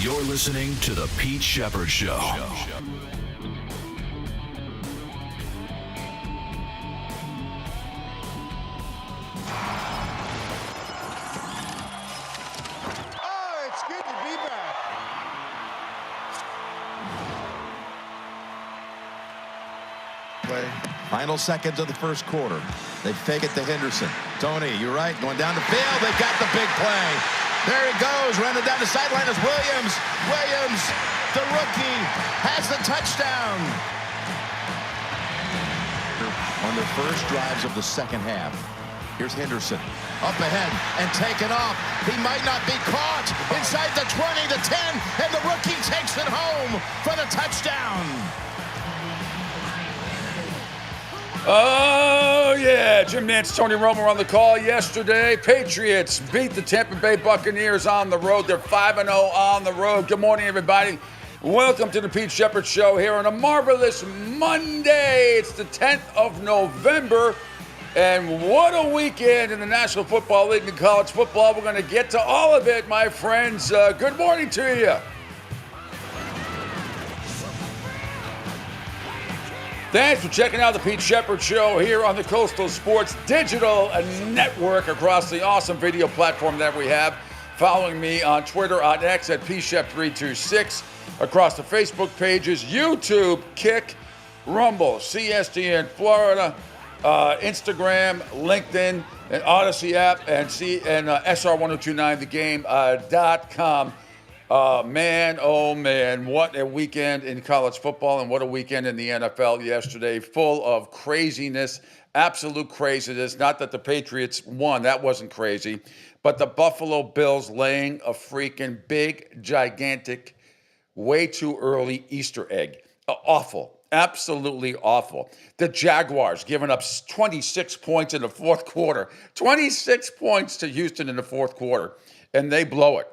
You're listening to The Pete Sheppard Show. Oh, it's good to be back. Final seconds of the first quarter. They fake it to Henderson. Tony, you're right. Going down the field. They got the big play. There he goes. Running down the sideline is Williams. Williams, the rookie, has the touchdown. On the first drives of the second half. Here's Henderson. Up ahead and taken off. He might not be caught. Inside the 20, the 10, and the rookie takes it home for the touchdown. Oh, yeah. Jim Nantz, Tony Romo on the call yesterday. Patriots beat the Tampa Bay Buccaneers on the road. They're 5-0 on the road. Good morning, everybody. Welcome to the Pete Sheppard Show here on a marvelous Monday. It's the 10th of November. And what a weekend in the National Football League and college football. We're going to get to all of it, my friends. Good morning to you. Thanks for checking out the Pete Sheppard Show here on the Coastal Sports Digital Network across the awesome video platform that we have. Following me on Twitter, on X at PShep326, across the Facebook pages, YouTube, Kick, Rumble, CSTN Florida, Instagram, LinkedIn, and Odyssey app, and SR1029thegame.com. Man, oh man, what a weekend in college football and what a weekend in the NFL yesterday, full of craziness, absolute craziness. Not that the Patriots won, that wasn't crazy, but the Buffalo Bills laying a freaking big, gigantic, way too early Easter egg. Awful, absolutely awful. The Jaguars giving up 26 points in the fourth quarter, 26 points to Houston in the fourth quarter, and they blow it.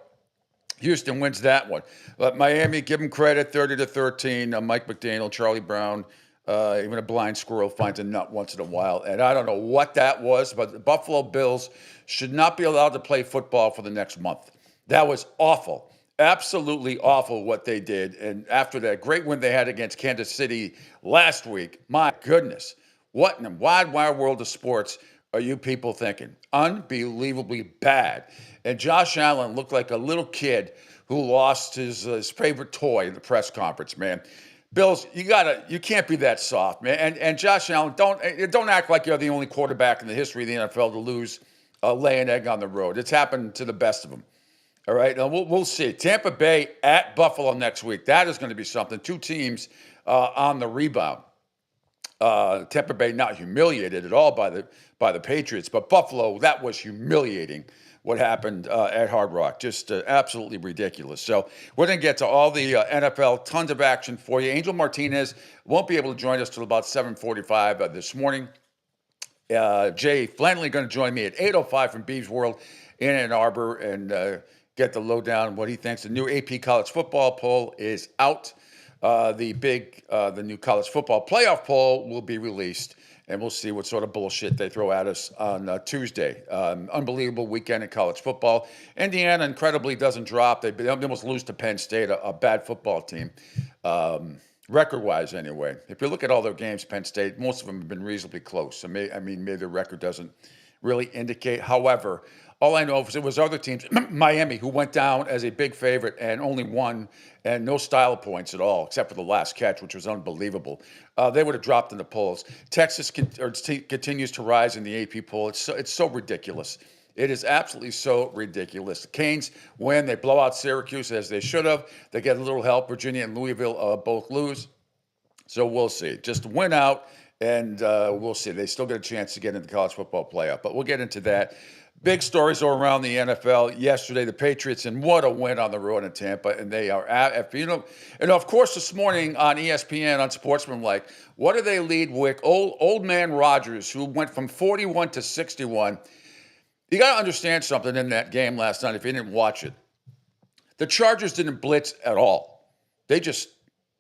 Houston wins that one. But Miami, give them credit, 30-13. Mike McDaniel, Charlie Brown, even a blind squirrel finds a nut once in a while. And I don't know what that was, but the Buffalo Bills should not be allowed to play football for the next month. That was awful. Absolutely awful what they did. And after that great win they had against Kansas City last week, my goodness, what in the wide, wide world of sports are you people thinking? Unbelievably bad. And Josh Allen looked like a little kid who lost his favorite toy in the press conference, man. Bills, you can't be that soft, man. And Josh Allen, don't act like you're the only quarterback in the history of the NFL to lose lay an egg on the road. It's happened to the best of them. All right, now we'll see. Tampa Bay at Buffalo next week. That is going to be something. Two teams on the rebound. Tampa Bay not humiliated at all by the Patriots, but Buffalo, that was humiliating what happened at Hard Rock. Just absolutely ridiculous. So we're going to get to all the NFL, tons of action for you. Angel Martinez won't be able to join us till about 7:45 this morning. Jay Flanley going to join me at 8:05 from Beeves World in Ann Arbor and get the lowdown on what he thinks. The new AP College Football poll is out. The new college football playoff poll will be released, and we'll see what sort of bullshit they throw at us on Tuesday. Unbelievable weekend in college football. Indiana, incredibly, doesn't drop. They almost lose to Penn State, a bad football team, record-wise anyway. If you look at all their games, Penn State, most of them have been reasonably close. So maybe the record doesn't really indicate. However, all I know is it was other teams, Miami, who went down as a big favorite and only won, and no style points at all, except for the last catch, which was unbelievable. They would have dropped in the polls. Texas continues to rise in the AP poll. It's so ridiculous. It is absolutely so ridiculous. The Canes win. They blow out Syracuse as they should have. They get a little help. Virginia and Louisville both lose. So we'll see. Just win out, and we'll see. They still get a chance to get into the college football playoff, but we'll get into that. Big stories all around the NFL yesterday. The Patriots, and what a win on the road in Tampa. And they are at, and of course, this morning on ESPN, on Sportsmanlike, what do they lead with? Old man Rodgers, who went from 41 to 61. You got to understand something in that game last night if you didn't watch it. The Chargers didn't blitz at all. They just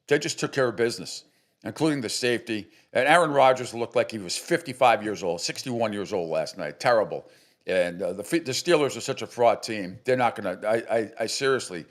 took care of business, including the safety. And Aaron Rodgers looked like he was 55 years old, 61 years old last night. Terrible. And the Steelers are such a fraud team. They're not going to, I seriously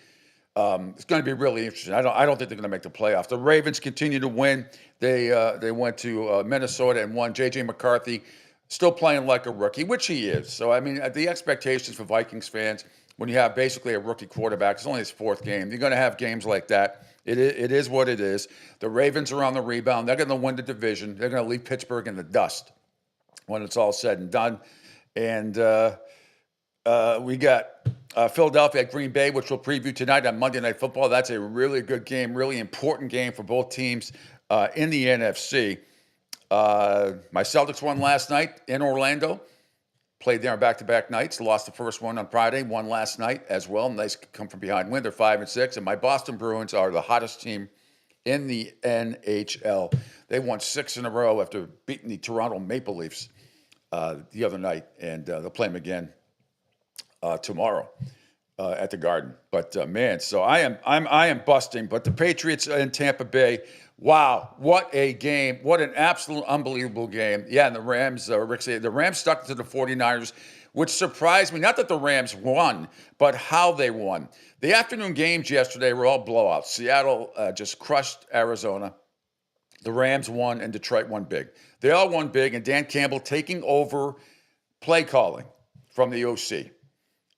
It's going to be really interesting. I don't think they're going to make the playoffs. The Ravens continue to win. They went to Minnesota and won. J.J. McCarthy still playing like a rookie, which he is. So, I mean, the expectations for Vikings fans, when you have basically a rookie quarterback, it's only his fourth game. You're going to have games like that. It is what it is. The Ravens are on the rebound. They're going to win the division. They're going to leave Pittsburgh in the dust when it's all said and done. And we got Philadelphia at Green Bay, which we'll preview tonight on Monday Night Football. That's a really good game, really important game for both teams in the NFC. My Celtics won last night in Orlando. Played there on back-to-back nights. Lost the first one on Friday. Won last night as well. Nice come from behind win. They're 5-6. And my Boston Bruins are the hottest team in the NHL. They won 6 in a row after beating the Toronto Maple Leafs the other night. And they'll play them again tomorrow at the Garden. But man, so I am busting. But the Patriots in Tampa Bay. Wow, what a game. What an absolute unbelievable game. Yeah, and the Rams, Rick said, the Rams stuck to the 49ers, which surprised me. Not that the Rams won, but how they won. The afternoon games yesterday were all blowouts. Seattle just crushed Arizona. The Rams won, and Detroit won big. They all won big, and Dan Campbell taking over play calling from the OC.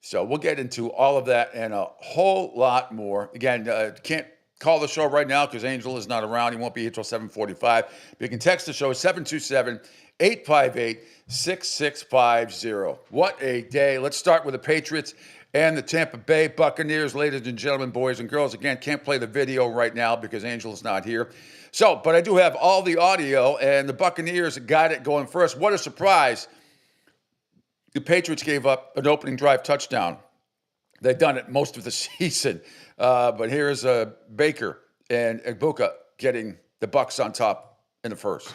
So we'll get into all of that and a whole lot more. Again, can't call the show right now because Angel is not around. He won't be here till 7:45. But you can text the show 727-858-6650. What a day. Let's start with the Patriots and the Tampa Bay Buccaneers. Ladies and gentlemen, boys and girls, again, can't play the video right now because Angel is not here. So, but I do have all the audio, and the Buccaneers got it going first. What a surprise. The Patriots gave up an opening drive touchdown. They've done it most of the season. But here's Baker and Egbuka getting the Bucs on top in the first.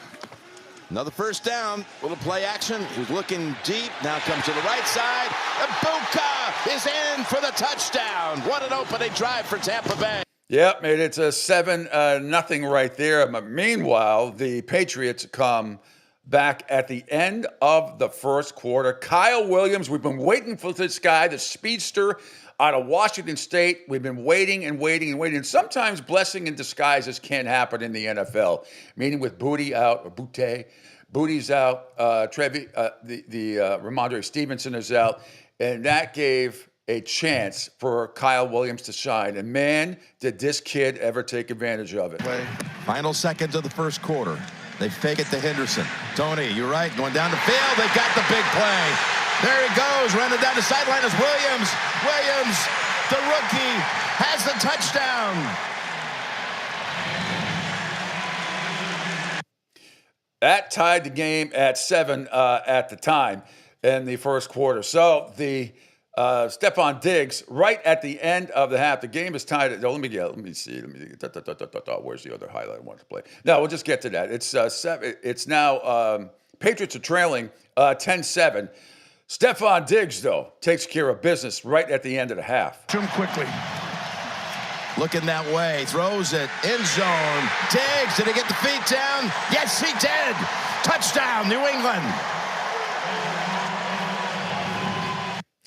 Another first down. Little play action. He's looking deep. Now comes to the right side. Egbuka is in for the touchdown. What an opening drive for Tampa Bay. Yep, mate. It's a 7-0 right there. But meanwhile, the Patriots come back at the end of the first quarter. Kyle Williams, we've been waiting for this guy, the speedster out of Washington State. We've been waiting and waiting and waiting. And sometimes blessing in disguises can happen in the NFL. Meaning with Booty's out. Ramondre Stevenson is out. And that gave a chance for Kyle Williams to shine. And man, did this kid ever take advantage of it. Final seconds of the first quarter. They fake it to Henderson. Tony, you're right. Going down the field. They got the big play. There he goes. Running down the sideline is Williams. Williams, the rookie, has the touchdown. That tied the game at 7 at the time in the first quarter. So the Stephon Diggs, right at the end of the half, the game is tied. Let me see. Where's the other highlight I wanted to play? No, we'll just get to that. It's now Patriots are trailing 10-7. Stephon Diggs, though, takes care of business right at the end of the half. Him quickly. Looking that way, throws it, end zone. Diggs, did he get the feet down? Yes, he did. Touchdown, New England.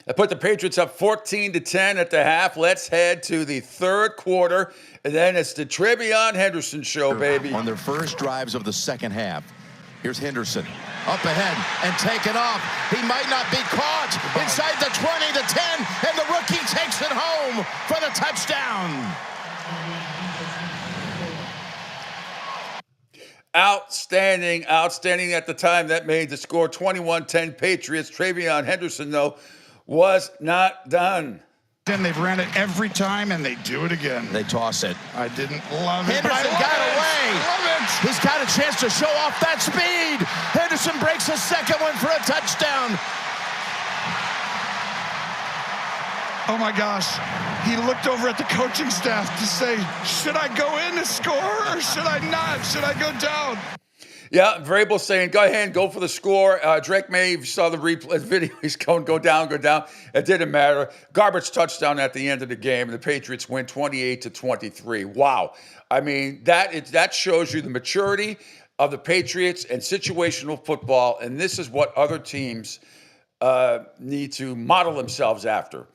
I put the Patriots up 14-10 at the half. Let's head to the third quarter, and then it's the Trevion Henderson show, baby. On their first drives of the second half, here's Henderson. Up ahead and taken off. He might not be caught inside the 20, the 10, and the rookie takes it home for the touchdown. Outstanding at the time. That made the score 21-10 Patriots. Trevion Henderson, though, was not done. Then they've ran it every time, and they do it again. They toss it. I didn't love it. Henderson got away. Love it. He's got a chance to show off that speed. Henderson breaks a second one for a touchdown. Oh, my gosh. He looked over at the coaching staff to say, should I go in to score or should I not? Should I go down? Yeah, Vrabel saying, go ahead and go for the score. Drake May saw the replay video. He's going, go down. It didn't matter. Garbage touchdown at the end of the game. And the Patriots win 28-23. Wow. I mean, that shows you the maturity of the Patriots and situational football. And this is what other teams need to model themselves after.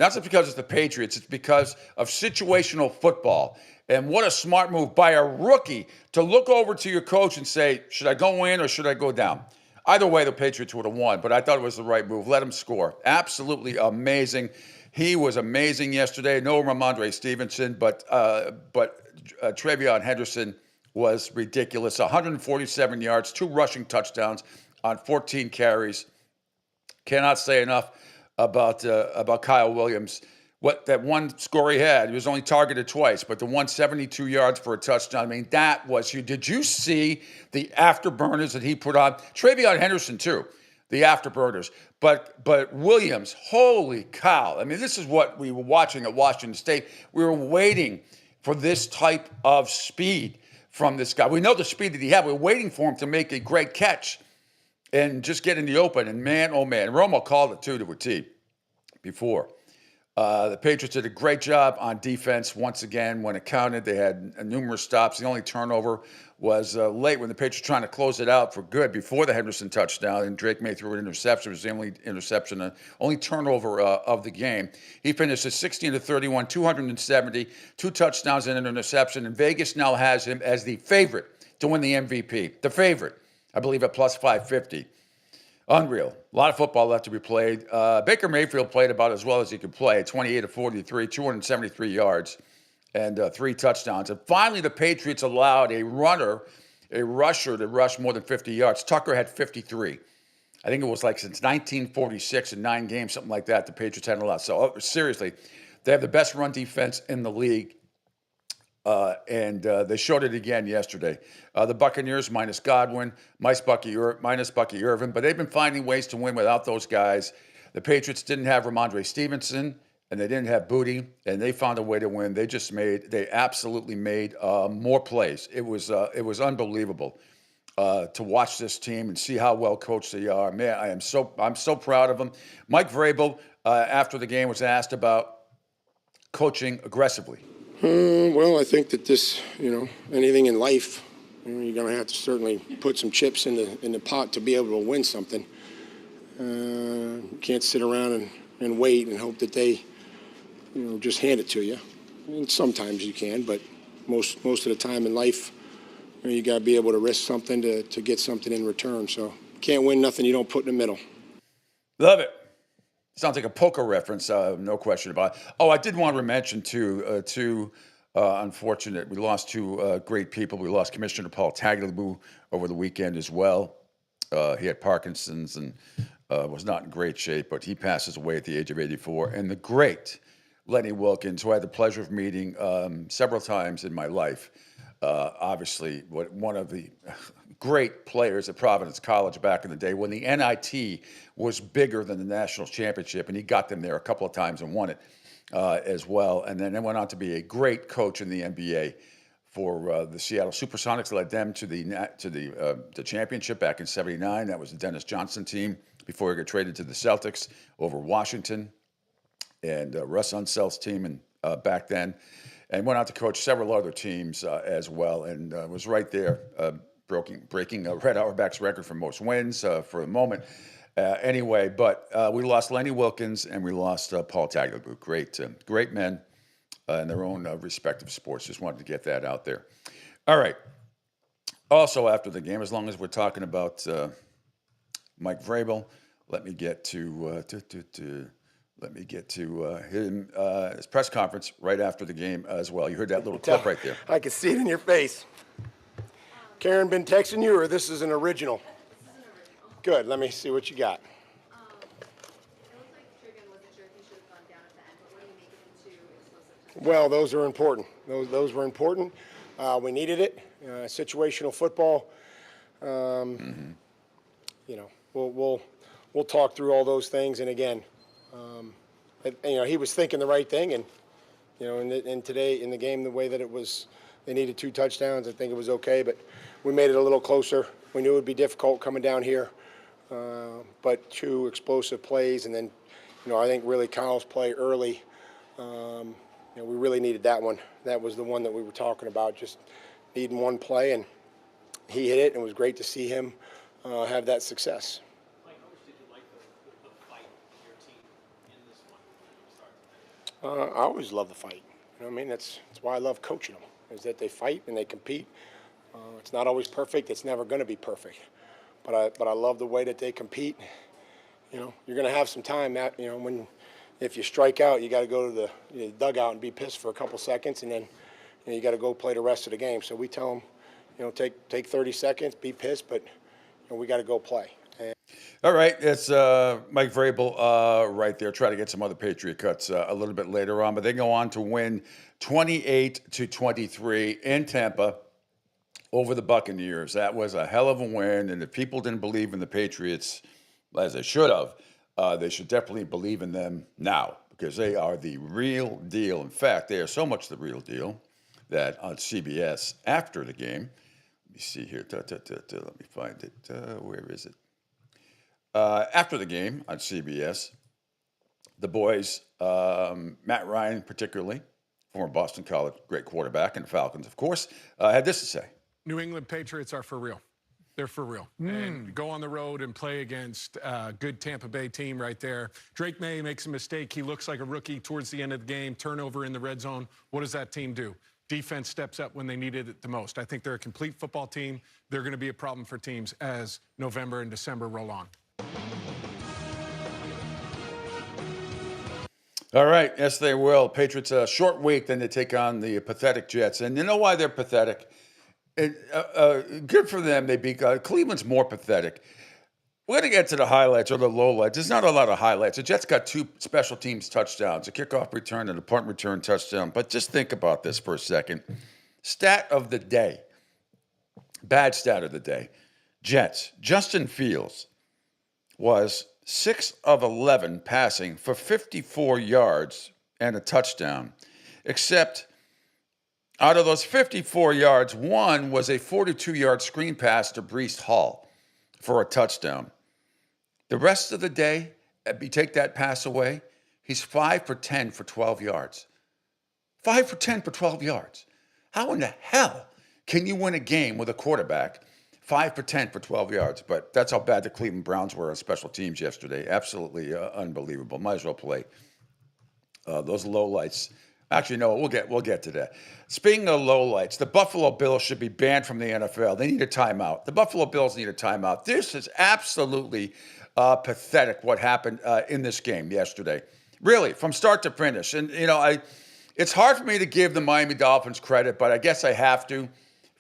Not just because it's the Patriots, it's because of situational football. And what a smart move by a rookie to look over to your coach and say, should I go in or should I go down? Either way, the Patriots would have won, but I thought it was the right move. Let him score. Absolutely amazing. He was amazing yesterday. No Ramondre Stevenson, but Travion Henderson was ridiculous. 147 yards, 2 rushing touchdowns on 14 carries. Cannot say enough about Kyle Williams. What that one score he had, he was only targeted twice, but the 172 yards for a touchdown. I mean, that was huge. Did you see the afterburners that he put on? Travion Henderson too, the afterburners. But Williams, holy cow! I mean, this is what we were watching at Washington State. We were waiting for this type of speed from this guy. We know the speed that he had. We're waiting for him to make a great catch and just get in the open. And man, oh man, Romo called it too to a T before. The Patriots did a great job on defense once again. When it counted, they had numerous stops. The only turnover was late when the Patriots were trying to close it out for good before the Henderson touchdown, and Drake May threw an interception. It was the only interception, only turnover of the game. He finished at 16-31, 270, 2 touchdowns and an interception, and Vegas now has him as the favorite to win the MVP. The favorite, I believe, at plus 550. Unreal. A lot of football left to be played. Baker Mayfield played about as well as he could play, 28-43, 273 yards, and 3 touchdowns. And finally, the Patriots allowed a rusher to rush more than 50 yards. Tucker had 53. I think it was like since 1946 in 9 games, something like that, the Patriots hadn't allowed. So seriously, they have the best run defense in the league. And they showed it again yesterday. The Buccaneers minus Godwin, minus Bucky Irvin, but they've been finding ways to win without those guys. The Patriots didn't have Ramondre Stevenson, and they didn't have Booty, and they found a way to win. They absolutely made more plays. It was unbelievable to watch this team and see how well coached they are. Man, I'm so proud of them. Mike Vrabel, after the game, was asked about coaching aggressively. Well, I think that this, anything in life, you're going to have to certainly put some chips in the pot to be able to win something. You can't sit around and wait and hope that they, just hand it to you. And sometimes you can, but most of the time in life, you got to be able to risk something to get something in return. So can't win nothing you don't put in the middle. Love it. Sounds like a poker reference, no question about it. Oh, I did want to mention, too, unfortunate. We lost 2 great people. We lost Commissioner Paul Tagliabue over the weekend as well. He had Parkinson's and was not in great shape, but he passes away at the age of 84. And the great Lenny Wilkins, who I had the pleasure of meeting several times in my life, obviously one of the great players at Providence College back in the day when the NIT was bigger than the national championship, and he got them there a couple of times and won it as well. And then went on to be a great coach in the NBA for the Seattle Supersonics, led them to the championship back in '79. That was the Dennis Johnson team before he got traded to the Celtics over Washington and Russ Unsel's team and back then, and went on to coach several other teams as well, and was right there. Breaking Red Auerbach's record for most wins for the moment. Anyway, but we lost Lenny Wilkins and we lost Paul Tagliabue. Great men in their own respective sports. Just wanted to get that out there. All right. Also, after the game, as long as we're talking about Mike Vrabel, let me get to his press conference right after the game as well. You heard that little clip right there. I can see it in your face. Karen been texting you, or this is an original? This is an original. Good. Let me see what you got. It looks like Trigan wasn't sure if he should have gone down at the end, but what do you make of the 2 explosive touchdowns? Well, those are important. Those were important. We needed it. Situational football. We'll talk through all those things. And again, he was thinking the right thing. And and today in the game, the way that it was, they needed 2 touchdowns. I think it was okay, but we made it a little closer. We knew it would be difficult coming down here, but 2 explosive plays, and then, I think really Kyle's play early. We really needed that one. That was the one that we were talking about, just needing one play, and he hit it, and it was great to see him have that success. Mike, how much did you like the fight of your team in this one from start to I always love the fight. You know what I mean? That's why I love coaching them, is that they fight and they compete. It's not always perfect. It's never going to be perfect. But I love the way that they compete. You know, you're going to have some time that, you know, if you strike out, you got to go to the dugout and be pissed for a couple seconds, and then you got to go play the rest of the game. So we tell them, you know, take 30 seconds, be pissed, but we got to go play. All right, it's Mike Vrabel right there. Try to get some other Patriot cuts a little bit later on, but they go on to win 28-23 in Tampa over the Buccaneers. That was a hell of a win, and if people didn't believe in the Patriots, as they should have, they should definitely believe in them now, because they are the real deal. In fact, they are so much the real deal that on CBS after the game, let me see here, let me find it. Where is it? After the game on CBS, the boys, Matt Ryan particularly, former Boston College great quarterback, and the Falcons, of course, had this to say. New England Patriots are for real. They're for real. And go on the road and play against a good Tampa Bay team right there. Drake May makes a mistake. He looks like a rookie towards the end of the game. Turnover in the red zone. What does that team do? Defense steps up when they needed it the most. I think they're a complete football team. They're going to be a problem for teams as November and December roll on. All right, yes, they will. Patriots, a short week, then they take on the pathetic Jets. And you know why they're pathetic? Good for them. They beat Cleveland's more pathetic. We're going to get to the highlights or the lowlights. There's not a lot of highlights. The Jets got 2 special teams touchdowns, a kickoff return and a punt return touchdown. But just think about this for a second. Stat of the day. Bad stat of the day. Jets. Justin Fields was 6 of 11 passing for 54 yards and a touchdown, except out of those 54 yards, 1 was a 42-yard screen pass to Breece Hall for a touchdown. The rest of the day, if you take that pass away, he's 5 for 10 for 12 yards. 5 for 10 for 12 yards. How in the hell can you win a game with a quarterback 5 for 10 for 12 yards? But that's how bad the Cleveland Browns were on special teams yesterday. Absolutely unbelievable. Might as well play those lowlights. Actually, no, we'll get to that. Speaking of lowlights, the Buffalo Bills should be banned from the NFL. They need a timeout. The Buffalo Bills need a timeout. This is absolutely pathetic what happened in this game yesterday. Really, from start to finish. And, you know, it's hard for me to give the Miami Dolphins credit, but I guess I have to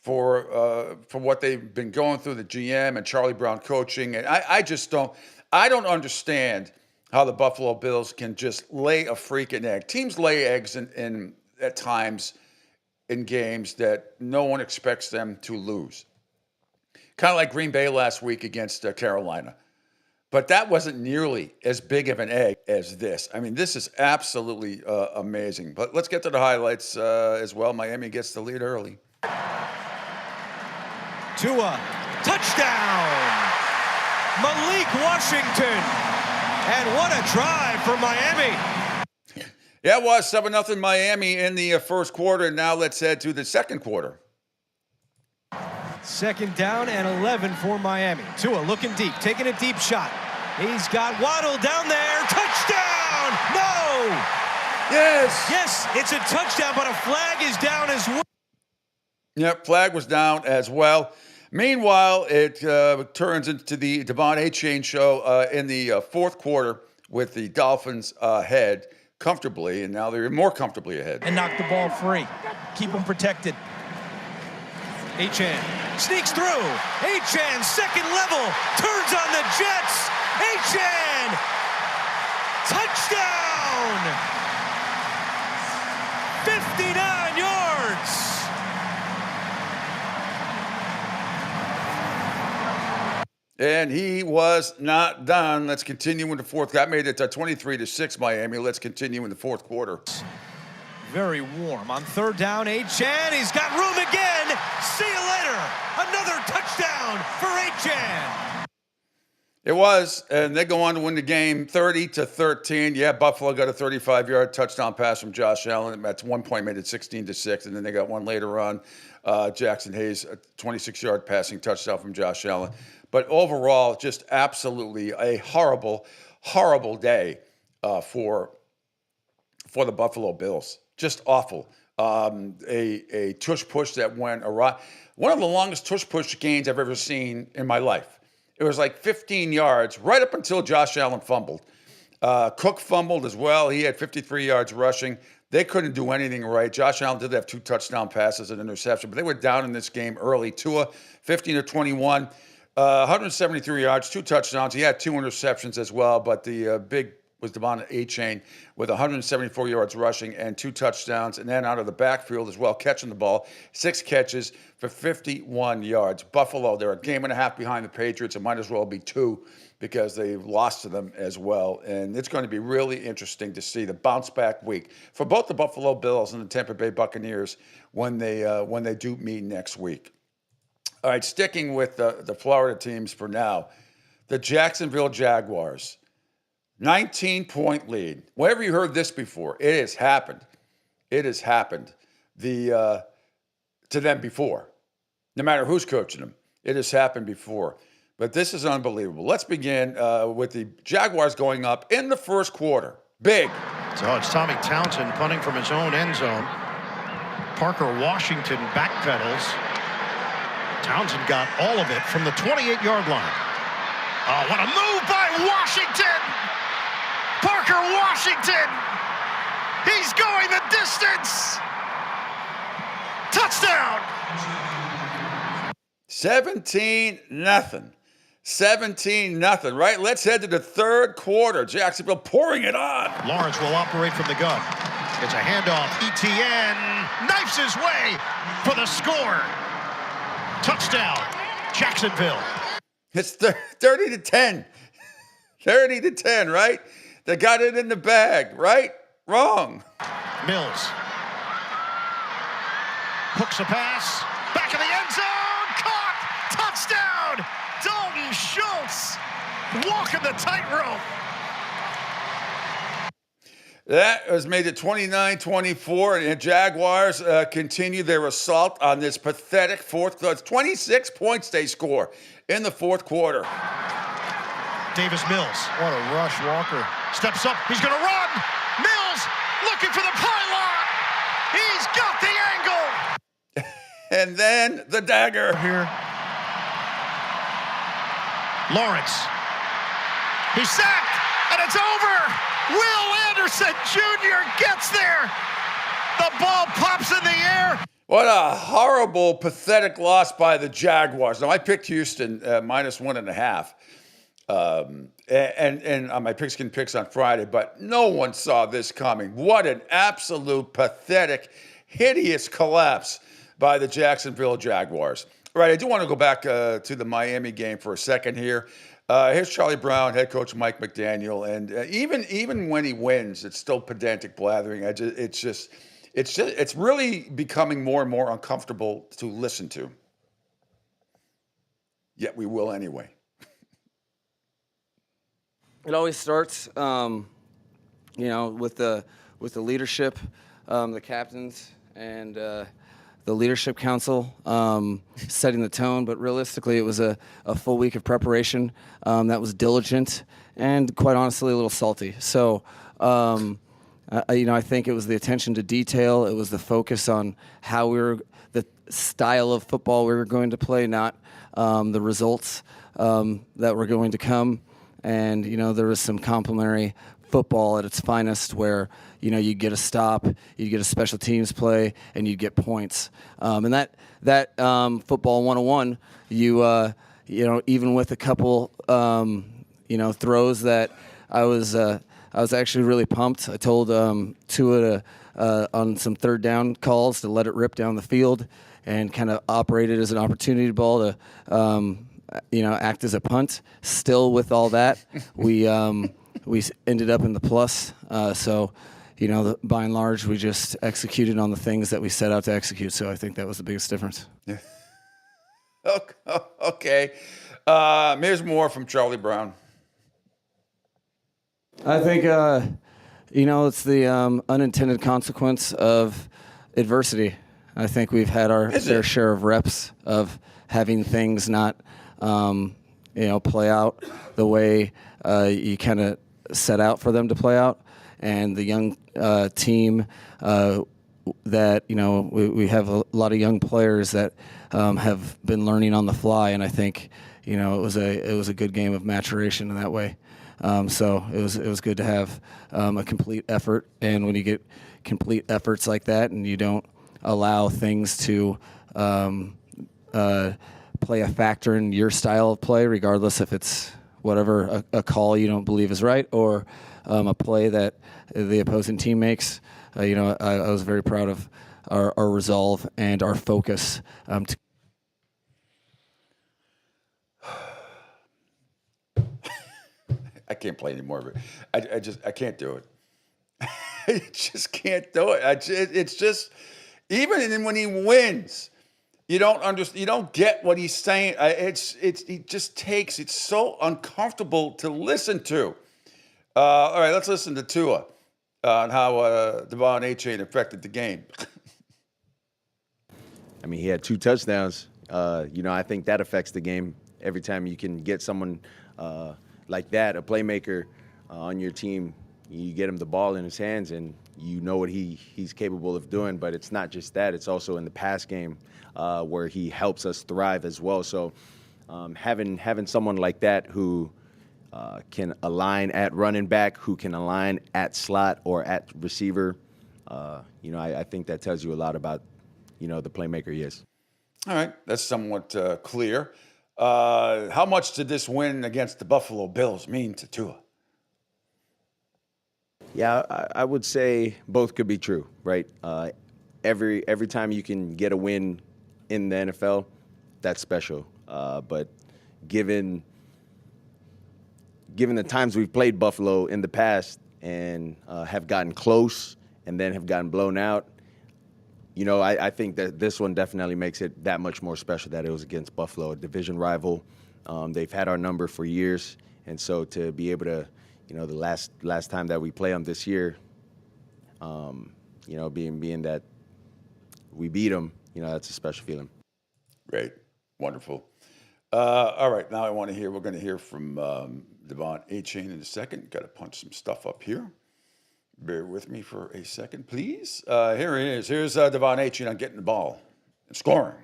for what they've been going through, the GM and Charlie Brown coaching. And I just don't understand how the Buffalo Bills can just lay a freaking egg. Teams lay eggs in at times in games that no one expects them to lose. Kind of like Green Bay last week against Carolina. But that wasn't nearly as big of an egg as this. I mean, this is absolutely amazing. But let's get to the highlights as well. Miami gets the lead early. Tua, touchdown! Malik Washington. And what a drive for Miami. Yeah, it was 7-0 Miami in the first quarter. Now let's head to the second quarter. 2nd down and 11 for Miami. Tua looking deep, taking a deep shot. He's got Waddle down there. Touchdown! No! Yes, it's a touchdown, but a flag is down as well. Yep, flag was down as well. Meanwhile, it turns into the Devon A-Chain show in the fourth quarter with the Dolphins ahead comfortably, and now they're more comfortably ahead. And knock the ball free. Keep them protected. A-Chan sneaks through. A-Chan, second level, turns on the Jets. A-Chan, touchdown! 59 yards. And he was not done. Let's continue in the fourth. That made it 23-6 Miami. Let's continue in the fourth quarter. Very warm. On 3rd down, A-Chan. He's got room again. See you later. Another touchdown for A-Chan. It was, and they go on to win the game 30-13. Yeah, Buffalo got a 35-yard touchdown pass from Josh Allen. At one point made it 16-6, and then they got one later on. Jackson Hayes, a 26-yard passing touchdown from Josh Allen. But overall, just absolutely a horrible, horrible day for for the Buffalo Bills. Just awful. A tush push that went awry. One of the longest tush push gains I've ever seen in my life. It was like 15 yards right up until Josh Allen fumbled. Cook fumbled as well. He had 53 yards rushing. They couldn't do anything right. Josh Allen did have 2 touchdown passes and an interception, but they were down in this game early. Tua, 15-21, 173 yards, 2 touchdowns. He had 2 interceptions as well, but the big was Devon A-Chain with 174 yards rushing and 2 touchdowns, and then out of the backfield as well, catching the ball, 6 catches for 51 yards. Buffalo, they're a game and a half behind the Patriots. It might as well be 2 because they lost to them as well. And it's going to be really interesting to see the bounce-back week for both the Buffalo Bills and the Tampa Bay Buccaneers when they do meet next week. All right, sticking with the Florida teams for now, the Jacksonville Jaguars. 19-point lead. Whenever you heard this before, it has happened. It has happened to them before. No matter who's coaching them, it has happened before. But this is unbelievable. Let's begin with the Jaguars going up in the first quarter. Big. So it's Tommy Townsend punting from his own end zone. Parker Washington backpedals. Townsend got all of it from the 28-yard line. Oh, what a move by Washington! Parker Washington! He's going the distance! Touchdown! 17-0. 17-0, right? Let's head to the third quarter. Jacksonville pouring it on. Lawrence will operate from the gun. It's a handoff. ETN knifes his way for the score. Touchdown, Jacksonville. It's 30-10. 30-10, right? They got it in the bag, right? Wrong. Mills. Hooks a pass. Back in the end zone. Caught. Touchdown. Dalton Schultz walking the tightrope. That was made it 29-24, and the Jaguars continue their assault on this pathetic fourth quarter. 26 points they score in the fourth quarter. Davis Mills. What a rush, Walker. Steps up. He's going to run. Mills looking for the pylon. He's got the angle. And then the dagger. Here. Lawrence. He's sacked, and it's over. Will Anderson Jr. gets there. The ball pops in the air. What a horrible, pathetic loss by the Jaguars. Now, I picked Houston -1.5. And on my pigskin picks on Friday, but no one saw this coming. What an absolute pathetic, hideous collapse by the Jacksonville Jaguars. All right, I do want to go back to the Miami game for a second here. Here's Charlie Brown, head coach Mike McDaniel, and even when he wins, it's still pedantic blathering. It's really becoming more and more uncomfortable to listen to. Yet we will anyway. It always starts, with the leadership, the captains, and the leadership council setting the tone. But realistically, it was a full week of preparation that was diligent and, quite honestly, a little salty. So, I think it was the attention to detail. It was the focus on the style of football we were going to play, not the results that were going to come. And, there was some complimentary football at its finest where, you get a stop, you get a special teams play, and you get points. And that football 101, even with a couple, throws that I was actually really pumped. I told Tua on some third down calls to let it rip down the field and kind of operate it as an opportunity ball to, act as a punt. Still, with all that, we ended up in the plus. So, by and large, we just executed on the things that we set out to execute. So I think that was the biggest difference. Yeah. Okay. Here's more from Charlie Brown. I think, it's the unintended consequence of adversity. I think we've had our fair share of reps of having things not play out the way you kind of set out for them to play out. and the young team that, you know, we have a lot of young players that have been learning on the fly, and I think, you know, it was a good game of maturation in that way. So it was good to have a complete effort, and when you get complete efforts like that, and you don't allow things to play a factor in your style of play, regardless if it's whatever a call you don't believe is right or a play that the opposing team makes. You know, I was very proud of our resolve and our focus. I can't play anymore of it. I can't do it. I just can't do it. It's just, even when he wins, you don't get what he's saying. He just takes. It's so uncomfortable to listen to. All right, let's listen to Tua on how Devon A-Chain affected the game. I mean, he had 2 touchdowns. You know, I think that affects the game. Every time you can get someone like that, a playmaker on your team, you get him the ball in his hands, and you know what he's capable of doing. But it's not just that; it's also in the pass game where he helps us thrive as well. So having someone like that who can align at running back, who can align at slot or at receiver, you know, I think that tells you a lot about, you know, the playmaker he is. All right, that's somewhat clear. How much did this win against the Buffalo Bills mean to Tua? Yeah, I would say both could be true, right? Every time you can get a win in the NFL, that's special. But given the times we've played Buffalo in the past and have gotten close and then have gotten blown out, you know, I think that this one definitely makes it that much more special that it was against Buffalo, a division rival. They've had our number for years, and so to be able to, you know, the last time that we play them this year, you know, being that we beat them, you know, that's a special feeling. Great, wonderful. All right, now we're going to hear from Devon A-Chain in a second. Got to punch some stuff up here. Bear with me for a second, please. Here he is. Here's Devon A-Chain on getting the ball and scoring.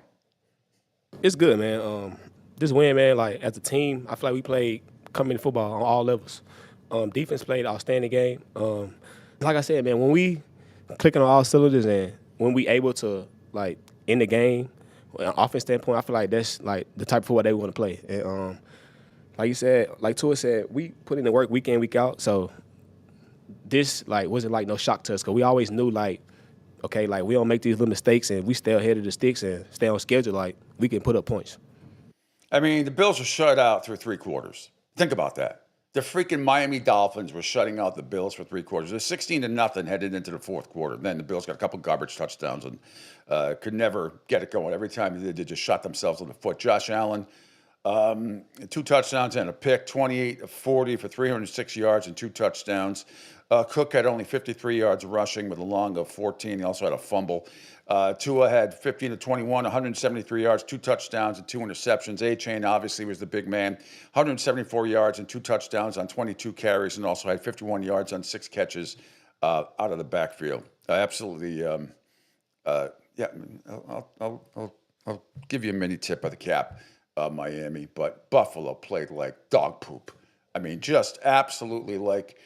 It's good, man. This win, man, like, as a team, I feel like we played community football on all levels. Defense played an outstanding game. Like I said, man, when we clicking on all cylinders and when we able to, like, end the game, on an offense standpoint, I feel like that's, like, the type of football they want to play. And like you said, like Tua said, we put in the work week in, week out. So this, like, wasn't, like, no shock to us because we always knew, like, okay, like, we don't make these little mistakes and we stay ahead of the sticks and stay on schedule, like, we can put up points. I mean, the Bills were shut out through 3 quarters. Think about that. The freaking Miami Dolphins were shutting out the Bills for 3 quarters. They're 16-0 headed into the 4th quarter. Then the Bills got a couple garbage touchdowns and could never get it going. Every time they just shot themselves in the foot. Josh Allen, 2 touchdowns and a pick, 28 of 40 for 306 yards and 2 touchdowns. Cook had only 53 yards rushing with a long of 14. He also had a fumble. Tua had 15 of 21, 173 yards, 2 touchdowns and 2 interceptions. A-Chain obviously was the big man, 174 yards and 2 touchdowns on 22 carries, and also had 51 yards on 6 catches out of the backfield. Absolutely, yeah. I'll give you a mini tip of the cap, Miami, but Buffalo played like dog poop. I mean, just absolutely like.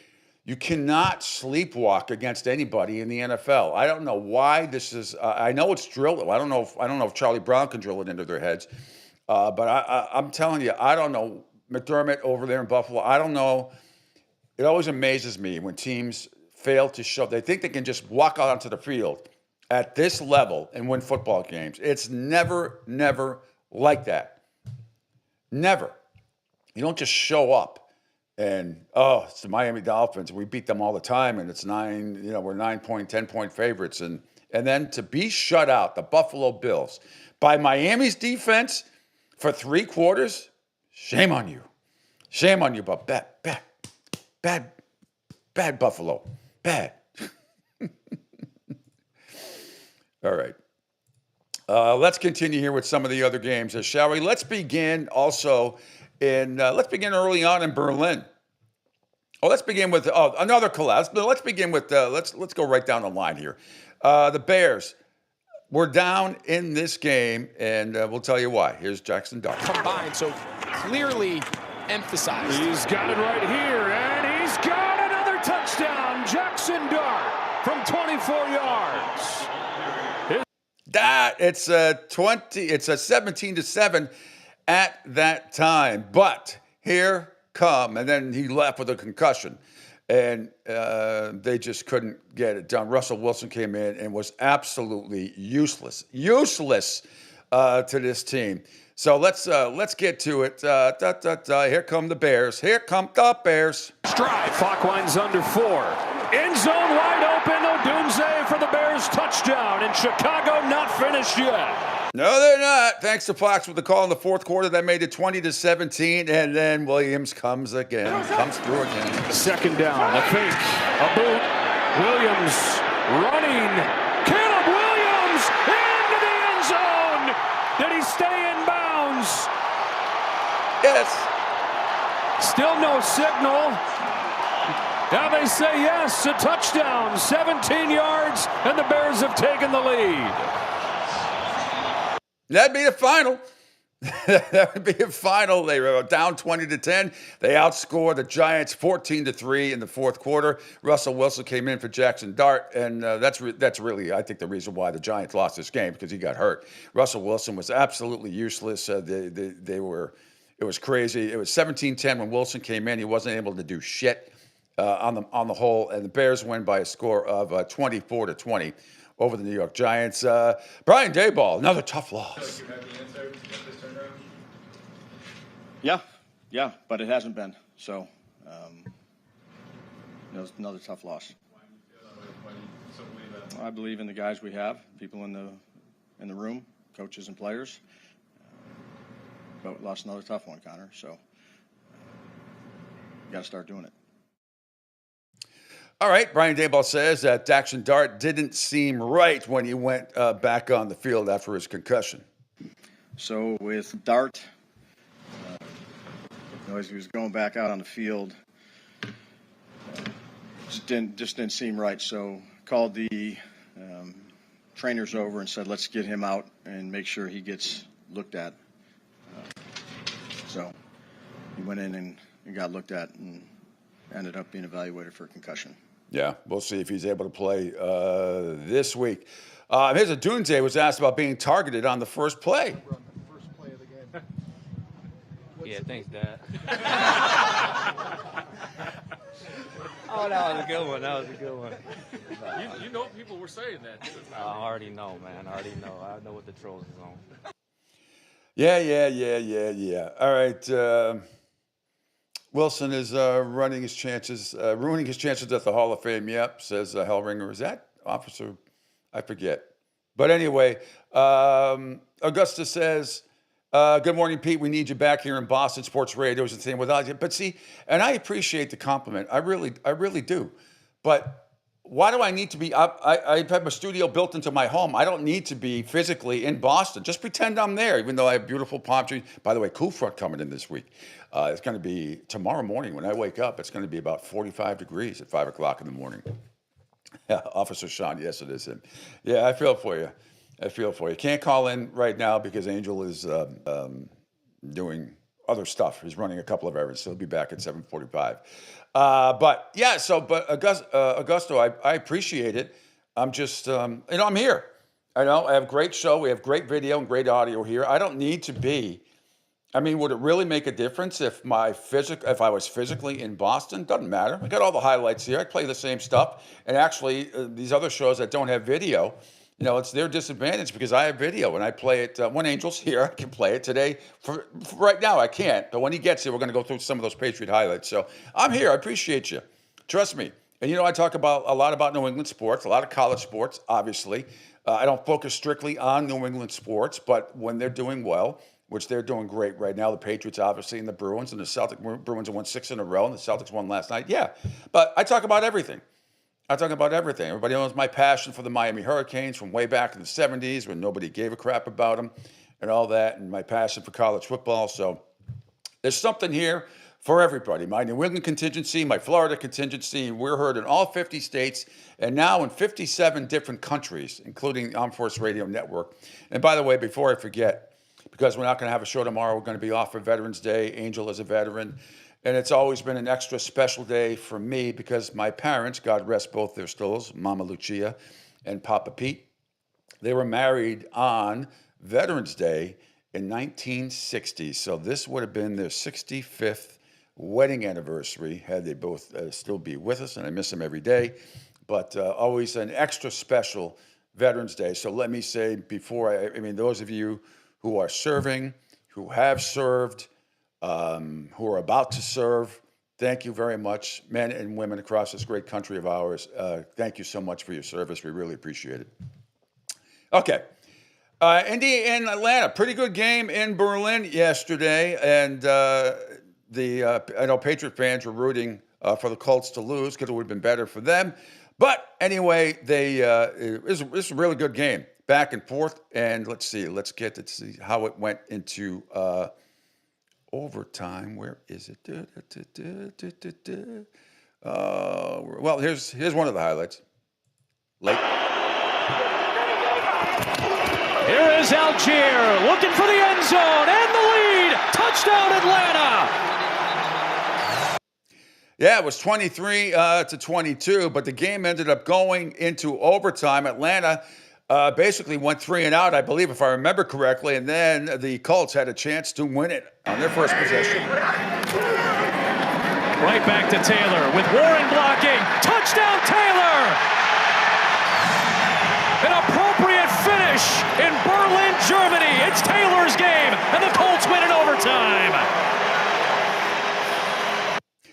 You cannot sleepwalk against anybody in the NFL. I don't know why this is. I know it's drilled. I don't know if Charlie Brown can drill it into their heads. But I'm telling you, I don't know. McDermott over there in Buffalo. I don't know. It always amazes me when teams fail to show. They think they can just walk out onto the field at this level and win football games. It's never like that. Never. You don't just show up. And, it's the Miami Dolphins. We beat them all the time, and it's 9, we're 9-point, 10-point favorites. And then to be shut out, the Buffalo Bills, by Miami's defense for 3 quarters, shame on you. Shame on you, but bad Buffalo. Bad. All right. Let's continue here with some of the other games, shall we? Let's begin early on in Berlin. Oh, let's begin with another collapse. Let's begin with let's go right down the line here. The Bears were down in this game, and we'll tell you why. Here's Jackson Dart. Combined, so clearly emphasized. He's got it right here, and he's got another touchdown. Jackson Dart from 24 yards. It's a 17-7 at that time. But here come, and then he left with a concussion, and they just couldn't get it done. Russell Wilson came in and was absolutely useless to this team. So let's get to it. Here come the Bears. Here come the Bears. Stride. Clock winds under 4. End zone wide open. Odunze for the Bears touchdown. And Chicago not finished yet. No, they're not. Thanks to Fox with the call in the fourth quarter that made it 20-17, and then Williams comes through again. Second down, a fake, a boot. Williams running. Caleb Williams into the end zone. Did he stay in bounds? Yes. Still no signal. Now they say yes, a touchdown, 17 yards, and the Bears have taken the lead. That'd be the final. That would be a final. They were down 20-10. They outscored the Giants 14-3 in the fourth quarter. Russell Wilson came in for Jackson Dart, and that's really, I think, the reason why the Giants lost this game, because he got hurt. Russell Wilson was absolutely useless. It was crazy. It was 17-10 when Wilson came in. He wasn't able to do shit on the whole, and the Bears win by a score of 24-20 over the New York Giants. Brian Daboll, another tough loss. Yeah, but it hasn't been. So, it was another tough loss. I believe in the guys we have, people in the room, coaches and players. But we lost another tough one, Connor. So, got to start doing it. All right, Brian Daboll says that Jackson Dart didn't seem right when he went back on the field after his concussion. So with Dart, as he was going back out on the field, just didn't seem right. So called the trainers over and said, let's get him out and make sure he gets looked at. So he went in and got looked at and ended up being evaluated for a concussion. Yeah, we'll see if he's able to play this week. Here's Odunze was asked about being targeted on the first play. Yeah, thanks, Dad. Oh, that was a good one. You know people were saying that, too. I already know, man. I know what the trolls is on. Yeah. All right. Wilson is ruining his chances at the Hall of Fame. Yep, says Hellringer. Is that officer? I forget. But anyway, Augusta says, good morning, Pete. We need you back here in Boston Sports Radio. Is the thing without you. But see, and I appreciate the compliment. I really do. But why do I need to be up? I have a studio built into my home. I don't need to be physically in Boston. Just pretend I'm there, even though I have beautiful palm trees. By the way, cool front coming in this week. It's going to be tomorrow morning when I wake up. It's going to be about 45 degrees at 5 o'clock in the morning. Officer Sean, yes, it is him. Yeah, I feel for you. Can't call in right now because Angel is doing other stuff. He's running a couple of errands, so he'll be back at 7:45. But Augusto, I appreciate it. I'm just, I'm here. I have a great show. We have great video and great audio here. I don't need to be. I mean, would it really make a difference if I was physically in Boston? Doesn't matter. I got all the highlights here. I play the same stuff. And actually, these other shows that don't have video, it's their disadvantage because I have video and I play it. When Angel's here, I can play it today. For right now, I can't. But when he gets here, we're going to go through some of those Patriot highlights. So I'm here. I appreciate you. Trust me. And I talk a lot about New England sports, a lot of college sports, obviously. I don't focus strictly on New England sports, but when they're doing well, which they're doing great right now, the Patriots obviously and the Bruins, and the Bruins have won 6 in a row, and the Celtics won last night. Yeah, but I talk about everything. Everybody knows my passion for the Miami Hurricanes from way back in the 70s when nobody gave a crap about them and all that, and my passion for college football. So there's something here for everybody. My New England contingency, my Florida contingency. We're heard in all 50 states and now in 57 different countries, including the Armed Force Radio Network. And by the way, before I forget, because we're not going to have a show tomorrow, we're going to be off for Veterans Day. Angel is a veteran. And it's always been an extra special day for me because my parents, God rest both their souls, Mama Lucia and Papa Pete, they were married on Veterans Day in 1960. So this would have been their 65th wedding anniversary had they both still be with us, and I miss them every day. But always an extra special Veterans Day. So let me say before, I mean, those of you who are serving, who have served, who are about to serve, thank you very much, men and women across this great country of ours. Thank you so much for your service. We really appreciate it. Okay. Indy and Atlanta, pretty good game in Berlin yesterday, and I know Patriot fans were rooting for the Colts to lose because it would have been better for them. But anyway, it was a really good game, back and forth. And let's see how it went into overtime. Where is it? Well, here's one of the highlights. Late. Here is Algier looking for the end zone and the lead. Touchdown, Atlanta. Yeah, it was 23 to 22, but the game ended up going into overtime. Atlanta basically went 3 and out, I believe, if I remember correctly, and then the Colts had a chance to win it on their first possession. Right back to Taylor with Warren blocking. Touchdown, Taylor! An appropriate finish in Berlin, Germany. It's Taylor's game, and the Colts win in overtime.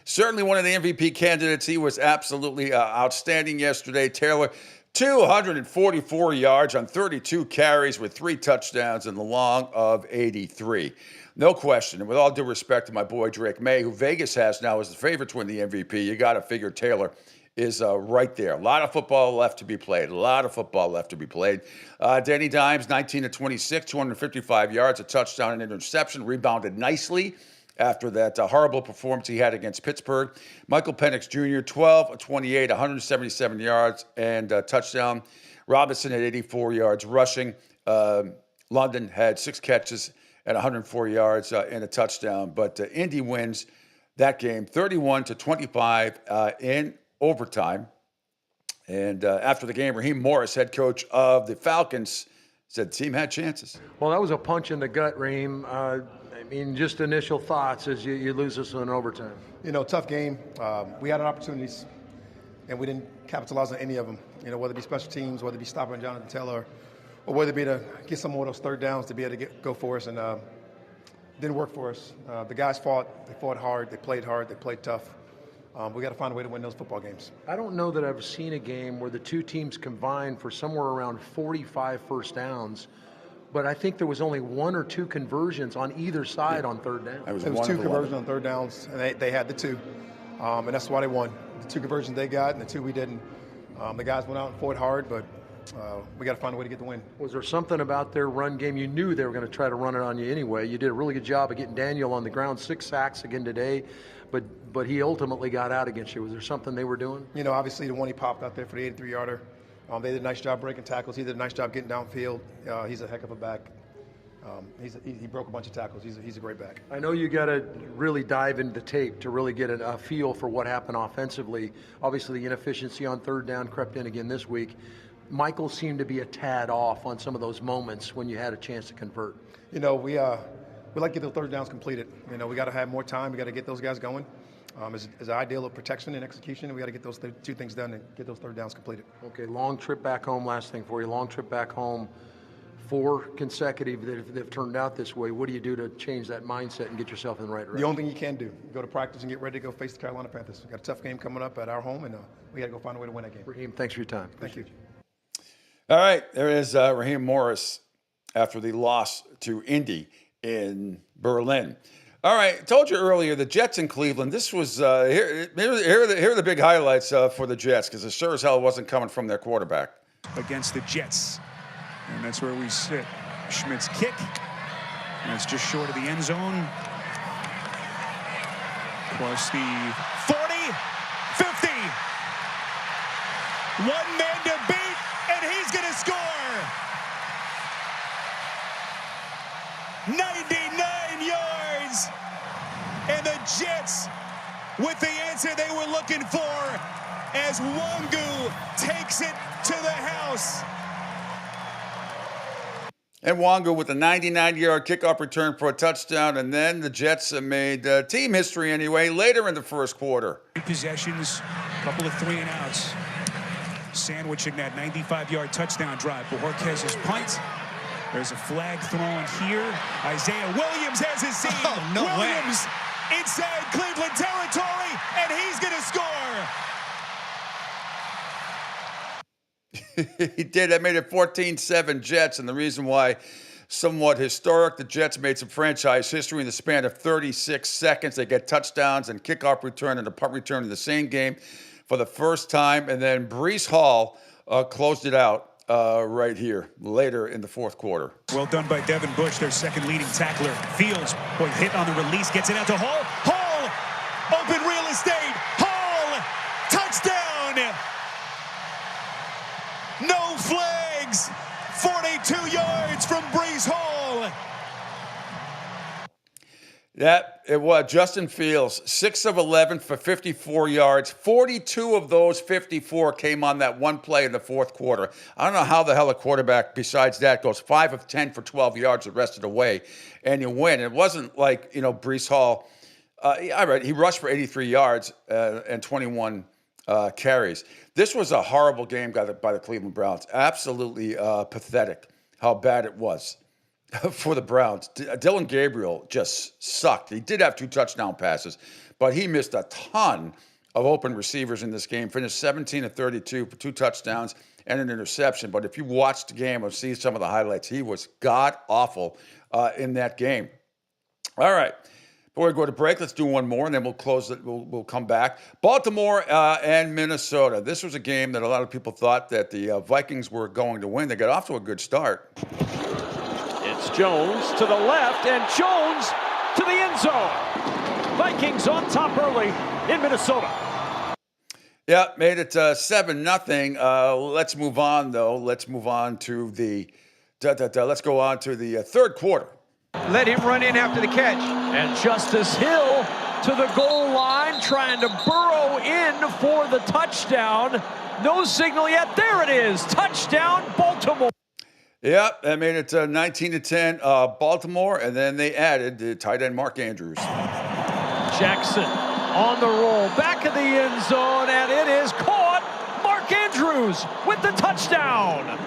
Certainly one of the MVP candidates. He was absolutely outstanding yesterday. Taylor, 244 yards on 32 carries with 3 touchdowns and the long of 83. No question. And with all due respect to my boy Drake May, who Vegas has now as the favorite to win the MVP, you got to figure Taylor is right there. A lot of football left to be played. Danny Dimes, 19 to 26, 255 yards, a touchdown and interception, rebounded nicely after that horrible performance he had against Pittsburgh. Michael Penix Jr., 12 of 28, 177 yards and a touchdown. Robinson had 84 yards rushing. London had 6 catches and 104 yards and a touchdown. But Indy wins that game 31 to 25 in overtime. And after the game, Raheem Morris, head coach of the Falcons, said the team had chances. Well, that was a punch in the gut, Raheem. I mean, just initial thoughts as you lose this in overtime. You know, tough game. We had opportunities, and we didn't capitalize on any of them. You know, whether it be special teams, whether it be stopping Jonathan Taylor, or whether it be to get some more of those third downs to be able to go for us, and didn't work for us. The guys fought. They fought hard. They played hard. They played tough. We got to find a way to win those football games. I don't know that I've seen a game where the two teams combined for somewhere around 45 first downs, but I think there was only 1 or 2 conversions on either side on third down. It was 2 conversions on third downs, and they had the 2, and that's why they won. The 2 conversions they got and the 2 we didn't. The guys went out and fought hard, but we got to find a way to get the win. Was there something about their run game? You knew they were going to try to run it on you anyway. You did a really good job of getting Daniel on the ground, 6 sacks again today, but he ultimately got out against you. Was there something they were doing? You know, obviously the one he popped out there for the 83-yarder. They did a nice job breaking tackles. He did a nice job getting downfield. He's a heck of a back. He broke a bunch of tackles. He's a great back. I know you got to really dive into the tape to really get a feel for what happened offensively. Obviously, the inefficiency on third down crept in again this week. Michael seemed to be a tad off on some of those moments when you had a chance to convert. You know, we like to get those third downs completed. You know, we got to have more time. We got to get those guys going. As an ideal of protection and execution, we got to get those 2 things done and get those third downs completed. Okay, long trip back home. Last thing for you, long trip back home. 4 consecutive that have turned out this way. What do you do to change that mindset and get yourself in the right direction? The only thing you can do, you go to practice and get ready to go face the Carolina Panthers. We got a tough game coming up at our home, and we got to go find a way to win that game. Raheem, thanks for your time. Thank you. All right, there is Raheem Morris after the loss to Indy in Berlin. All right, told you earlier, the Jets in Cleveland. This was here are the big highlights for the Jets, because it sure as hell wasn't coming from their quarterback. Against the Jets, and that's where we sit. Schmidt's kick, and it's just short of the end zone. Plus Steve. 40, 50. One man to beat, and he's going to score. 99 yards. And the Jets with the answer they were looking for as Wangu takes it to the house. And Wangu with a 99-yard kickoff return for a touchdown. And then the Jets made team history anyway later in the first quarter. Possessions, a couple of 3-and-outs. Sandwiching that 95-yard touchdown drive. Borquez's punt. There's a flag thrown here. Isaiah Williams has his seat. Oh, no Williams inside Cleveland territory, and he's going to score. He did. That made it 14-7 Jets. And the reason why, somewhat historic, the Jets made some franchise history in the span of 36 seconds. They get touchdowns and kickoff return and a punt return in the same game for the first time. And then Breece Hall closed it out right here later in the fourth quarter. Well done by Devin Bush, their second leading tackler. Fields, boy, hit on the release, gets it out to Hall. Hall, open real estate. Hall, touchdown. No flags. 42 yards from Breece Hall. That it was Justin Fields, 6 of 11 for 54 yards. 42 of those 54 came on that one play in the fourth quarter. I don't know how the hell a quarterback besides that goes 5 of 10 for 12 yards the rest of the way, and you win. It wasn't like, Breece Hall. He rushed for 83 yards and 21 carries. This was a horrible game by the Cleveland Browns. Absolutely pathetic how bad it was for the Browns. Dylan Gabriel just sucked. He did have 2 touchdown passes, but he missed a ton of open receivers in this game. Finished 17 of 32 for 2 touchdowns and an interception. But if you watch the game or see some of the highlights, he was god-awful in that game. All right. Before we go to break, let's do one more, and then we'll close it. We'll come back. Baltimore and Minnesota. This was a game that a lot of people thought that the Vikings were going to win. They got off to a good start. It's Jones to the left, and Jones to the end zone. Vikings on top early in Minnesota. Yeah, made it 7-0. Let's move on, though. Let's move on to the let's go on to the third quarter. Let him run in after the catch. And Justice Hill to the goal line, trying to burrow in for the touchdown. No signal yet. There it is. Touchdown, Baltimore. Yeah, that made it 19-10 Baltimore, and then they added the tight end Mark Andrews. Jackson on the roll, back of the end zone, and it is caught. Mark Andrews with the touchdown.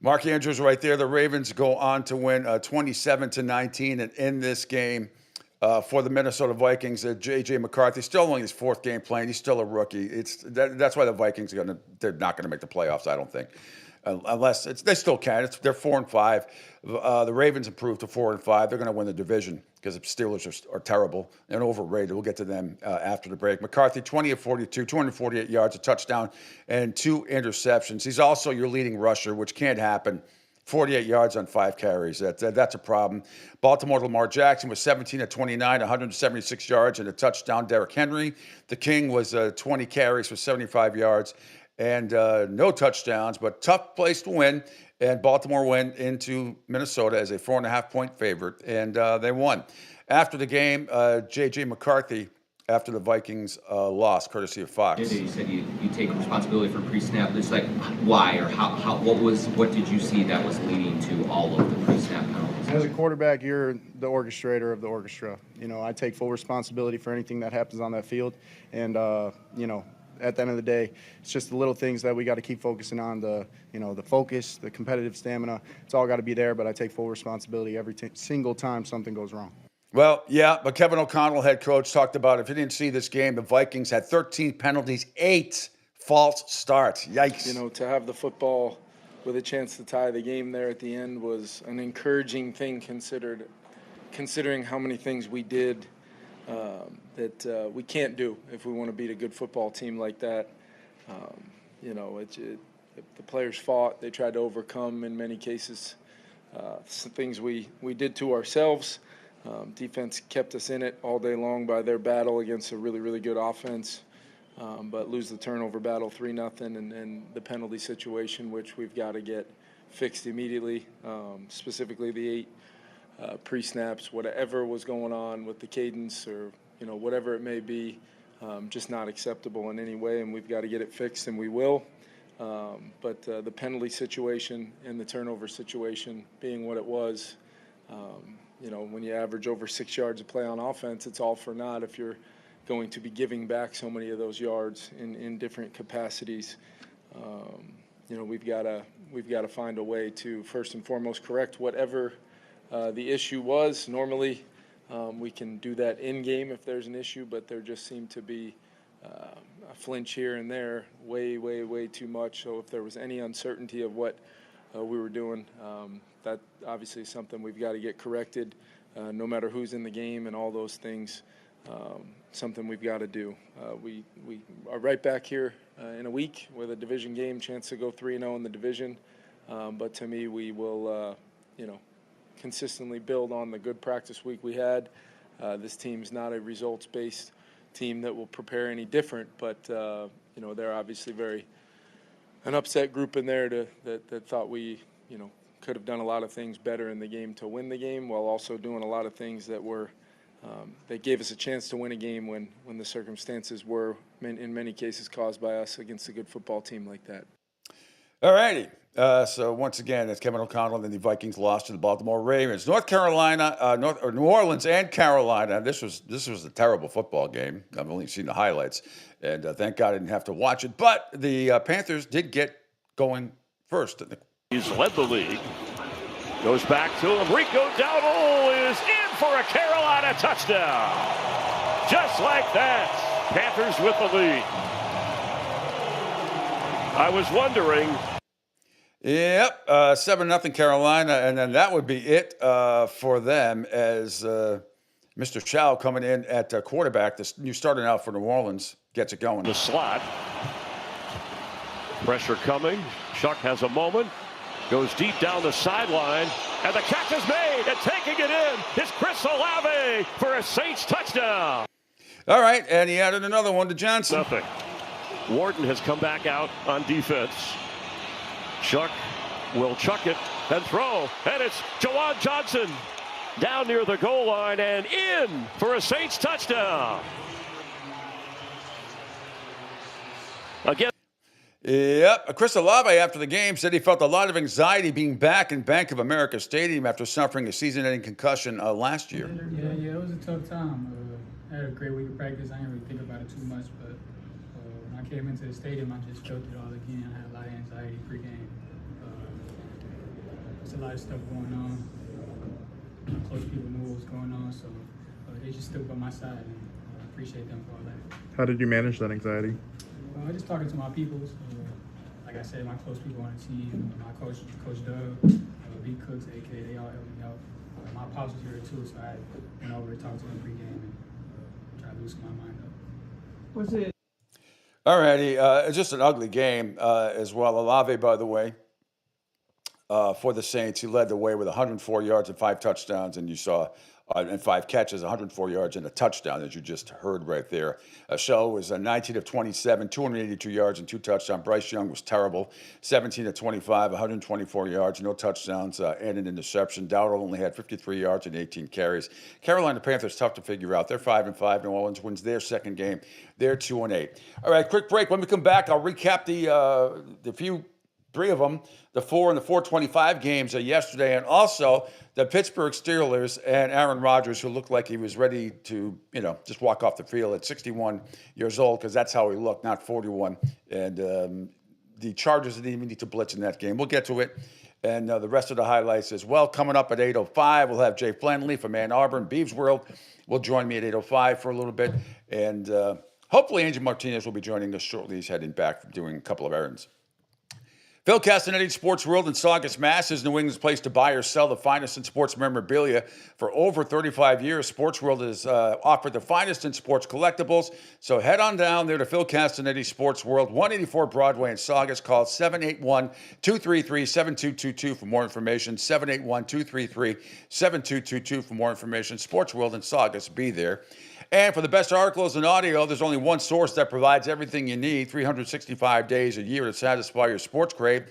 Mark Andrews right there. The Ravens go on to win 27-19, and in this game for the Minnesota Vikings, J.J. McCarthy, still only his 4th game playing. He's still a rookie. That's why the Vikings they're not going to make the playoffs, I don't think, unless they still can. They're 4-5. The Ravens improved to 4-5. They're going to win the division because the Steelers are terrible and overrated. We'll get to them after the break. McCarthy, 20 of 42, 248 yards, a touchdown, and 2 interceptions. He's also your leading rusher, which can't happen. 48 yards on 5 carries. That's a problem. Baltimore, Lamar Jackson was 17 of 29, 176 yards and a touchdown. Derrick Henry, the King, was 20 carries for 75 yards and no touchdowns, but tough place to win. And Baltimore went into Minnesota as a 4.5-point favorite, and they won. After the game, J.J. McCarthy, after the Vikings lost, courtesy of Fox. You said you take responsibility for pre-snap. It's like why or how what did you see that was leading to all of the pre-snap penalties? As a quarterback, you're the orchestrator of the orchestra. I take full responsibility for anything that happens on that field, and at the end of the day, it's just the little things that we got to keep focusing on, the focus, the competitive stamina. It's all got to be there, but I take full responsibility every single time something goes wrong. Well, yeah, but Kevin O'Connell, head coach, talked about if you didn't see this game, the Vikings had 13 penalties, 8 false starts. Yikes. To have the football with a chance to tie the game there at the end was an encouraging thing considering how many things we did that we can't do if we want to beat a good football team like that. The players fought. They tried to overcome, in many cases, some things we did to ourselves. Defense kept us in it all day long by their battle against a really, really good offense, but lose the turnover battle 3-0 and the penalty situation, which we've got to get fixed immediately, specifically the 8 pre-snaps, whatever was going on with the cadence or, whatever it may be, just not acceptable in any way, and we've got to get it fixed, and we will. But the penalty situation and the turnover situation being what it was, when you average over 6 yards of play on offense, it's all for naught if you're going to be giving back so many of those yards in different capacities. We've got to find a way to first and foremost correct whatever the issue was. Normally, we can do that in game if there's an issue, but there just seemed to be a flinch here and there, way too much. So if there was any uncertainty of what we were doing, that obviously is something we've got to get corrected, no matter who's in the game and all those things. Something we've got to do. We are right back here in a week with a division game, chance to go 3-0 in the division. But to me, we will, consistently build on the good practice week we had. This team's not a results-based team that will prepare any different, but they're obviously an upset group in there that thought we could have done a lot of things better in the game to win the game, while also doing a lot of things that were that gave us a chance to win a game when the circumstances were in many cases caused by us against a good football team like that. All righty. So once again, it's Kevin O'Connell, and the Vikings lost to the Baltimore Ravens. New Orleans and Carolina. This was a terrible football game. I've only seen the highlights, and thank God I didn't have to watch it. But the Panthers did get going first. He's led the league. Goes back to him. Rico Dowdle is in for a Carolina touchdown. Just like that, Panthers with the lead. I was wondering. Yep, 7-0 Carolina, and then that would be it for them as Mr. Chow coming in at quarterback. The new starter now for New Orleans gets it going. The slot. Pressure coming. Chuck has a moment. Goes deep down the sideline, and the catch is made, and taking it in is Chris Olave for a Saints touchdown. All right, and he added another one to Johnson. Nothing. Wharton has come back out on defense. Chuck will chuck it and throw, and it's Jawan Johnson down near the goal line and in for a Saints touchdown. Again. Yep. Chris Olave, after the game, said he felt a lot of anxiety being back in Bank of America Stadium after suffering a season-ending concussion last year. Yeah, it was a tough time. I had a great week of practice. I didn't really think about it too much, but when I came into the stadium, I just felt it all again. I had a lot of anxiety pre-game. There's a lot of stuff going on. Close people knew what was going on, so they just stood by my side, and I appreciate them for all that. How did you manage that anxiety? Just talking to my people. Like I said, my close people on the team, my coach Doug, B. Cooks, AK, they all helped me out. My pops was here too, so I went over to talk to them pregame and try to loosen my mind up. What's it? All righty. It's just an ugly game as well. Olave, by the way, for the Saints, he led the way with 104 yards and 5 touchdowns, and you saw and 5 catches, 104 yards and a touchdown, as you just heard right there. Shell was 19 of 27, 282 yards and 2 touchdowns. Bryce Young was terrible, 17 of 25, 124 yards, no touchdowns and an interception. Dowdle only had 53 yards and 18 carries. Carolina Panthers, tough to figure out. They're 5-5. New Orleans wins their second game. They're 2-8. All right, quick break. When we come back, I'll recap the 3 of them, the 4 and the 425 games yesterday, and also the Pittsburgh Steelers and Aaron Rodgers, who looked like he was ready to, just walk off the field at 61 years old, because that's how he looked, not 41. And the Chargers didn't even need to blitz in that game. We'll get to it. And the rest of the highlights as well. Coming up at 8:05, we'll have Jay Flanley from Ann Arbor and Beeves World will join me at 8:05 for a little bit. And hopefully Angel Martinez will be joining us shortly. He's heading back from doing a couple of errands. Phil Castanetti, Sports World in Saugus, Mass. is New England's place to buy or sell the finest in sports memorabilia. For over 35 years, Sports World has offered the finest in sports collectibles. So head on down there to Phil Castanetti, Sports World, 184 Broadway in Saugus. Call 781-233-7222 for more information. 781-233-7222 for more information. Sports World in Saugus. Be there. And for the best articles and audio, there's only one source that provides everything you need 365 days a year to satisfy your sports crave.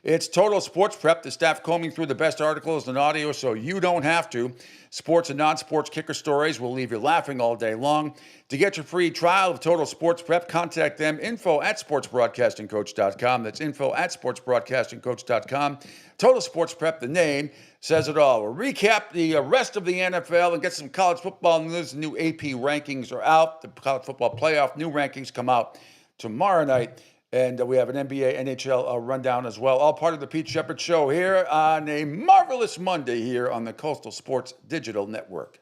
It's Total Sports Prep, the staff combing through the best articles and audio so you don't have to. Sports and non-sports kicker stories will leave you laughing all day long. To get your free trial of Total Sports Prep, contact them, info@sportsbroadcastingcoach.com. That's info@sportsbroadcastingcoach.com. Total Sports Prep, the name, says it all. We'll recap the rest of the NFL and get some college football news. The new AP rankings are out. The college football playoff new rankings come out tomorrow night. And we have an NBA, NHL rundown as well. All part of the Pete Sheppard Show here on a marvelous Monday here on the Coastal Sports Digital Network.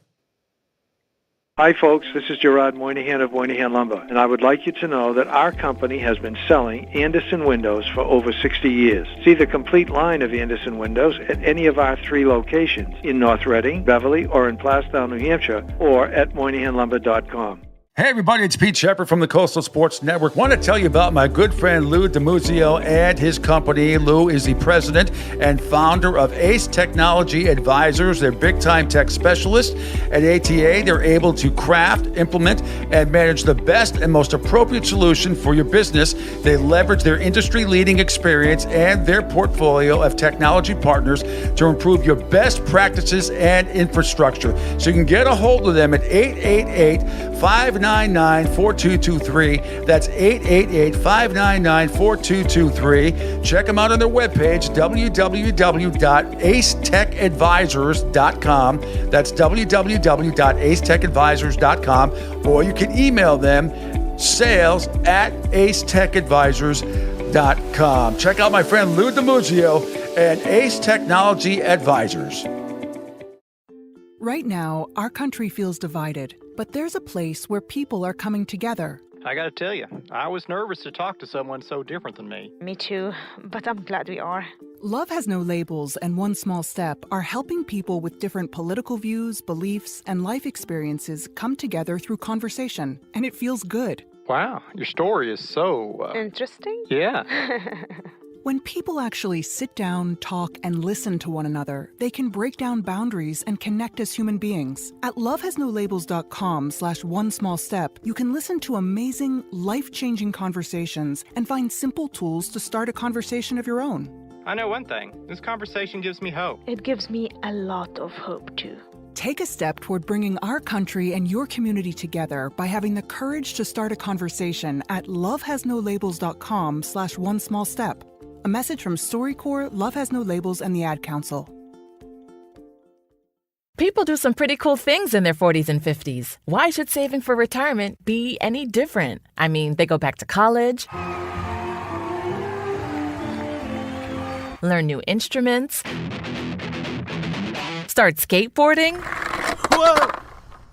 Hi, folks. This is Gerard Moynihan of Moynihan Lumber, and I would like you to know that our company has been selling Anderson windows for over 60 years. See the complete line of Anderson windows at any of our 3 locations in North Reading, Beverly, or in Plastow, New Hampshire, or at MoynihanLumber.com. Hey everybody, it's Pete Sheppard from the Coastal Sports Network. Want to tell you about my good friend Lou DiMuzio and his company. Lou is the president and founder of Ace Technology Advisors. They're big-time tech specialists. At ATA, they're able to craft, implement, and manage the best and most appropriate solution for your business. They leverage their industry-leading experience and their portfolio of technology partners to improve your best practices and infrastructure. So you can get a hold of them at 888-599-4223. That's 888-599-4223. Check them out on their webpage, www.acetechadvisors.com. That's www.acetechadvisors.com. Or you can email them, sales@acetechadvisors.com. Check out my friend Lou DiMuzio and Ace Technology Advisors. Right now, our country feels divided, but there's a place where people are coming together. I gotta tell you, I was nervous to talk to someone so different than me. Me too, but I'm glad we are. Love Has No Labels and One Small Step are helping people with different political views, beliefs, and life experiences come together through conversation, and it feels good. Wow, your story is so... Interesting? Yeah. When people actually sit down, talk, and listen to one another, they can break down boundaries and connect as human beings. At lovehasnolabels.com/onesmallstep, you can listen to amazing, life-changing conversations and find simple tools to start a conversation of your own. I know one thing. This conversation gives me hope. It gives me a lot of hope, too. Take a step toward bringing our country and your community together by having the courage to start a conversation at lovehasnolabels.com/onesmallstep. A message from StoryCorps, Love Has No Labels, and the Ad Council. People do some pretty cool things in their 40s and 50s. Why should saving for retirement be any different? I mean, they go back to college, learn new instruments, start skateboarding. Whoa!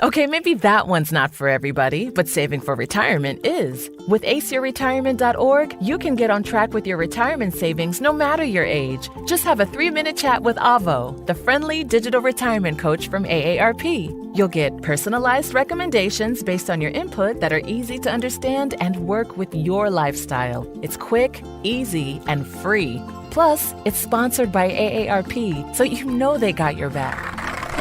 Okay, maybe that one's not for everybody, but saving for retirement is. With aceyourretirement.org, you can get on track with your retirement savings no matter your age. Just have a 3-minute chat with Avo, the friendly digital retirement coach from AARP. You'll get personalized recommendations based on your input that are easy to understand and work with your lifestyle. It's quick, easy, and free. Plus, it's sponsored by AARP, so you know they got your back.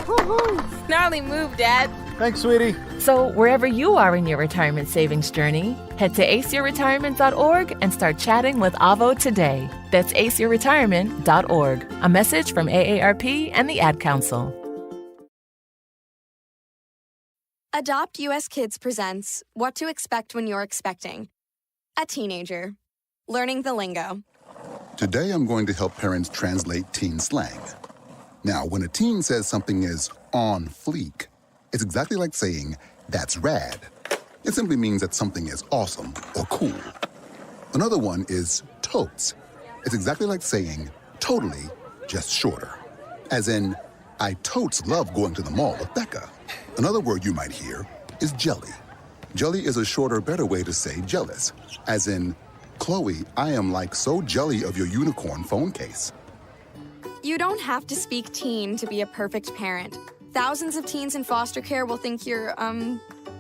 Woohoo! Gnarly move, Dad. Thanks, sweetie. So wherever you are in your retirement savings journey, head to aceyourretirement.org and start chatting with Avo today. That's aceyourretirement.org. A message from AARP and the Ad Council. Adopt US Kids presents What to Expect When You're Expecting. A teenager. Learning the lingo. Today I'm going to help parents translate teen slang. Now, when a teen says something is on fleek, it's exactly like saying, that's rad. It simply means that something is awesome or cool. Another one is totes. It's exactly like saying, totally, just shorter. As in, I totes love going to the mall with Becca. Another word you might hear is jelly. Jelly is a shorter, better way to say jealous. As in, Chloe, I am like so jelly of your unicorn phone case. You don't have to speak teen to be a perfect parent. Thousands of teens in foster care will think you're,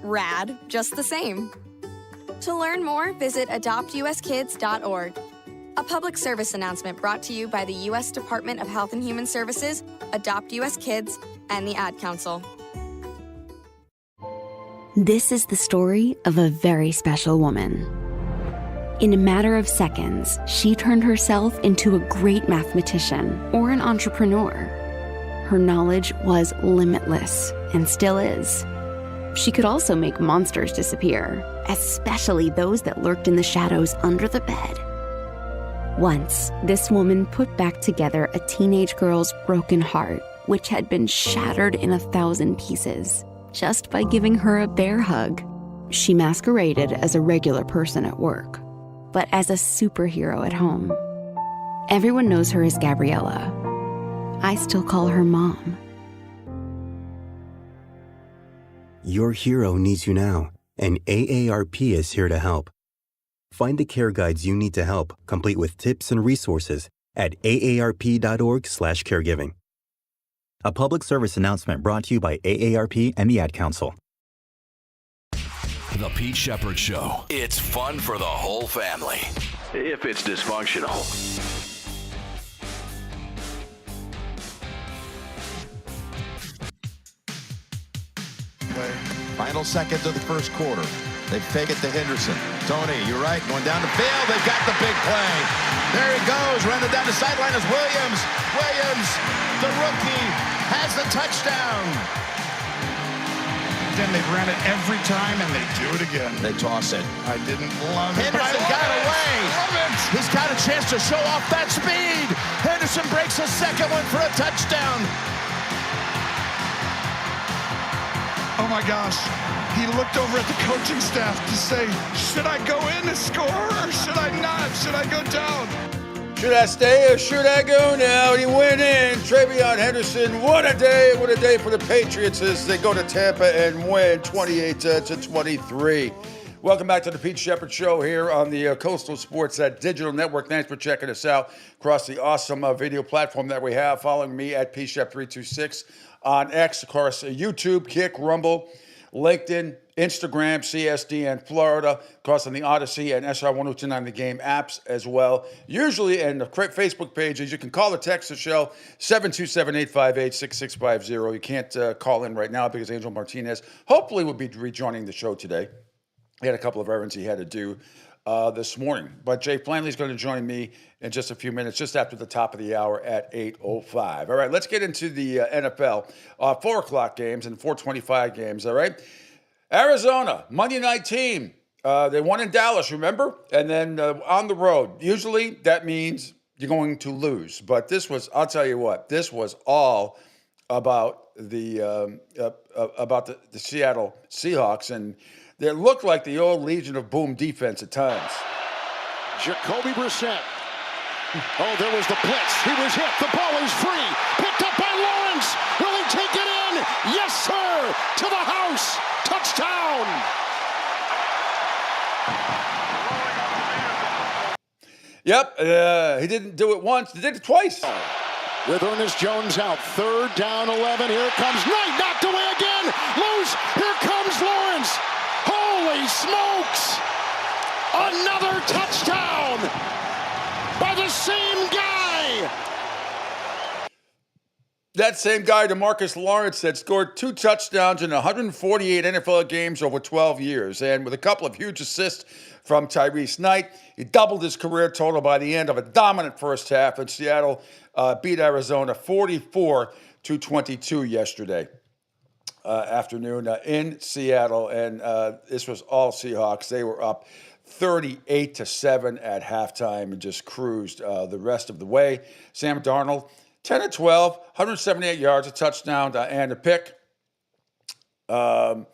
rad just the same. To learn more, visit adoptuskids.org. A public service announcement brought to you by the U.S. Department of Health and Human Services, Adopt U.S. Kids, and the Ad Council. This is the story of a very special woman. In a matter of seconds, she turned herself into a great mathematician or an entrepreneur. Her knowledge was limitless and still is. She could also make monsters disappear, especially those that lurked in the shadows under the bed. Once, this woman put back together a teenage girl's broken heart, which had been shattered in 1,000 pieces, just by giving her a bear hug. She masqueraded as a regular person at work, but as a superhero at home. Everyone knows her as Gabriella. I still call her Mom. Your hero needs you now, and AARP is here to help. Find the care guides you need to help, complete with tips and resources at aarp.org/caregiving. A public service announcement brought to you by AARP and the Ad Council. The Pete Sheppard Show. It's fun for the whole family, if it's dysfunctional. Final seconds of the first quarter. They fake it to Henderson. Tony, you're right. Going down the field. They've got the big play. There he goes. Running down the sideline is Williams. Williams, the rookie, has the touchdown. Then they ran it every time, and they do it again. They toss it. I didn't love it. Henderson got away. He's got a chance to show off that speed. Henderson breaks a second one for a touchdown. Oh my gosh. He looked over at the coaching staff to say, should I go in to score or should I not? Should I go down? Should I stay or should I go now? He went in. Travion Henderson, what a day for the Patriots as they go to Tampa and win 28-23. Welcome back to the Pete Sheppard Show here on the Coastal Sports Digital Network. Thanks for checking us out across the awesome video platform that we have. Following me at PShep326 on X, of course, YouTube, Kick, Rumble, LinkedIn, Instagram, CSDN Florida, of course on the Odyssey and SR1029 The Game apps as well. Usually in the Facebook pages, you can call or text the show, 727-858-6650. You can't call in right now because Angel Martinez hopefully will be rejoining the show today. He had a couple of errands he had to do this morning. But Jay Flanley's going to join me in just a few minutes, just after the top of the hour at 8:05. All right, let's get into the NFL. 4 o'clock games and 4:25 games, all right? Arizona, Monday night team. They won in Dallas, remember? And then on the road. Usually that means you're going to lose. But this was, I'll tell you what, this was all about the Seattle Seahawks. And they looked like the old Legion of Boom defense at times. Jacoby Brissett. Oh, there was the blitz. He was hit. The ball is free. Picked up by Lawrence. Will he take it in? Yes, sir. To the house. Touchdown. Yep, he didn't do it once. He did it twice. With Ernest Jones out. 3rd down, 11. Here comes Knight. Knocked away again. Loose. Here comes Lawrence. Holy smokes. Another touchdown by the same guy. That same guy, DeMarcus Lawrence, had scored 2 touchdowns in 148 NFL games over 12 years. And with a couple of huge assists from Tyrese Knight, he doubled his career total by the end of a dominant first half. And Seattle beat Arizona 44-22 yesterday afternoon in Seattle. And this was all Seahawks. They were up 38-7 at halftime and just cruised the rest of the way. Sam Darnold, 10-12, 178 yards, a touchdown and a pick. On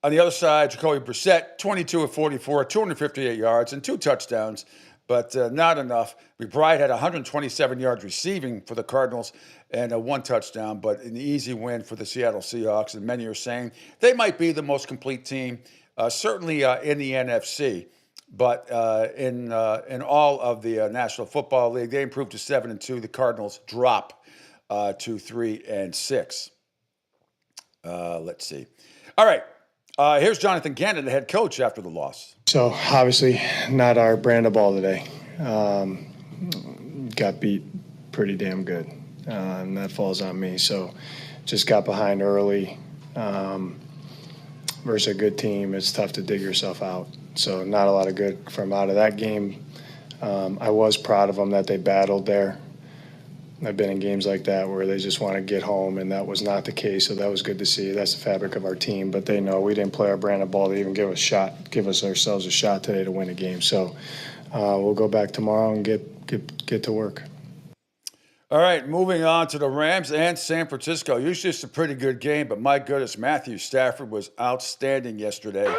the other side, Jacoby Brissett, 22-44, 258 yards and 2 touchdowns, but not enough. McBride had 127 yards receiving for the Cardinals and 1 touchdown, but an easy win for the Seattle Seahawks. And many are saying they might be the most complete team, certainly in the NFC. But in all of the National Football League, they improved to 7-2. The Cardinals drop to 3-6. Let's see. All right. Here's Jonathan Gannon, the head coach, after the loss. So obviously not our brand of ball today. Got beat pretty damn good, and that falls on me. So just got behind early. Versus a good team, it's tough to dig yourself out. So not a lot of good from out of that game. I was proud of them that they battled there. I've been in games like that where they just want to get home, and that was not the case, so that was good to see. That's the fabric of our team, but they know we didn't play our brand of ball to even give ourselves a shot today to win a game. So we'll go back tomorrow and get to work. All right, moving on to the Rams and San Francisco. Usually it's a pretty good game, but my goodness, Matthew Stafford was outstanding yesterday.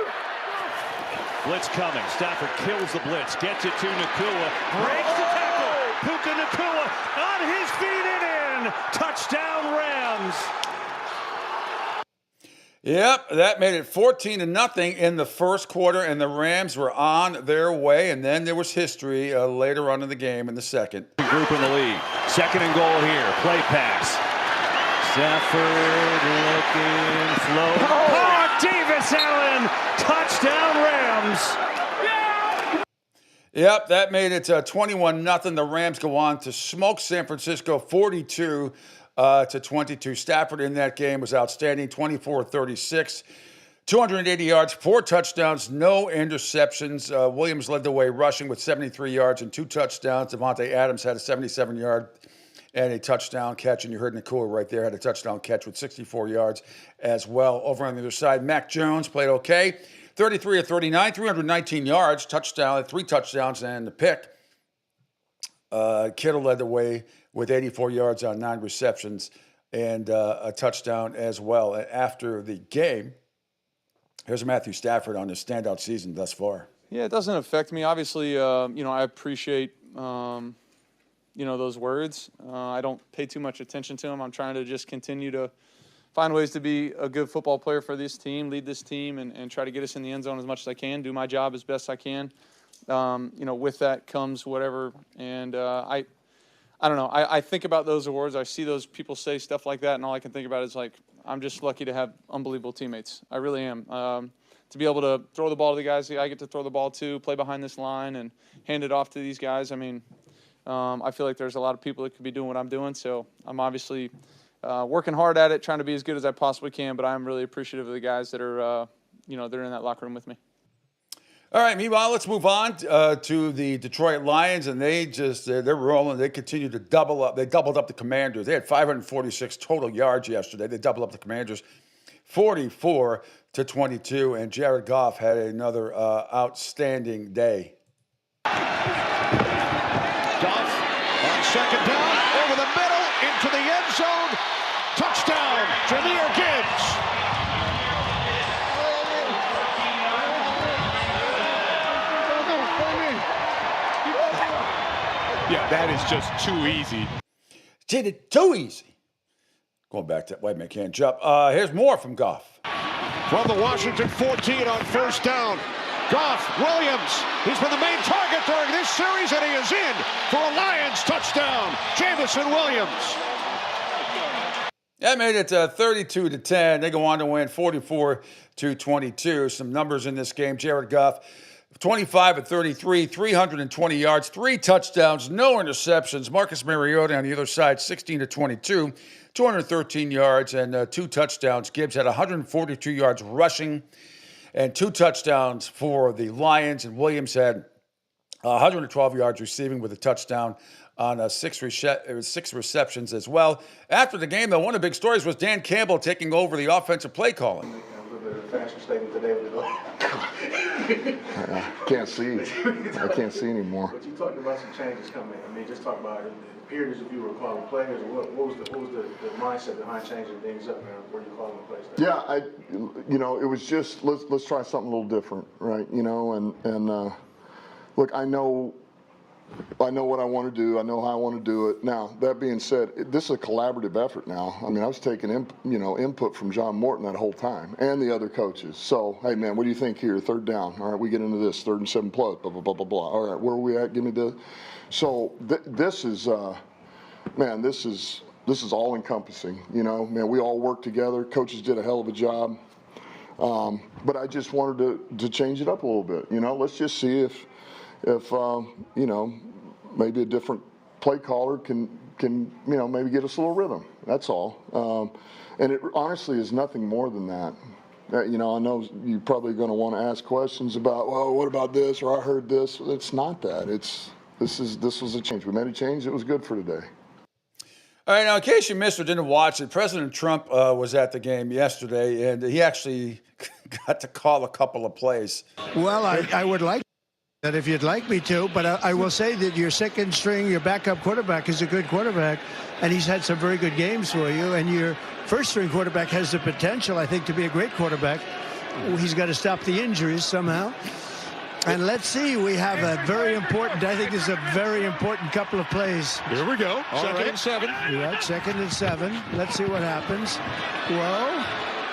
Blitz coming. Stafford kills the blitz, gets it to Nacua, breaks the tackle. Puka Nacua on his feet and in. Touchdown Rams. Yep, that made it 14-0 in the first quarter, and the Rams were on their way. And then there was history later on in the game in the second. Group in the league. Second and goal here. Play pass. Stafford looking slow. Oh, Davis Allen. Touchdown Rams. Yep, that made it 21-0. The Rams go on to smoke San Francisco 42-22. Stafford in that game was outstanding, 24-36, 280 yards, 4 touchdowns, no interceptions. Williams led the way rushing with 73 yards and 2 touchdowns. Devontae Adams had a 77-yard and a touchdown catch, and you heard Nacua right there, had a touchdown catch with 64 yards as well. Over on the other side, Mac Jones played okay, 33 of 39, 319 yards, 3 touchdowns and a pick. Kittle led the way with 84 yards on 9 receptions and a touchdown as well. After the game, here's Matthew Stafford on his standout season thus far. Yeah, it doesn't affect me. Obviously, I appreciate, those words. I don't pay too much attention to them. I'm trying to just continue to find ways to be a good football player for this team, lead this team, and try to get us in the end zone as much as I can, do my job as best I can. With that comes whatever. And I don't know. I think about those awards. I see those people say stuff like that, and all I can think about is, like, I'm just lucky to have unbelievable teammates. I really am. To be able to throw the ball to the guys I get to throw the ball to, play behind this line, and hand it off to these guys. I mean, I feel like there's a lot of people that could be doing what I'm doing, so I'm obviously working hard at it, trying to be as good as I possibly can, but I'm really appreciative of the guys that are, they're in that locker room with me. All right, meanwhile, let's move on to the Detroit Lions, and they're rolling. They continue to double up. They doubled up the Commanders. They had 546 total yards yesterday. They doubled up the Commanders 44-22, and Jared Goff had another outstanding day. Goff on second down, over the middle, into the end zone. Touchdown, Jahmyr Gibbs. Yeah, that is just too easy. Did it too easy. Going back to wait a minute, can't jump. Here's more from Goff. From the Washington 14 on first down. Goff, Williams, he's been the main target during this series, and he is in for a Lions touchdown. Jamison Williams. That made it 32-10. They go on to win 44-22. Some numbers in this game. Jared Goff, 25 of 33, 320 yards, 3 touchdowns, no interceptions. Marcus Mariota on the other side, 16-22, 213 yards and 2 touchdowns. Gibbs had 142 yards rushing and 2 touchdowns for the Lions. And Williams had 112 yards receiving with a touchdown on 6 receptions as well. After the game, though, one of the big stories was Dan Campbell taking over the offensive play calling. I can't see. I can't see anymore. But you talked about some changes coming. I mean, just talk about it appeared as if you were calling players. What was the mindset behind changing things up, man? Were you calling the plays? Yeah, it was just let's try something a little different, right? And look, I know I know what I want to do. I know how I want to do it. Now, that being said, this is a collaborative effort now. I mean, I was taking input from John Morton that whole time and the other coaches. So, hey, man, what do you think here? Third down. All right, we get into this. 3rd and 7 plus, blah, blah, blah, blah, blah. All right, where are we at? Give me the. So, this is, man, this is all encompassing. You know, man, we all work together. Coaches did a hell of a job. But I just wanted to change it up a little bit. You know, let's just see if you know, maybe a different play caller can maybe get us a little rhythm. That's all. And it honestly is nothing more than that. You know, I know you're probably going to want to ask questions about, well, what about this, or I heard this. It's not that. This was a change. We made a change. It was good for today. All right, now, in case you missed or didn't watch it, President Trump was at the game yesterday, and he actually got to call a couple of plays. Well, I would like that if you'd like me to, but I will say that your second string, your backup quarterback is a good quarterback, and he's had some very good games for you, and your first string quarterback has the potential, I think, to be a great quarterback. He's got to stop the injuries somehow. And let's see, we have a very important, I think this is a very important couple of plays. Here we go. Second and 7. You're right, 2nd and 7. Let's see what happens. Whoa.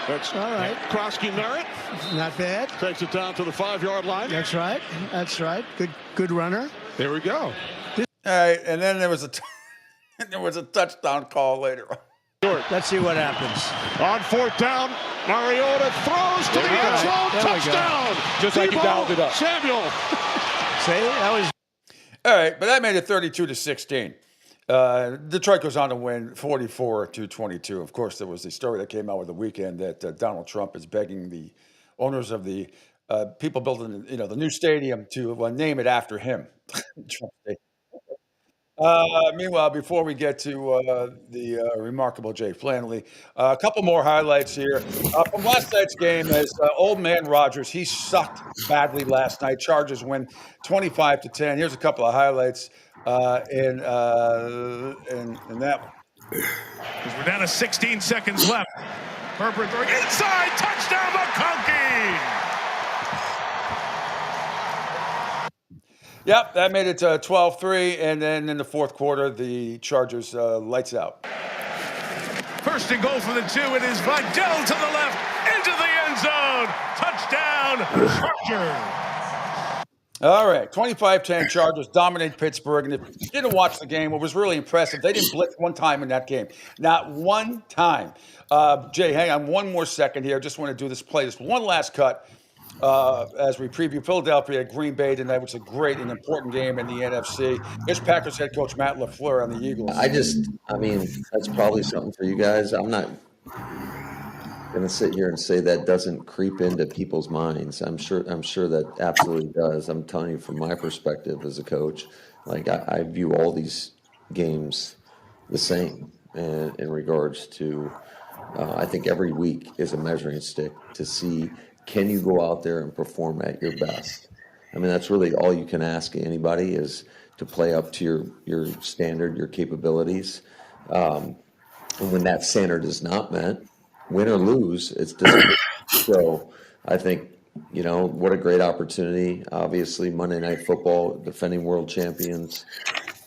That's all right. Krosky Merritt. Not bad. Takes it down to the 5-yard line. That's right. That's right. Good runner. There we go. All right, and then there was a touchdown call later on. Let's see what happens. On 4th down, Mariota throws to the end zone. Touchdown. Just like you dialed it up. Samuel. See, that was. All right, but that made it 32-16. Detroit goes on to win 44-22. Of course, there was the story that came out with the weekend that Donald Trump is begging the owners of the people building, the new stadium to name it after him. Trump Stadium. Meanwhile, before we get to the remarkable Jay Flanley, a couple more highlights here from last night's game. As old man Rodgers, he sucked badly last night. Chargers win 25-10. Here's a couple of highlights in that one. We're down to 16 seconds left. Herbert throwing inside, touchdown McConkey. Yep, that made it 12-3, and then in the fourth quarter, the Chargers lights out. First and goal for the 2. It is Vidal to the left, into the end zone. Touchdown, Chargers. All right, 25-10 Chargers dominate Pittsburgh. And if you didn't watch the game, what was really impressive, they didn't blitz one time in that game. Not one time. Jay, hang on one more second here. Just want to do this play. Just one last cut. As we preview Philadelphia at Green Bay tonight, which is a great and important game in the NFC. Here's Packers head coach Matt LaFleur on the Eagles. I mean, that's probably something for you guys. I'm not going to sit here and say that doesn't creep into people's minds. I'm sure that absolutely does. I'm telling you from my perspective as a coach, like I view all these games the same in regards to, I think every week is a measuring stick to see, can you go out there and perform at your best? I mean, that's really all you can ask anybody is to play up to your standard, your capabilities. And when that standard is not met, win or lose, it's disappointing. So I think, what a great opportunity. Obviously, Monday Night Football, defending world champions,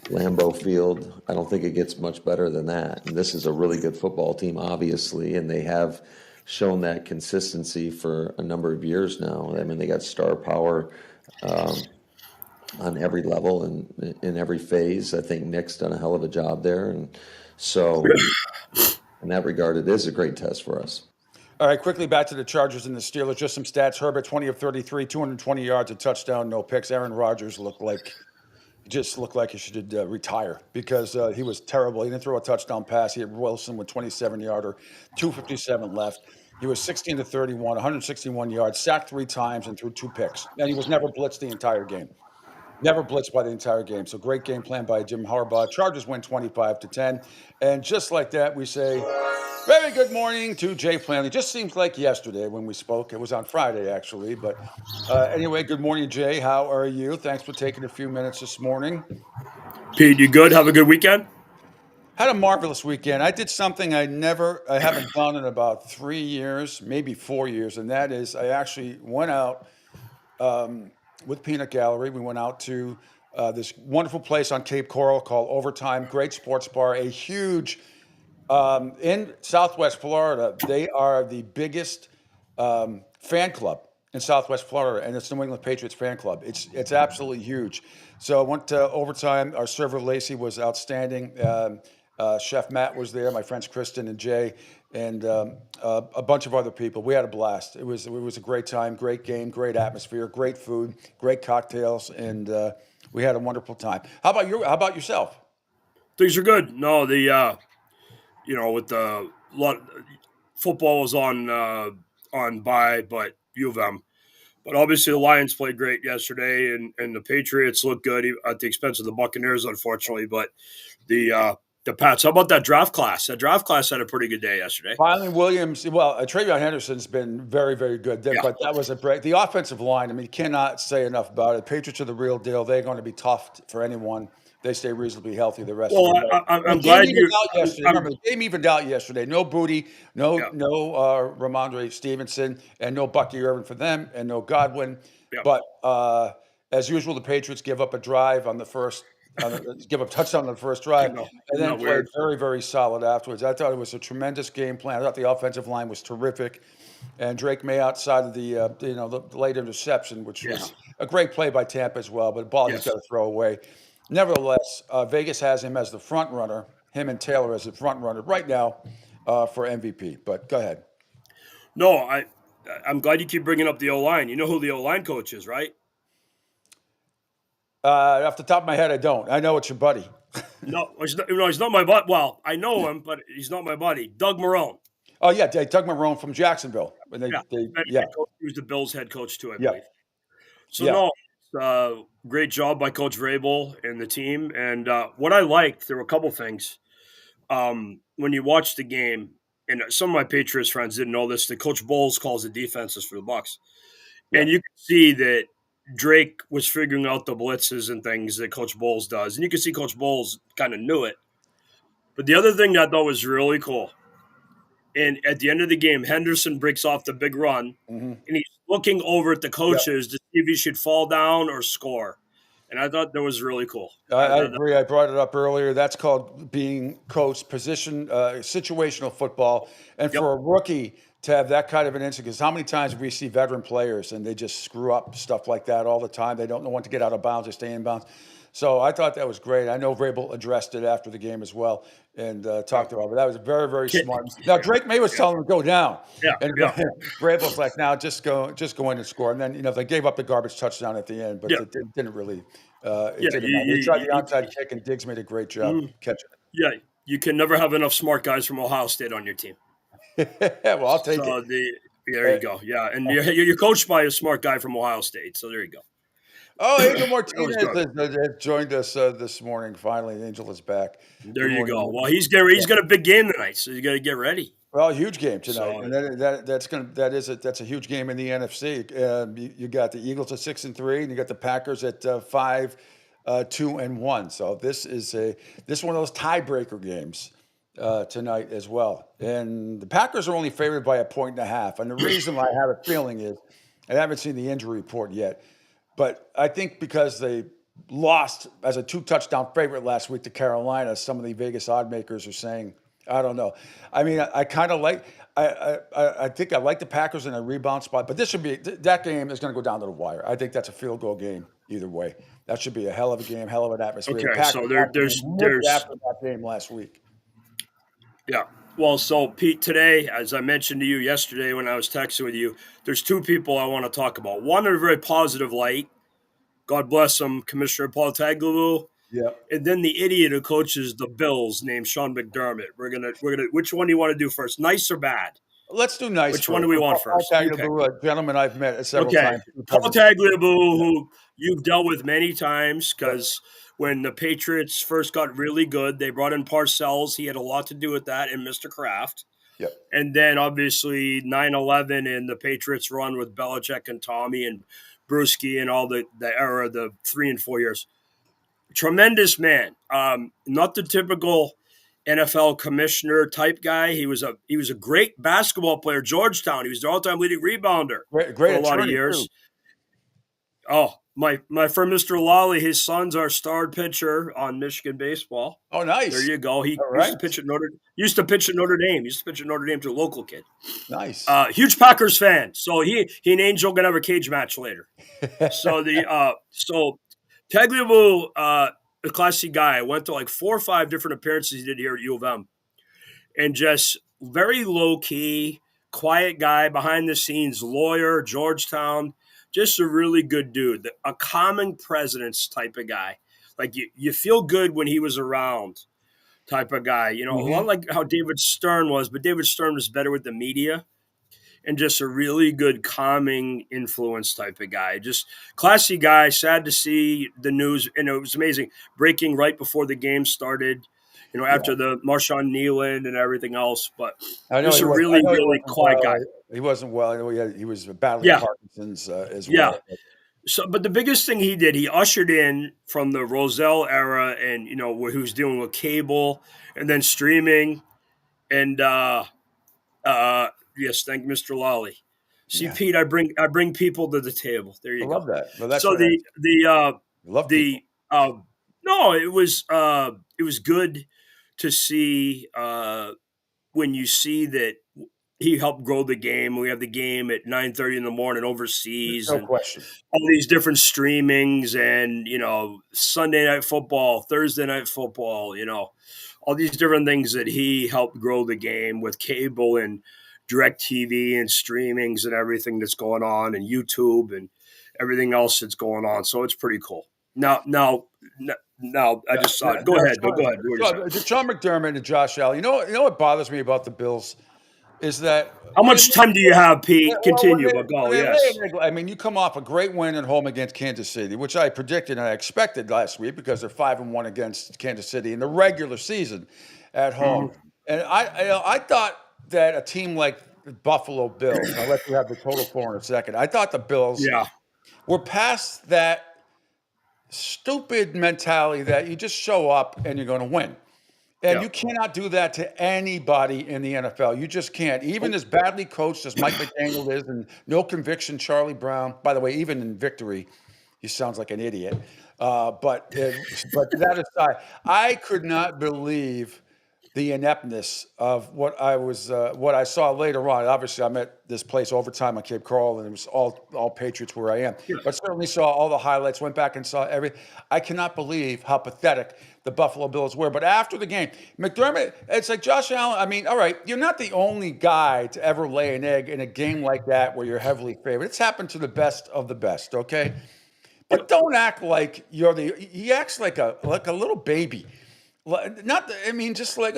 Lambeau Field. I don't think it gets much better than that. And this is a really good football team, obviously, and they have shown that consistency for a number of years now. I mean, they got star power on every level and in every phase. I think Nick's done a hell of a job there. And so in that regard, it is a great test for us. All right, quickly back to the Chargers and the Steelers. Just some stats. Herbert, 20 of 33, 220 yards, a touchdown, no picks. Aaron Rodgers looked like he should retire because he was terrible. He didn't throw a touchdown pass. He had Wilson with 27-yarder, 2:57 left. He was 16 to 31, 161 yards, sacked 3 times, and threw 2 picks. And he was never blitzed the entire game. Never blitzed by the entire game. So great game plan by Jim Harbaugh. Chargers win 25-10. And just like that, we say, very good morning to Jay Flanley. Just seems like yesterday when we spoke. It was on Friday, actually. But anyway, good morning, Jay. How are you? Thanks for taking a few minutes this morning. Pete, you good? Have a good weekend? Had a marvelous weekend. I did something I haven't done in about 3 years, maybe 4 years, and that is I actually went out with Peanut Gallery. We went out to this wonderful place on Cape Coral called Overtime. Great sports bar, a huge in Southwest Florida. They are the biggest fan club in Southwest Florida, and it's the New England Patriots fan club. It's absolutely huge. So I went to Overtime. Our server Lacey was outstanding. Chef Matt was there. My friends Kristen and Jay, and a bunch of other people. We had a blast. It was a great time, great game, great atmosphere, great food, great cocktails, and we had a wonderful time. How about yourself? Things are good. No, with the football was on by, but U of M. But obviously the Lions played great yesterday, and the Patriots looked good at the expense of the Buccaneers, unfortunately. But the Pats. How about that draft class? That draft class had a pretty good day yesterday. Finally, Williams. Well, Travion Henderson's been very, very good. Yeah. But that was a break. The offensive line. I mean, you cannot say enough about it. Patriots are the real deal. They're going to be tough for anyone. They stay reasonably healthy the rest of the way. I'm glad you. Remember, the game evened out yesterday. No Booty, no Ramondre Stevenson, and no Bucky Irvin for them, and no Godwin. Yeah. But as usual, the Patriots give up a drive on the first. Give a touchdown on the first drive, and then played very, very solid afterwards. I thought it was a tremendous game plan. I thought the offensive line was terrific, and Drake May outside of the late interception, which was a great play by Tampa as well, but a ball he's got to throw away. Nevertheless, Vegas has him as the front runner, him and Taylor as the front runner right now for MVP. But go ahead. No, I'm glad you keep bringing up the O-line. You know who the O-line coach is, right? Off the top of my head, I don't. I know it's your buddy. No, he's not my buddy. Well, I know him, but he's not my buddy. Doug Marrone. Oh, yeah, Doug Marrone from Jacksonville. He was the Bills head coach, too, I believe. Great job by Coach Vrabel and the team. And what I liked, there were a couple things. When you watch the game, and some of my Patriots friends didn't know this, that Coach Bowles calls the defenses for the Bucs. Yeah. And you can see that Drake was figuring out the blitzes and things that Coach Bowles does. And you can see Coach Bowles kind of knew it. But the other thing that I thought was really cool, and at the end of the game, Henderson breaks off the big run, and he's looking over at the coaches to see if he should fall down or score. And I thought that was really cool. I agree. I brought it up earlier. That's called being coached, situational football. And for a rookie to have that kind of an instinct, because how many times we see veteran players and they just screw up stuff like that all the time. They don't know when to get out of bounds or stay in bounds. So I thought that was great. I know Vrabel addressed it after the game as well and talked about it. But that was very, very smart. Now, Drake May was telling him to go down. And Vrabel's like, now just go in and score. And then, they gave up the garbage touchdown at the end, but it didn't really didn't matter. They tried the outside kick, and Diggs made a great job catching it. Yeah, you can never have enough smart guys from Ohio State on your team. Well, I'll take it. There you go. Yeah, and you're coached by a smart guy from Ohio State, so there you go. Oh, Angel Martinez has joined us this morning. Finally, Angel is back. There you go. Well, he's got a big game tonight, so you got to get ready. Well, a huge game tonight, and that's a huge game in the NFC. You got the Eagles at 6-3, and you got the Packers at 5-2-1. So this is one of those tiebreaker games tonight as well. And the Packers are only favored by 1.5. And the reason why I have a feeling is I haven't seen the injury report yet. But I think because they lost as a 2-touchdown favorite last week to Carolina, some of the Vegas odd makers are saying, I don't know. I mean, I kind of like I think I like the Packers in a rebound spot, but that game is going to go down to the wire. I think that's a field goal game either way. That should be a hell of a game, hell of an atmosphere. Okay, so there's after that game last week. Yeah. Well, so Pete, today, as I mentioned to you yesterday when I was texting with you, there's two people I want to talk about. One in a very positive light. God bless him, Commissioner Paul Tagliabue. Yeah. And then the idiot who coaches the Bills named Sean McDermott. We're gonna. Which one do you want to do first? Nice or bad? Let's do nice. Which one do we want first? Paul Tagliabue, a gentleman I've met several times. Paul Tagliabue, who you've dealt with many times, because when the Patriots first got really good, they brought in Parcells. He had a lot to do with that, and Mr. Kraft. Yep. And then obviously 9/11 and the Patriots run with Belichick and Tommy and Bruschi and all the era, the 3 and 4 years. Tremendous man. Not the typical NFL commissioner type guy. He was a great basketball player. Georgetown. He was the all-time leading rebounder great for a lot of years. Too. Oh, my friend Mr. Lolly, his son's our starred pitcher on Michigan baseball. Oh, nice. There you go. He All used right. to pitch at Notre Dame. Used to pitch at Notre Dame to a local kid. Nice. Huge Packers fan. So he and Angel gonna have a cage match later. So Tagliabue, a classy guy, went to like 4 or 5 different appearances he did here at U of M, and just very low key, quiet guy, behind the scenes, lawyer, Georgetown, just a really good dude, a calming presence type of guy. Like you feel good when he was around, type of guy. A lot like how David Stern was, but David Stern was better with the media. And just a really good calming influence type of guy. Just classy guy. Sad to see the news. And it was amazing. Breaking right before the game started, after the Marshawn Nealon and everything else. But just a really, really quiet guy. He wasn't well. I know he was battling Parkinson's as well. So, but the biggest thing he did, he ushered in from the Roselle era and, where he was dealing with cable and then streaming. And, yes, thank Mr. Lolly. See, Pete, I bring people to the table. There you go. I love that. Well, that's so no, it was good to see when you see that he helped grow the game. We have the game at 9:30 in the morning overseas. No question. All these different streamings and, Sunday night football, Thursday night football, all these different things that he helped grow the game with cable and DirecTV and streamings and everything that's going on and YouTube and everything else that's going on. So it's pretty cool. Now, I just saw it. Go ahead. Sean McDermott and Josh Allen. You know what bothers me about the Bills is that how much time do you have, Pete? Continue, but go. Yes. I mean, you come off a great win at home against Kansas City, which I predicted and I expected last week because they're 5-1 against Kansas City in the regular season at home. And I thought that a team like the Buffalo Bills, I'll let you have the total for in a second. I thought the Bills were past that stupid mentality that you just show up and you're going to win. And you cannot do that to anybody in the NFL. You just can't. Even as badly coached as Mike McDaniel is and no conviction Charlie Brown. By the way, even in victory, he sounds like an idiot. But that aside, I could not believe the ineptness of what I saw later on. Obviously, I'm at this place overtime on Cape Coral, and it was all Patriots where I am. But certainly saw all the highlights, went back and saw everything. I cannot believe how pathetic the Buffalo Bills were. But after the game, McDermott, it's like Josh Allen. I mean, all right, you're not the only guy to ever lay an egg in a game like that where you're heavily favored. It's happened to the best of the best, okay? But don't act like you're he acts like a little baby. Just like,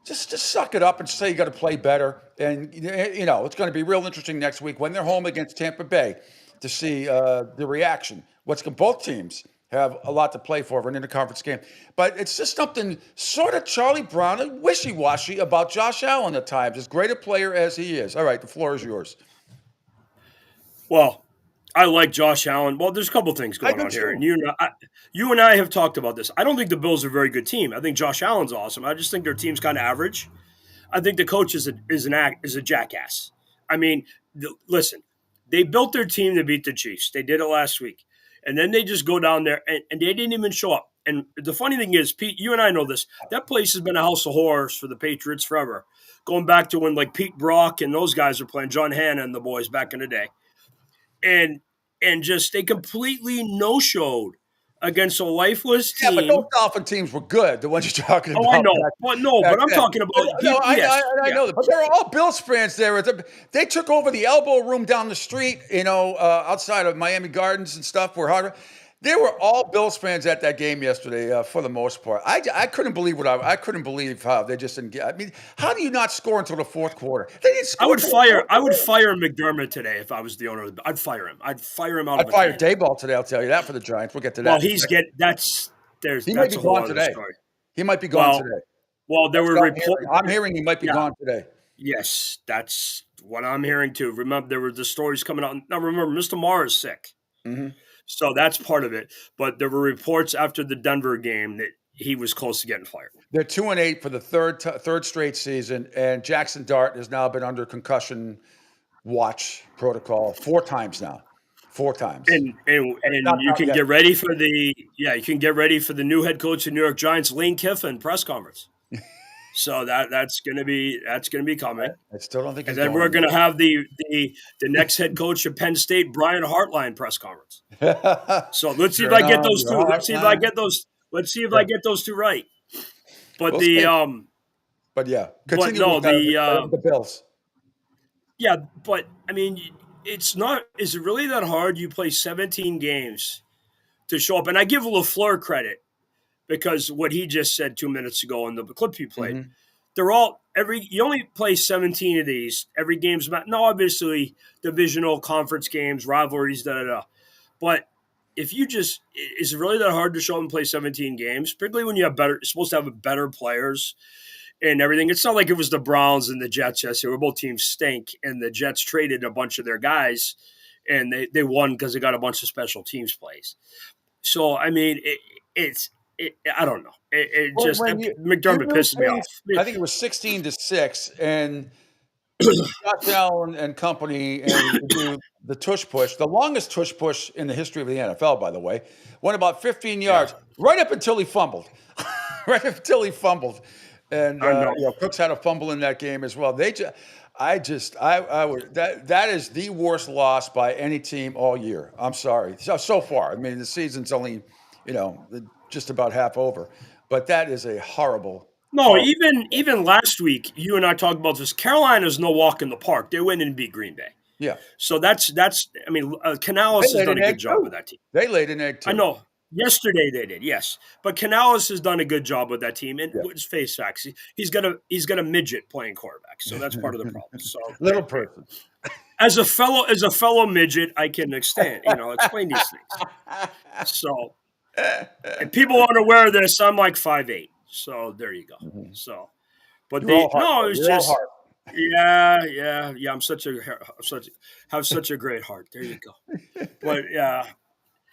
just suck it up and say you got to play better. And, it's going to be real interesting next week when they're home against Tampa Bay to see the reaction. Both teams have a lot to play for an interconference game. But it's just something sort of Charlie Brown and wishy-washy about Josh Allen at times, as great a player as he is. All right, the floor is yours. Well, I like Josh Allen. Well, there's a couple things going on here. And you and I have talked about this. I don't think the Bills are a very good team. I think Josh Allen's awesome. I just think their team's kind of average. I think the coach is a jackass. I mean, listen, they built their team to beat the Chiefs. They did it last week. And then they just go down there, and they didn't even show up. And the funny thing is, Pete, you and I know this. That place has been a house of horrors for the Patriots forever. Going back to when, like, Pete Brock and those guys were playing, John Hanna and the boys back in the day. And just they completely no-showed against a lifeless team. Yeah, but those Dolphin teams were good, the ones you're talking about. Oh, I know. But I'm talking about I know. But they're all Bills fans there. They took over the elbow room down the street, outside of Miami Gardens and stuff where Harvard. They were all Bills fans at that game yesterday, for the most part. I couldn't believe I couldn't believe how they just didn't get. I mean, how do you not score until the fourth quarter? They didn't score. I would fire McDermott today if I was the owner. I'd fire him. I'd fire him out. I'd fire Dayball today. I'll tell you that for the Giants. We'll get to that. Well, he might be gone today. He might be gone today. Well, there were reports. I'm hearing he might be gone today. Yes, that's what I'm hearing too. Remember, there were the stories coming out. Now, remember, Mr. Maher is sick. Mm-hmm. So that's part of it. But there were reports after the Denver game that he was close to getting fired. They're 2-8 for the third straight season, and Jackson Dart has now been under concussion watch protocol 4 times now. 4 times. And you can get ready for the new head coach of the New York Giants, Lane Kiffin, press conference. So that's gonna be coming. I still don't think. And then we're gonna have the next head coach of Penn State, Brian Hartline, press conference. So let's see if I get those two. Let's see if I get those. Let's see if I get those two right. But We'll the see. But yeah, continue with the Bills. Yeah, but I mean, it's not. Is it really that hard? You play 17 games to show up, and I give LaFleur credit because what he just said 2 minutes ago in the clip he played, they're all you only play 17 of these. Every game's about obviously divisional conference games, rivalries, But if you is it really that hard to show up and play 17 games, particularly when you have supposed to have better players and everything? It's not like it was the Browns and the Jets yesterday, where both teams stink, and the Jets traded a bunch of their guys, and they won because they got a bunch of special teams plays. So, I mean, I don't know. McDermott pisses me off. I think it was 16-6, and Josh Allen and company and do the tush push, the longest tush push in the history of the NFL, by the way, went about 15 yards, right up until he fumbled. And Cooks had a fumble in that game as well. That is the worst loss by any team all year. I'm sorry. So far, I mean, the season's only, just about half over, but that is a horrible. No, even last week, you and I talked about this. Carolina's no walk in the park. They went and beat Green Bay. Yeah. So that's. I mean, Canales has done a good job with that team. They laid an egg too. I know. Yesterday they did, yes, but Canales has done a good job with that team. And let's face facts, he's got a midget playing quarterback, so that's part of the problem. So little person, as a fellow midget, I can explain these things. So, and people aren't aware of this. I'm like 5'8", so there you go. So, but it's just yeah. I'm have such a great heart. There you go. But yeah.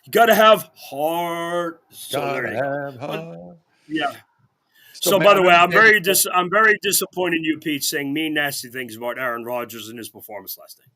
You gotta have heart. So there you go. Yeah. So by the way, I'm very disappointed in you, Pete, saying mean, nasty things about Aaron Rodgers and his performance last night.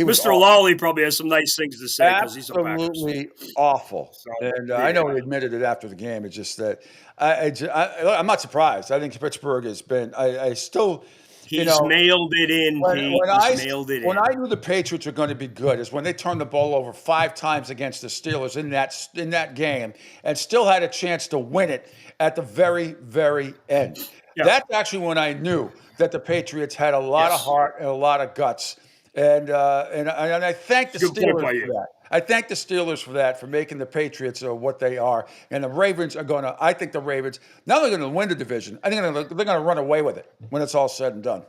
Mr. Lawley probably has some nice things to say because he's absolutely awful. So, and I know he admitted it after the game. It's just that I'm not surprised. I think Pittsburgh has been. I still. He's mailed it in, Pete. When I knew the Patriots were going to be good is when they turned the ball over 5 times against the Steelers in that game and still had a chance to win it at the very, very end. Yeah. That's actually when I knew that the Patriots had a lot of heart and a lot of guts. And I thank the Steelers for that. I thank the Steelers for that, for making the Patriots what they are. And the Ravens I think the Ravens, not only going to win the division, I think they're going to run away with it when it's all said and done.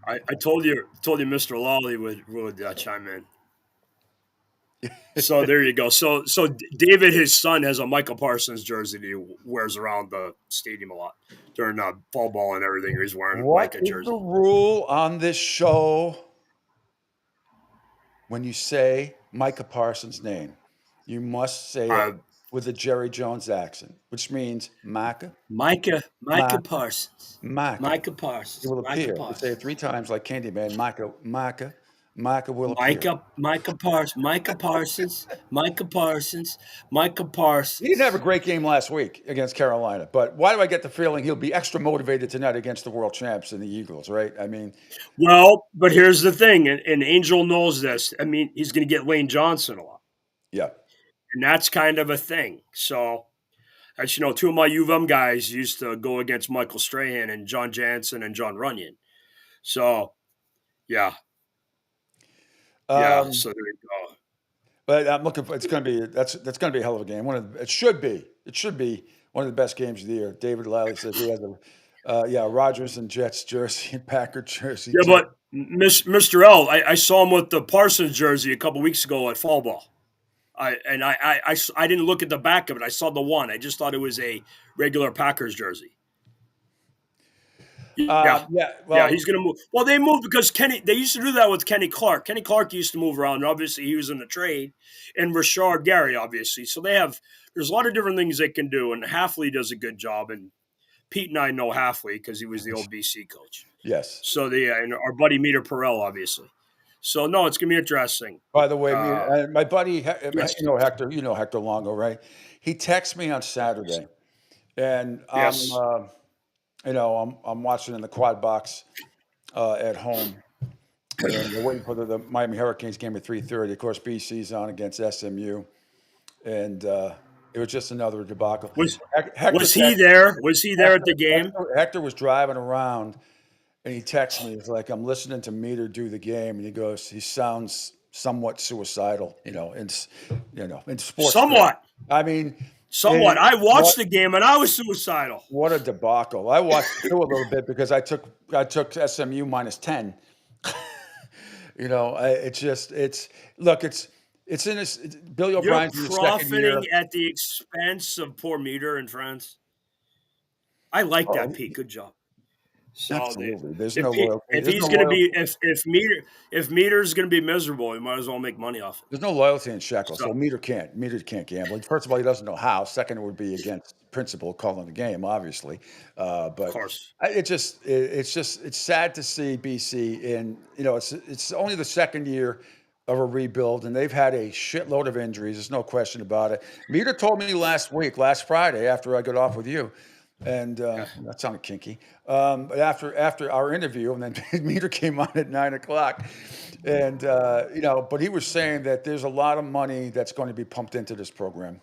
I told you Mr. Lawley would chime in. So there you go. So David, his son, has a Michael Parsons jersey that he wears around the stadium a lot during fall ball and everything. He's wearing a Micah jersey. What is the rule on this show? When you say Micah Parsons' name, you must say it with a Jerry Jones accent, which means Micah Parsons. Micah Parsons. It will appear. You say it 3 times like Candyman. Micah will appear. Micah Parsons. He didn't have a great game last week against Carolina, but why do I get the feeling he'll be extra motivated tonight against the world champs and the Eagles, right? I mean. Well, but here's the thing, and Angel knows this. I mean, he's going to get Lane Johnson a lot. Yeah. And that's kind of a thing. So, as you know, 2 of my U of M guys used to go against Michael Strahan and John Jansen and John Runyon. So, yeah. So there you go. But I'm looking for. It's going to be that's going to be a hell of a game. It should be one of the best games of the year. David Lally says he has a Rodgers and Jets jersey and Packer jersey. Yeah, but Mr. L, I saw him with the Parsons jersey a couple weeks ago at fall ball. I didn't look at the back of it. I saw the one. I just thought it was a regular Packers jersey. Well, he's going to move. Well, they moved because they used to do that with Kenny Clark. Kenny Clark used to move around, and obviously he was in the trade, and Rashard Gary, obviously. So there's a lot of different things they can do, and Halfley does a good job, and Pete and I know Halfley because he was the old BC coach. Yes. So and our buddy Meter Perel, obviously. So no, it's gonna be interesting. By the way, my buddy, yes. you know Hector Longo, right? He texted me on Saturday, and Yes. I'm watching in the quad box at home, and we're waiting for the Miami Hurricanes game at 3:30. Of course, BC's on against SMU, and it was just another debacle. Was he there? Was he there at the game? Hector was driving around, and he texts me. He's like, "I'm listening to Meter do the game," and he goes, "He sounds somewhat suicidal, in sports." Somewhat. I mean, somewhat. I watched the game, and I was suicidal. What a debacle! I watched it too a little bit because I took SMU -10. It's in this. Billy O'Brien's in his second year. You're profiting at the expense of poor Meter and friends. I like that, Pete. Good job. So absolutely, there's no loyalty. If he's going to be, if Meter's going to be miserable, he might as well make money off it. There's no loyalty in Sheckle, so Meter can't gamble. First of all, he doesn't know how. Second, it would be against principle calling the game, obviously. But of course, it's sad to see BC and it's only the second year of a rebuild, and they've had a shitload of injuries. There's no question about it. Meter told me last Friday, after I got off with you. And that sounded kinky. But after our interview, and then Meter came on at 9:00, and but he was saying that there's a lot of money that's going to be pumped into this program,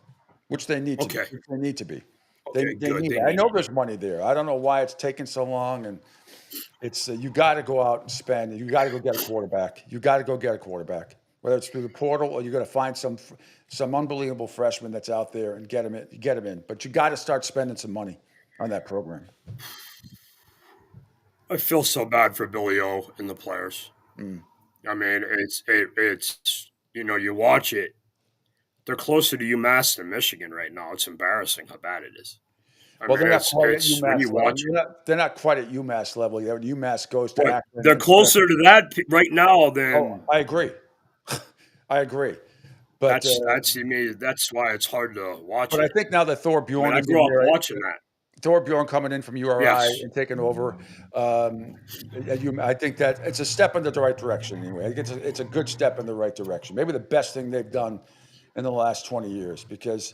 which they need to. Okay. They need to be. Okay, they need it. I know there's money there. I don't know why it's taking so long, and it's you got to go out and spend. You got to go get a quarterback. Whether it's through the portal or you got to find some unbelievable freshman that's out there and get him in. But you got to start spending some money on that program. I feel so bad for Billy O and the players. I mean, it's you watch it. They're closer to UMass than Michigan right now. It's embarrassing how bad it is. They're not quite at UMass level. They're not quite at UMass level. UMass goes to Akron. They're closer to that right now than. Oh, I agree. But that's why it's hard to watch. But I think now that Thor Bjorn, I grew up watching that. Thor Bjorn coming in from URI and taking over. I think that it's a step in the right direction. Anyway, I think it's a good step in the right direction. Maybe the best thing they've done in the last 20 years, because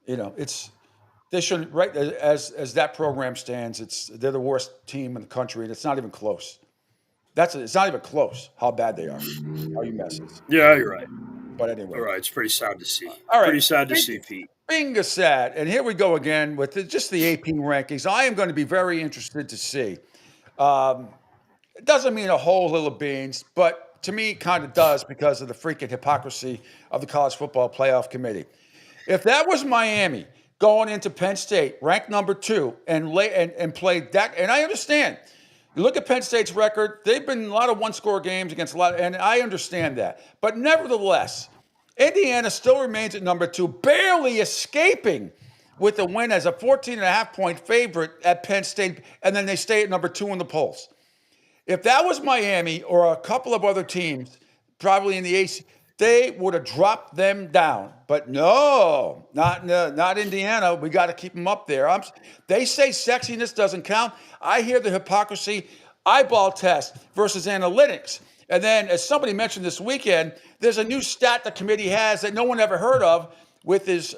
they shouldn't. Right as that program stands, they're the worst team in the country, and it's not even close. It's not even close how bad they are. How you messes. Yeah, you're right. But anyway, all right, it's pretty sad to see. All right, pretty sad to see, Pete. Being sad, and here we go again with just the AP rankings. I am going to be very interested to see. It doesn't mean a whole little beans, but to me, it kind of does because of the freaking hypocrisy of the College Football Playoff Committee. If that was Miami going into Penn State, ranked number 2, and played that, and I understand. You look at Penn State's record; they've been in a lot of one-score games against a lot, and I understand that. But nevertheless, Indiana still remains at number 2, barely escaping with a win as a 14.5-point favorite at Penn State, and then they stay at number 2 in the polls. If that was Miami or a couple of other teams, probably in the AC, they would have dropped them down. But no, not Indiana. We got to keep them up there. They say sexiness doesn't count. I hear the hypocrisy, eyeball test versus analytics. And then, as somebody mentioned this weekend, there's a new stat the committee has that no one ever heard of, which is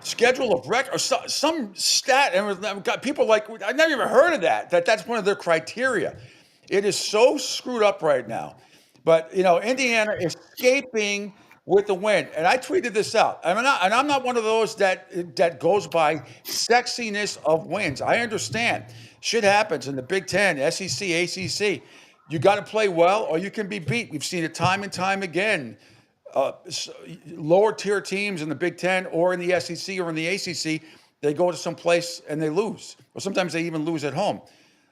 schedule of record, or some stat. And got people like, I never even heard of that. That's one of their criteria. It is so screwed up right now. But Indiana is escaping with the win, and I tweeted this out. I'm not one of those that goes by sexiness of wins. I understand shit happens in the Big Ten, SEC, ACC. You got to play well, or you can be beat. We've seen it time and time again. Lower tier teams in the Big Ten or in the SEC or in the ACC, they go to some place and they lose, or sometimes they even lose at home.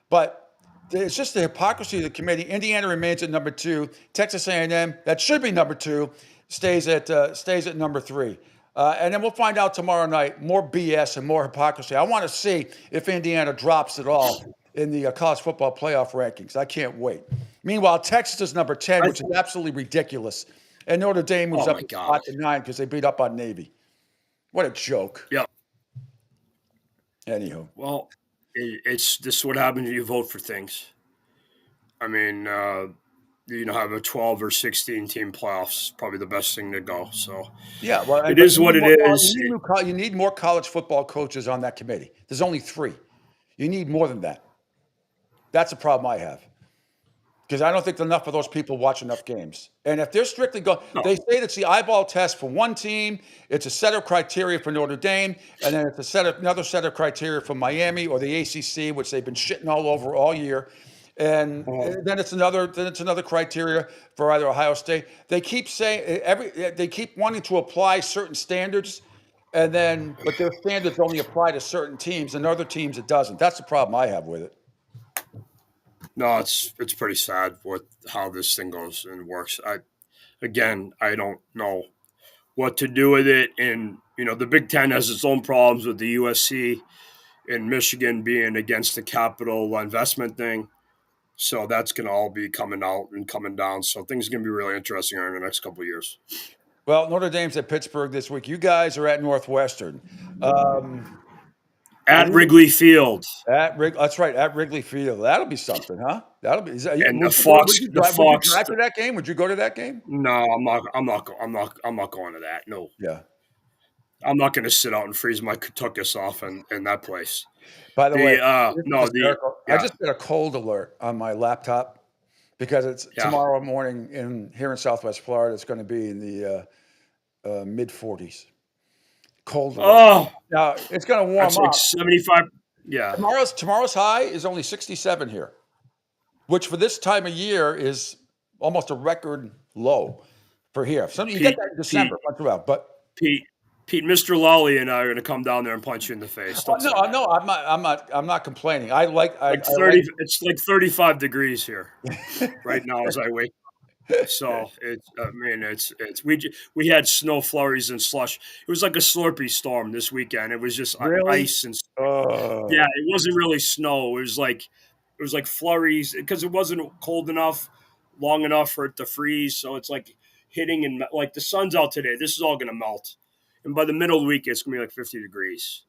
But it's just the hypocrisy of the committee. Indiana remains at number 2. Texas A&M, that should be number 2, stays at number 3. And then we'll find out tomorrow night more BS and more hypocrisy. I want to see if Indiana drops at all in the college football playoff rankings. I can't wait. Meanwhile, Texas is number 10, which is absolutely ridiculous. And Notre Dame moves up to 9 because they beat up on Navy. What a joke. Yep. Anywho. Well, this is what happens when you vote for things. I mean, have a 12 or 16 team playoffs, probably the best thing to go. So Yeah, well, it but is what it is. You need more college football coaches on that committee. There's only 3. You need more than that. That's a problem I have. Because I don't think enough of those people watch enough games. And if they're strictly going, they say it's the eyeball test for one team, it's a set of criteria for Notre Dame, and then it's another set of criteria for Miami or the ACC, which they've been shitting all over all year. And then it's another criteria for either Ohio State. They keep saying they keep wanting to apply certain standards, but their standards only apply to certain teams, and other teams it doesn't. That's the problem I have with it. No, it's pretty sad with how this thing goes and works. I don't know what to do with it. And, the Big Ten has its own problems with the USC and Michigan being against the capital investment thing. So that's going to all be coming out and coming down. So things are going to be really interesting in the next couple of years. Well, Notre Dame's at Pittsburgh this week. You guys are at Northwestern. At Wrigley Field. That's right, at Wrigley Field. That'll be something, huh? That'll be. And would you drive to that game? Would you go to that game? No, I'm not going to that. No. Yeah. I'm not going to sit out and freeze my tuchus off in that place. By the way, I just got a cold alert on my laptop because it's tomorrow morning here in Southwest Florida. It's going to be in the mid 40s. Cold alert. Oh, now it's going to warm that's up. Like 75. Yeah. Tomorrow's high is only 67 here, which for this time of year is almost a record low for here. You get that in December, but Pete, Mr. Lawley and I are going to come down there and punch you in the face. I'm not complaining. It's like 35 degrees here right now as I wake up. So we had snow flurries and slush. It was like a Slurpee storm this weekend. It was just ice and yeah, it wasn't really snow. It was like flurries because it wasn't cold enough, long enough for it to freeze. So it's like hitting and like the sun's out today. This is all going to melt, and by the middle of the week, it's going to be like 50 degrees.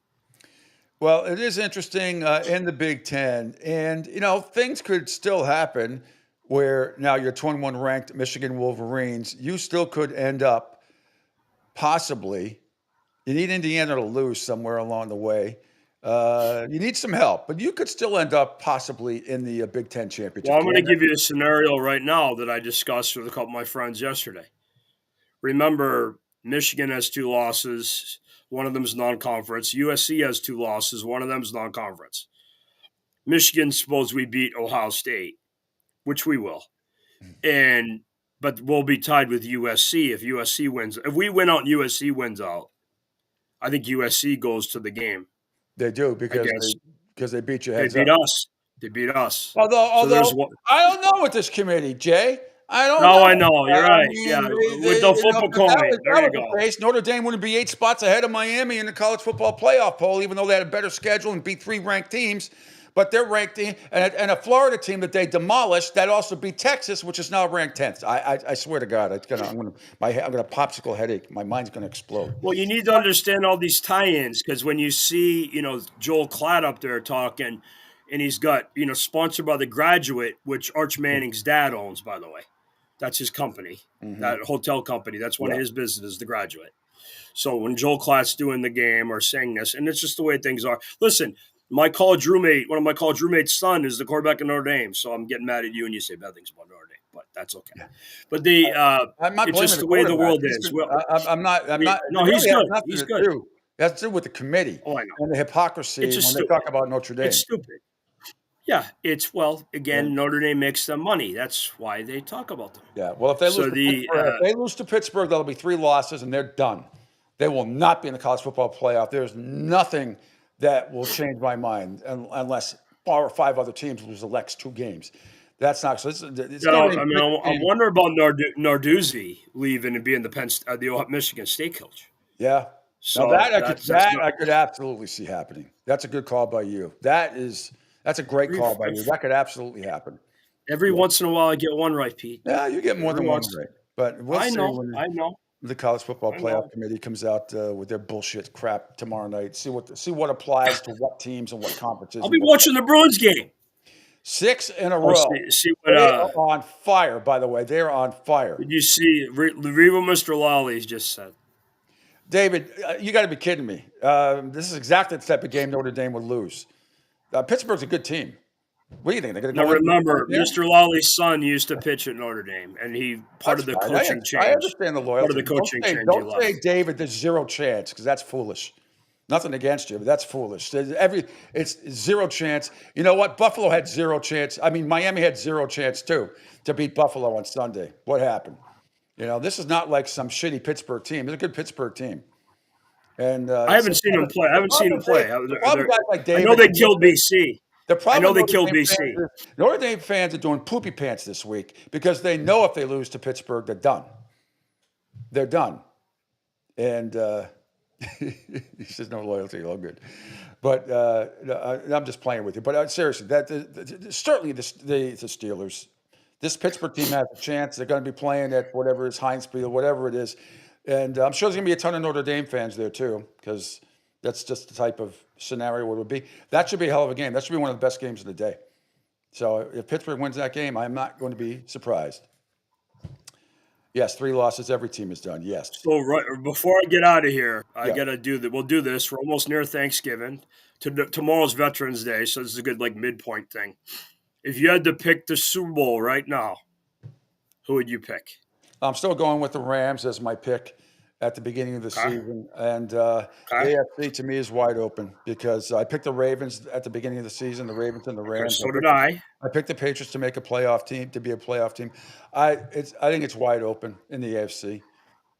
Well, it is interesting in the Big Ten, and things could still happen. Where now you're 21 ranked Michigan Wolverines, you still could end up possibly. You need Indiana to lose somewhere along the way. You need some help, but you could still end up possibly in the Big Ten championship. Well, I'm going to give you a scenario right now that I discussed with a couple of my friends yesterday. Remember, Michigan has 2 losses. One of them is non-conference. USC has 2 losses. One of them is non-conference. Michigan, suppose we beat Ohio State, which we will. But we'll be tied with USC if USC wins. If we win out and USC wins out, I think USC goes to the game. They do because they beat you heads up. They beat us. Although I don't know with this committee, Jay. I don't know. No, I know. You're right. With the football committee. There you go. Notre Dame wouldn't be 8 spots ahead of Miami in the college football playoff poll, even though they had a better schedule and beat 3 ranked teams. But they're ranked and a Florida team that they demolished that also beat Texas, which is now ranked 10th. I swear to God, I'm gonna popsicle headache. My mind's gonna explode. Well, you need to understand all these tie-ins because when you see Joel Klatt up there talking, and he's got sponsored by The Graduate, which Arch Manning's dad owns, by the way. That's his company, that hotel company. That's one of his businesses, The Graduate. So when Joel Klatt's doing the game or saying this, and it's just the way things are. Listen. One of my college roommate's son is the quarterback of Notre Dame. So I'm getting mad at you and you say bad things about Notre Dame, but that's okay. Yeah. But it's just the way the world is. I'm not. No, he's good. He's good. That's to do with the committee. Oh, I know. And the hypocrisy when they talk about Notre Dame. It's stupid. Yeah, Notre Dame makes them money. That's why they talk about them. Yeah. Well, if they lose to Pittsburgh, that'll be 3 losses and they're done. They will not be in the college football playoff. There's nothing that will change my mind unless 4 or 5 other teams lose the next 2 games. That's not so. I wonder about Narduzzi leaving and being the Michigan State coach. Yeah, so I could absolutely see happening. That's a good call by you. That's a great call by you. That could absolutely happen. Every once in a while, I get one right, Pete. Yeah, you get more than one right. But we'll see. I know. The college football playoff committee comes out with their bullshit crap tomorrow night. See what applies to what teams and what conferences. I'll be watching the Bruins game. 6 in a row. See They what? are on fire, by the way. They are on fire. Did you see read what Mr. Lawley's just said? David, you got to be kidding me. This is exactly the type of game Notre Dame would lose. Pittsburgh's a good team. What do you think? They're going to Now go remember, in? Mr. Lawley's son used to pitch at Notre Dame, and he part of the coaching change. I understand the loyalty. Part of the coaching change. Don't say, David, there's zero chance, because that's foolish. Nothing against you, but that's foolish. It's zero chance. You know what? Buffalo had zero chance. I mean, Miami had zero chance too to beat Buffalo on Sunday. What happened? This is not like some shitty Pittsburgh team. It's a good Pittsburgh team. And I haven't seen him play. I know they killed BC. I know they killed BC. Notre Dame fans are doing poopy pants this week because they know if they lose to Pittsburgh, they're done. They're done. And he says no loyalty, all good. But I'm just playing with you. But seriously, certainly the Steelers, this Pittsburgh team has a chance. They're going to be playing at whatever is Heinz Field, whatever it is. And I'm sure there's going to be a ton of Notre Dame fans there too, because that's just the type of scenario it would be. That should be a hell of a game. That should be one of the best games of the day. So if Pittsburgh wins that game, I'm not going to be surprised. Yes, 3 losses. Every team has done. Yes. So right before I get out of here, I got to do that. We'll do this. We're almost near Thanksgiving. Tomorrow's Veterans Day, so this is a good midpoint thing. If you had to pick the Super Bowl right now, who would you pick? I'm still going with the Rams as my pick at the beginning of the season. And the AFC to me is wide open because I picked the Ravens at the beginning of the season, the Ravens and the Rams. So did I. I picked the Patriots to make a playoff team, to be a playoff team. I think it's wide open in the AFC.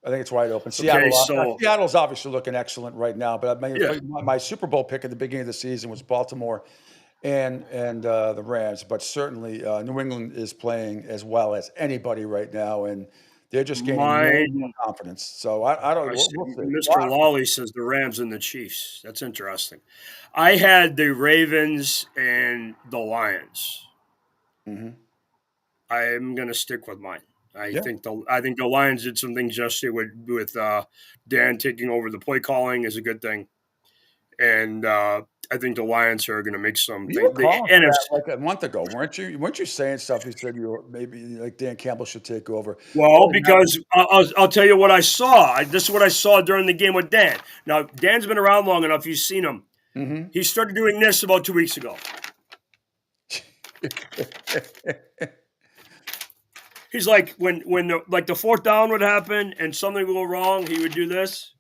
I think it's wide open. Seattle's obviously looking excellent right now, but my Super Bowl pick at the beginning of the season was Baltimore and the Rams. But certainly New England is playing as well as anybody right now, and they're just gaining more confidence. So I don't know. Mr. Lawley says the Rams and the Chiefs. That's interesting. I had the Ravens and the Lions. Mm-hmm. I'm going to stick with mine. I think the Lions did some things yesterday with Dan taking over the play calling is a good thing, and I think the Lions are going to make some. You were calling that like a month ago, weren't you? Weren't you saying stuff? You said maybe like Dan Campbell should take over. Well, because I'll tell you what I saw. This is what I saw during the game with Dan. Now Dan's been around long enough. You've seen him. Mm-hmm. He started doing this about 2 weeks ago. He's like when the fourth down would happen and something would go wrong, he would do this.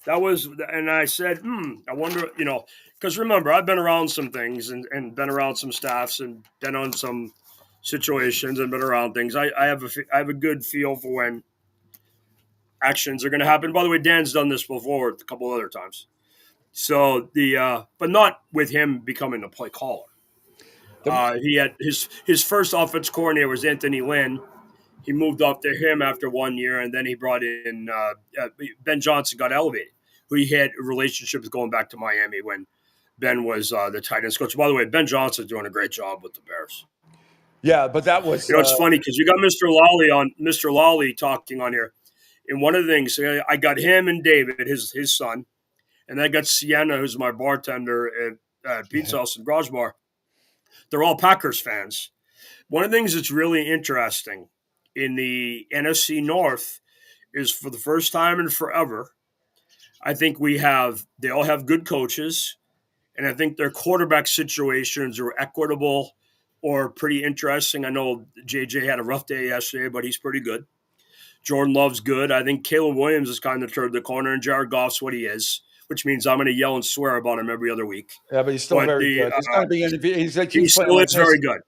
That was, and I said, I wonder, because remember, I've been around some things and been around some staffs and been on some situations and been around things. I have a good feel for when actions are going to happen. By the way, Dan's done this before a couple other times. So but not with him becoming a play caller. He had his first offense coordinator was Anthony Lynn. He moved up to him after 1 year, and then he brought in Ben Johnson, got elevated, who he had a relationship with going back to Miami when Ben was the tight ends coach. By the way, Ben Johnson's doing a great job with the Bears. Yeah, but that was it's funny because you got Mr. Lawley talking on here, and one of the things I got him and David, his son, and I got Sienna, who's my bartender at Pizza House and Garage Bar. They're all Packers fans. One of the things that's really interesting in the NFC North is for the first time in forever, I think they all have good coaches, and I think their quarterback situations are equitable or pretty interesting. I know JJ had a rough day yesterday, but he's pretty good. Jordan Love's good. I think Caleb Williams has kind of turned the corner, and Jared Goff's what he is, which means I'm going to yell and swear about him every other week. Yeah, but he's still very good. He still is very good.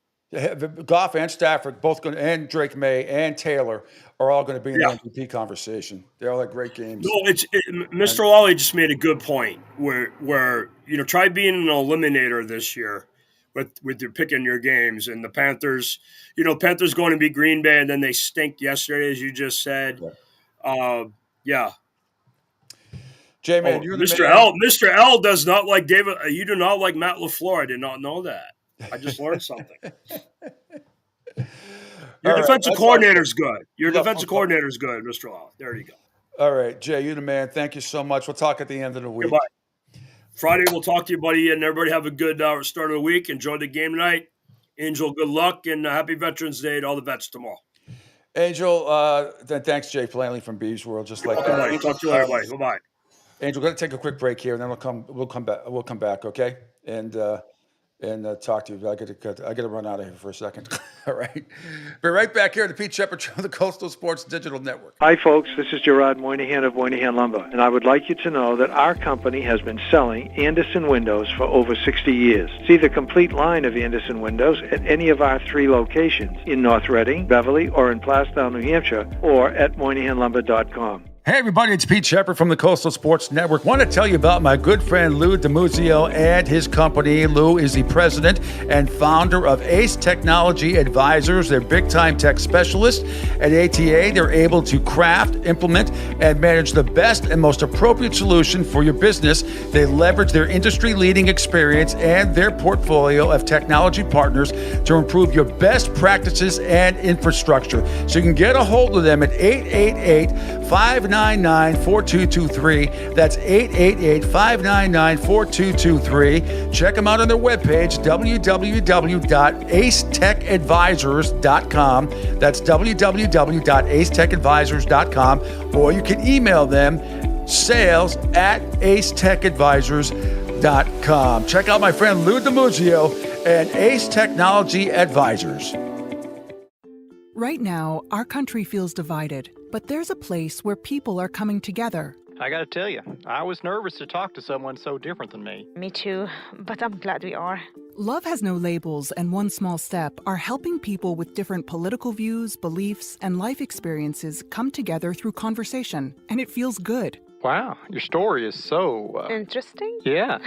Goff and Stafford both going, and Drake May and Taylor are all going to be in the MVP conversation. They all had great games. No, Mr. Lawley just made a good point where try being an eliminator this year with your picking your games, and the Panthers. Panthers going to beat Green Bay, and then they stink yesterday, as you just said. Yeah. J-Man, Mr. L does not like David. You do not like Matt LaFleur. I did not know that. I just learned something. Your defensive coordinator's good. Your defensive coordinator's good, Mr. L. There you go. All right, Jay, you the man. Thank you so much. We'll talk at the end of the week. Goodbye. Friday, we'll talk to you, buddy, and everybody have a good start of the week. Enjoy the game tonight. Angel, good luck, and happy Veterans Day to all the vets tomorrow. Angel, thanks, Jay Flanley from Bees World. Just like that. We'll talk to you later, buddy. Bye-bye. Angel, we're going to take a quick break here, and then we'll come back, okay? And talk to you. I got to run out of here for a second. All right. Be right back here at the Pete Sheppard Show, the Coastal Sports Digital Network. Hi, folks. This is Gerard Moynihan of Moynihan Lumber, and I would like you to know that our company has been selling Anderson windows for over 60 years. See the complete line of Anderson windows at any of our 3 locations in North Reading, Beverly, or in Plastown, New Hampshire, or at MoynihanLumber.com. Hey everybody, it's Pete Sheppard from the Coastal Sports Network. Want to tell you about my good friend Lou DiMuzio and his company. Lou is the president and founder of Ace Technology Advisors. They're big-time tech specialists. At ATA, they're able to craft, implement, and manage the best and most appropriate solution for your business. They leverage their industry-leading experience and their portfolio of technology partners to improve your best practices and infrastructure. So you can get a hold of them at 888-599-4223. That's 888-599-4223. Check them out on their webpage, www.acetechadvisors.com. That's www.acetechadvisors.com. Or you can email them, sales@acetechadvisors.com. Check out my friend Lou DiMuzio and Ace Technology Advisors. Right now, our country feels divided, but there's a place where people are coming together. I gotta tell you, I was nervous to talk to someone so different than me. Me too, but I'm glad we are. Love Has No Labels and One Small Step are helping people with different political views, beliefs, and life experiences come together through conversation, and it feels good. Wow, your story is so... Interesting? Yeah.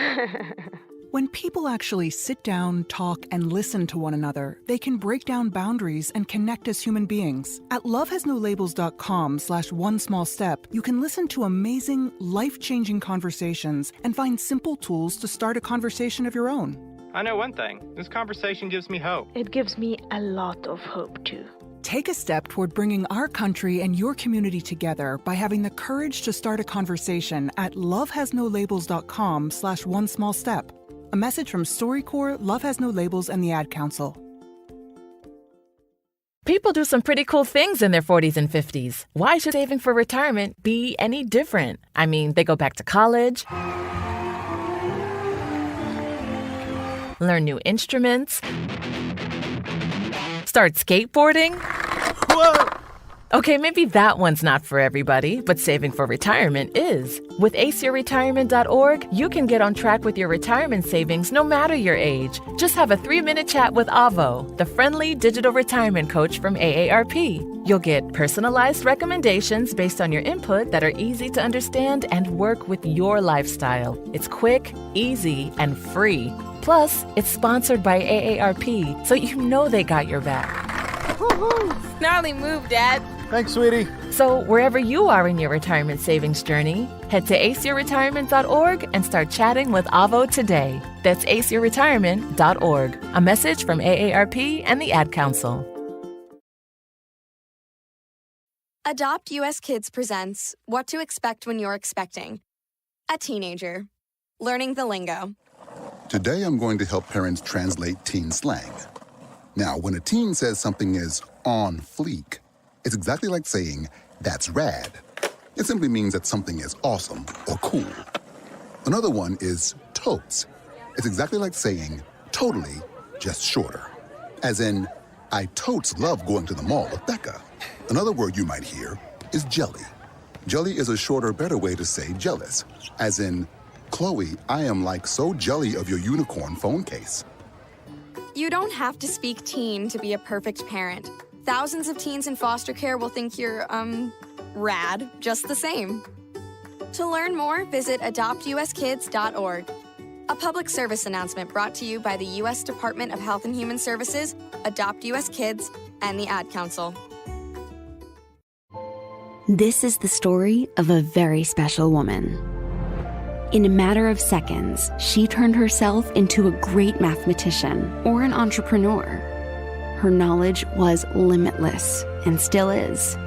When people actually sit down, talk, and listen to one another, they can break down boundaries and connect as human beings. At lovehasnolabels.com/onesmallstep, you can listen to amazing, life-changing conversations and find simple tools to start a conversation of your own. I know one thing. This conversation gives me hope. It gives me a lot of hope, too. Take a step toward bringing our country and your community together by having the courage to start a conversation at lovehasnolabels.com/onesmallstep. A message from StoryCorps, Love Has No Labels, and the Ad Council. People do some pretty cool things in their 40s and 50s. Why should saving for retirement be any different? I mean, they go back to college, learn new instruments, start skateboarding. Whoa! Okay, maybe that one's not for everybody, but saving for retirement is. With aceyourretirement.org, you can get on track with your retirement savings no matter your age. Just have a 3-minute chat with Avo, the friendly digital retirement coach from AARP. You'll get personalized recommendations based on your input that are easy to understand and work with your lifestyle. It's quick, easy, and free. Plus, it's sponsored by AARP, so you know they got your back. Woohoo! Gnarly move, Dad. Thanks, sweetie. So wherever you are in your retirement savings journey, head to aceyourretirement.org and start chatting with Avo today. That's aceyourretirement.org. A message from AARP and the Ad Council. Adopt US Kids presents What to Expect When You're Expecting. A teenager. Learning the lingo. Today I'm going to help parents translate teen slang. Now, when a teen says something is on fleek, it's exactly like saying, that's rad. It simply means that something is awesome or cool. Another one is totes. It's exactly like saying, totally, just shorter. As in, I totes love going to the mall with Becca. Another word you might hear is jelly. Jelly is a shorter, better way to say jealous. As in, Chloe, I am like so jelly of your unicorn phone case. You don't have to speak teen to be a perfect parent. Thousands of teens in foster care will think you're, rad just the same. To learn more, visit adoptuskids.org. A public service announcement brought to you by the U.S. Department of Health and Human Services, Adopt U.S. Kids, and the Ad Council. This is the story of a very special woman. In a matter of seconds, she turned herself into a great mathematician or an entrepreneur. Her knowledge was limitless and still is.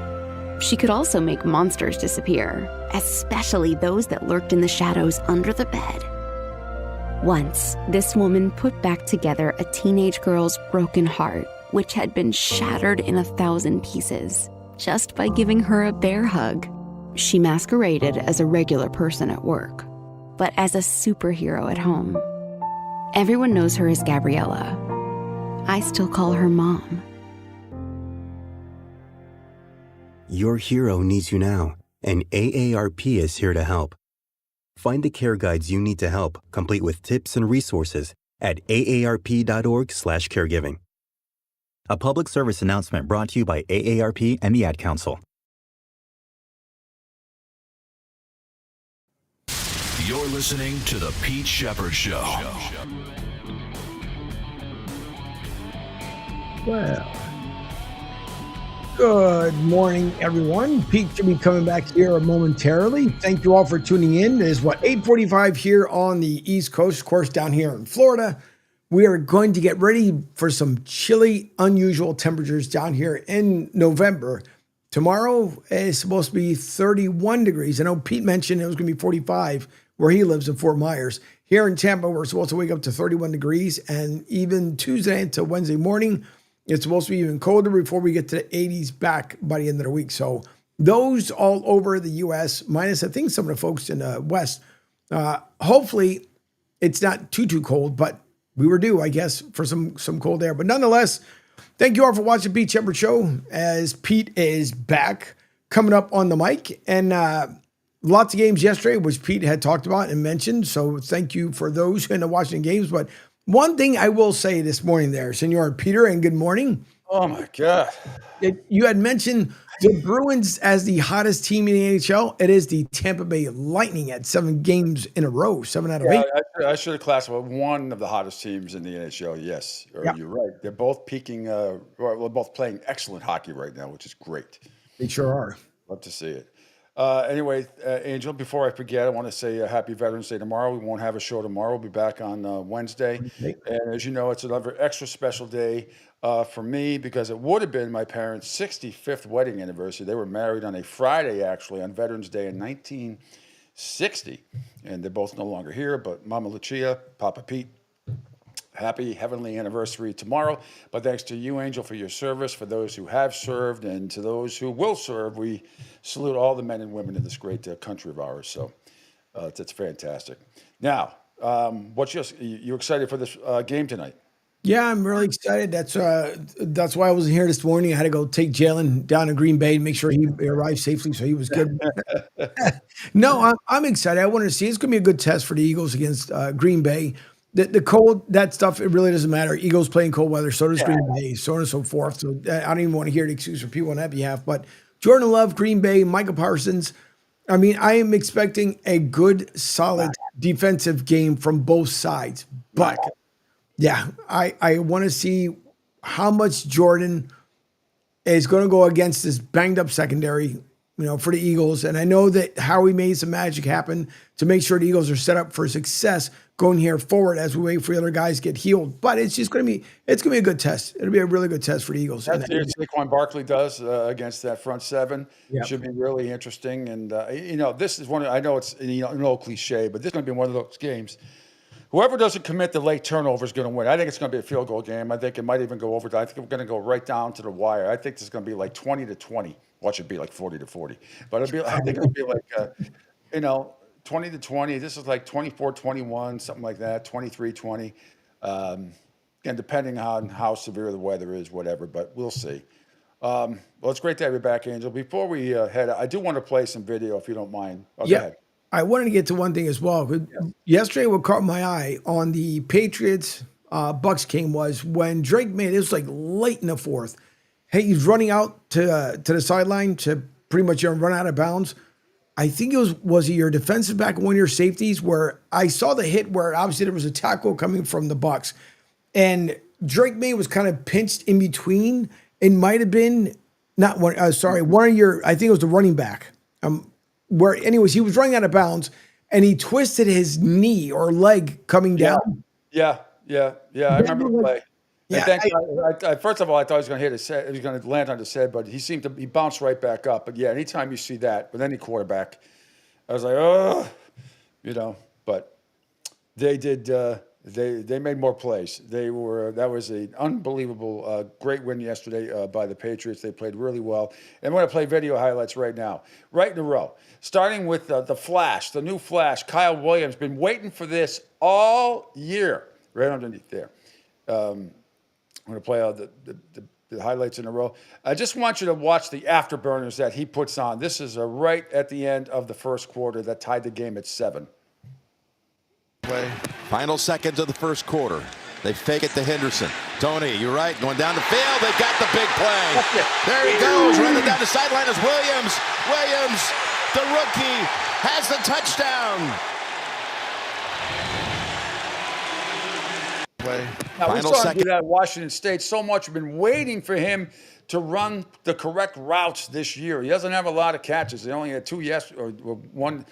She could also make monsters disappear, especially those that lurked in the shadows under the bed. Once, this woman put back together a teenage girl's broken heart, which had been shattered in 1,000 pieces, just by giving her a bear hug. She masqueraded as a regular person at work, but as a superhero at home. Everyone knows her as Gabriella. I still call her Mom. Your hero needs you now, and AARP is here to help. Find the care guides you need to help, complete with tips and resources at aarp.org/caregiving. A public service announcement brought to you by AARP and the Ad Council. You're listening to The Pete Sheppard Show. Well, good morning, everyone. Pete should be coming back here momentarily. Thank you all for tuning in. It is 8:45 here on the East Coast, of course, down here in Florida. We are going to get ready for some chilly, unusual temperatures down here in November. Tomorrow is supposed to be 31 degrees. I know Pete mentioned it was going to be 45 where he lives in Fort Myers. Here in Tampa, we're supposed to wake up to 31 degrees, and even Tuesday into Wednesday morning, it's supposed to be even colder before we get to the 80s back by the end of the week. So those all over the U.S., minus I think some of the folks in the West, hopefully it's not too cold, but we were due, I guess, for some cold air. But nonetheless, thank you all for watching Pete Sheppard Show, as Pete is back coming up on the mic. And lots of games yesterday, which Pete had talked about and mentioned. So thank you for those in the Washington games. But one thing I will say this morning there, Senor Peter, and good morning. Oh, my God. You had mentioned the Bruins as the hottest team in the NHL. It is the Tampa Bay Lightning at 7 games in a row, 7 out of 8. I should have classified one of the hottest teams in the NHL, yes. You're right. They're both peaking, they're both playing excellent hockey right now, which is great. They sure are. Love to see it. Anyway, Angel, before I forget, I want to say happy Veterans Day tomorrow. We won't have a show tomorrow. We'll be back on Wednesday. And as you know, it's another extra special day for me because it would have been my parents' 65th wedding anniversary. They were married on a Friday, actually, on Veterans Day in 1960. And they're both no longer here, but Mama Lucia, Papa Pete, happy heavenly anniversary tomorrow. But thanks to you, Angel, for your service. For those who have served and to those who will serve, we salute all the men and women in this great country of ours. So it's fantastic. Now, you excited for this game tonight? Yeah, I'm really excited. That's why I wasn't here this morning. I had to go take Jalen down to Green Bay to make sure he arrived safely, so he was good. No, I'm excited. I want to see. It's going to be a good test for the Eagles against Green Bay. The cold, that stuff, it really doesn't matter. Eagles playing cold weather, so does Green Bay, so on and so forth. So I don't even want to hear the excuse for people on that behalf. But Jordan Love, Green Bay, Micah Parsons. I mean, I am expecting a good, solid defensive game from both sides. But yeah, I want to see how much Jordan is going to go against this banged up secondary, for the Eagles. And I know that Howie made some magic happen to make sure the Eagles are set up for success going here forward as we wait for the other guys to get healed. But it's just going to be a good test. It'll be a really good test for the Eagles. That's what Saquon Barkley does against that front seven. Yep. Should be really interesting. And, this is I know it's an old cliche, but this is going to be one of those games. Whoever doesn't commit the late turnover is going to win. I think it's going to be a field goal game. I think it might even go over. I think we're going to go right down to the wire. I think this is going to be like 20-20. Watch it be like 40-40. But I think it'll be like, 20-20. This is like 24-21, something like that, 23-20. And depending on how severe the weather is, whatever, but we'll see. Well, it's great to have you back, Angel. Before we head, I do want to play some video, if you don't mind. Go ahead. I wanted to get to one thing as well. Yesterday, what caught my eye on the Patriots Bucks game was when Drake made it was like late in the fourth. Hey, he's running out to the sideline to pretty much run out of bounds. I think it was he your defensive back, one of your safeties, where I saw the hit where obviously there was a tackle coming from the Bucks, and Drake May was kind of pinched in between. It might have been not one. One of your. I think it was the running back. Where anyways, he was running out of bounds and he twisted his knee or leg coming down. Yeah. I remember the play. Yeah, first of all, I thought he was going to hit his head. He was going to land on his head, but he bounced right back up. But yeah, anytime you see that with any quarterback, I was like, but they did. They made more plays. That was an unbelievable, great win yesterday by the Patriots. They played really well. And I'm going to play video highlights right now, right in a row. Starting with the Flash, the new Flash, Kyle Williams. Been waiting for this all year. Right underneath there. I'm going to play all the highlights in a row. I just want you to watch the afterburners that he puts on. This is right at the end of the first quarter that tied the game at 7. Final seconds of the first quarter. They fake it to Henderson. Tony, you're right. Going down the field. They've got the big play. There he goes. Running down the sideline is Williams. Williams, the rookie, has the touchdown. Now, we saw him do that at Washington State so much. We've been waiting for him to run the correct routes this year. He doesn't have a lot of catches. He only had 2 yesterday, or one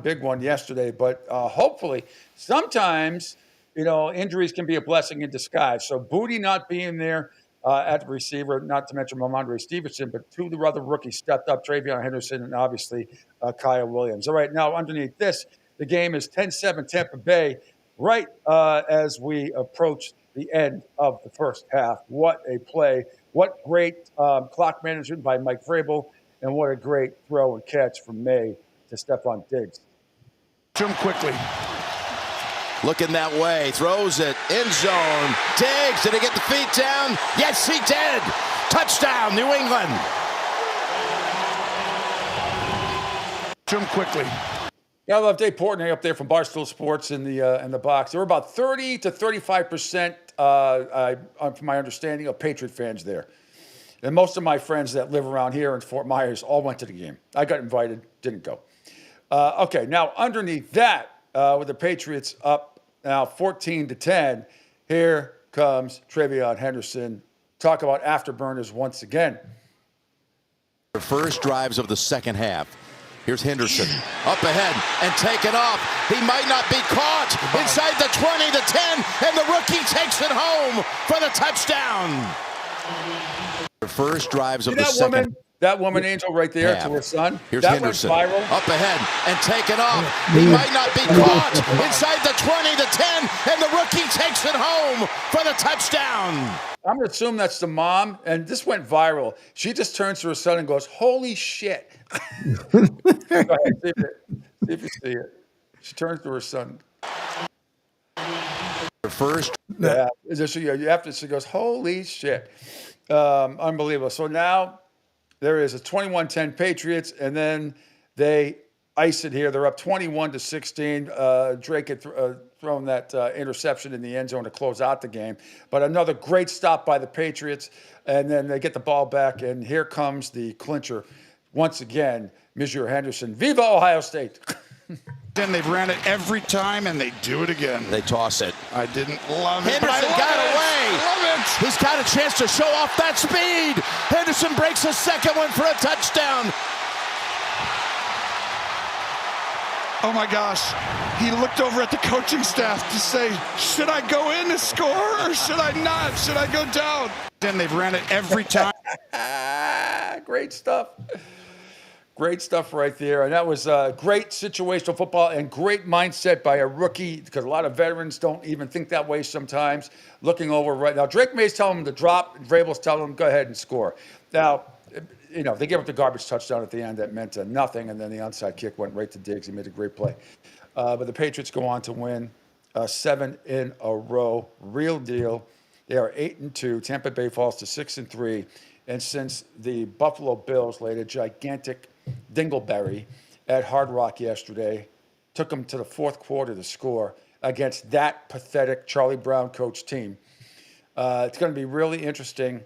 big one yesterday. But hopefully, sometimes, injuries can be a blessing in disguise. So Booty not being there at the receiver, not to mention Ramondre Stevenson, but 2 of the other rookies stepped up, Travion Henderson and obviously Kyle Williams. All right, now underneath this, the game is 10-7 Tampa Bay. Right as we approach the end of the first half. What a play. What great clock management by Mike Vrabel, and what a great throw and catch from May to Stephon Diggs. Jim quickly. Looking that way, throws it, end zone. Diggs, did he get the feet down? Yes, he did. Touchdown, New England. Jim quickly. Yeah, I love Dave Portnoy up there from Barstool Sports in the box. There were about 30 to 35%, from my understanding, of Patriot fans there. And most of my friends that live around here in Fort Myers all went to the game. I got invited, didn't go. Okay, now underneath that, with the Patriots up now 14-10, here comes Travion Henderson. Talk about afterburners once again. The first drives of the second half. Here's Henderson up ahead and taken off. He might not be caught inside the 20, the 10, and the rookie takes it home for the touchdown. The first drives of the second. That woman, Angel, right there to her son. Here's that Henderson went viral. up ahead and taken off. He might not be caught inside the 20, the 10, and the rookie takes it home for the touchdown. I'm going to assume that's the mom, and this went viral. She just turns to her son and goes, "Holy shit." Go ahead, see if you see it. She turns to her son. The first. Yeah, she goes, "Holy shit." Unbelievable. So now there is a 21-10 Patriots, and then they ice it here. They're up 21-16. Drake had thrown that interception in the end zone to close out the game. But another great stop by the Patriots, and then they get the ball back, and here comes the clincher. Once again, Monsieur Henderson. Viva Ohio State. Then they've ran it every time, and they do it again. They toss it. I didn't love it. Henderson got away. Love it. He's got a chance to show off that speed. Henderson breaks a second one for a touchdown. Oh my gosh. He looked over at the coaching staff to say, should I go in to score or should I not? Should I go down? Then they've ran it every time. Great stuff. Great stuff right there. And that was great situational football and great mindset by a rookie, because a lot of veterans don't even think that way sometimes. Looking over right now, Drake May's telling him to drop, and Vrabel's telling him, go ahead and score. Now, they gave up the garbage touchdown at the end. That meant nothing, and then the onside kick went right to Diggs. He made a great play. But the Patriots go on to win 7 in a row. Real deal. They are 8-2. Tampa Bay falls to 6-3. And since the Buffalo Bills laid a gigantic dingleberry at Hard Rock yesterday, took them to the fourth quarter to score against that pathetic Charlie Brown coach team. It's going to be really interesting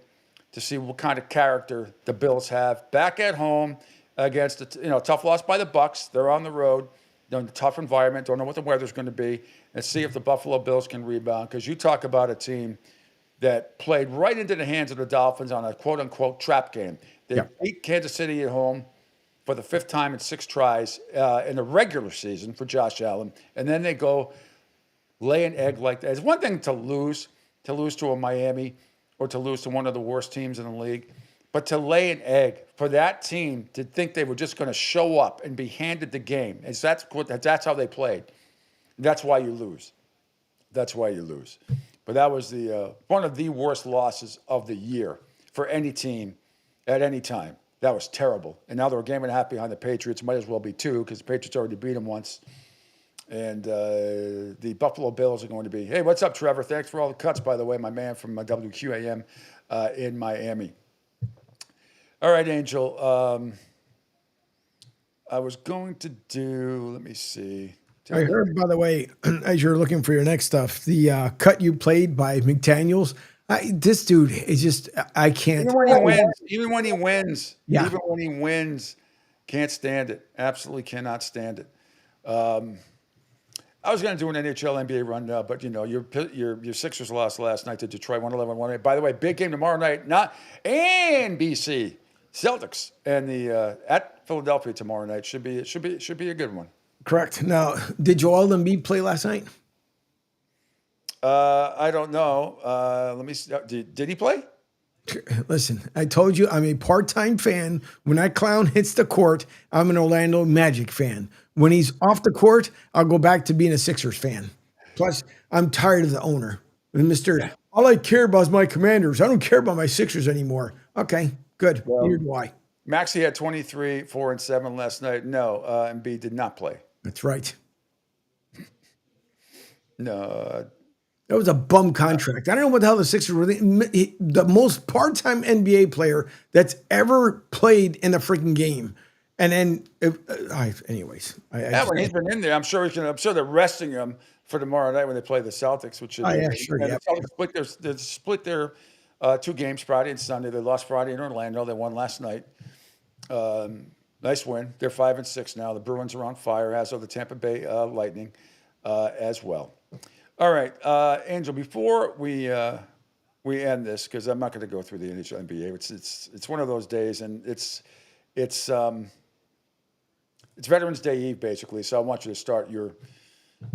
to see what kind of character the Bills have back at home against a tough loss by the Bucs. They're on the road, in a tough environment, don't know what the weather's going to be, and see if the Buffalo Bills can rebound. Because you talk about a team that played right into the hands of the Dolphins on a quote-unquote trap game. They beat Kansas City at home for the 5th time in 6 tries in the regular season for Josh Allen, and then they go lay an egg like that. It's one thing to lose to a Miami or to lose to one of the worst teams in the league, but to lay an egg for that team to think they were just going to show up and be handed the game, that's how they played. That's why you lose. That's why you lose. But that was the one of the worst losses of the year for any team at any time. That was terrible. And now they're a game and a half behind the Patriots. Might as well be two because the Patriots already beat them once. And the Buffalo Bills are going to be, hey, what's up, Trevor? Thanks for all the cuts, by the way, my man from WQAM in Miami. All right, Angel. I was going to do, let me see. I heard, by the way, as you're looking for your next stuff, the cut you played by McDaniels. This dude is just, I can't. Even when he wins, Yeah. Even when he wins, can't stand it. Absolutely cannot stand it. I was going to do an NHL NBA rundown, but your Sixers lost last night to Detroit, 111-108. By the way, big game tomorrow night, and BC Celtics and the at Philadelphia tomorrow night should be a good one. Correct. Now, did Joel Embiid play last night? I don't know. Let me see. Did he play? Listen, I told you I'm a part-time fan. When that clown hits the court, I'm an Orlando Magic fan. When he's off the court, I'll go back to being a Sixers fan. Plus, I'm tired of the owner. And all I care about is my Commanders. I don't care about my Sixers anymore. Okay, good. Well, Neither do I. Maxey had 23, 4, and 7 last night. No, Embiid did not play. That's right. No. That was a bum contract. I don't know what the hell the Sixers were. The most part-time NBA player that's ever played in the freaking game. And then, anyways. When he's been in there, I'm sure they're resting him for tomorrow night when they play the Celtics, which should be. Sure. The Celtics split their 2 games Friday and Sunday. They lost Friday in Orlando. They won last night. Nice win. They're 5-6 now. The Bruins are on fire, as are the Tampa Bay Lightning as well. All right, Angel. Before we end this, because I'm not going to go through the NHL NBA. It's one of those days, and it's Veterans Day Eve basically. So I want you to start your.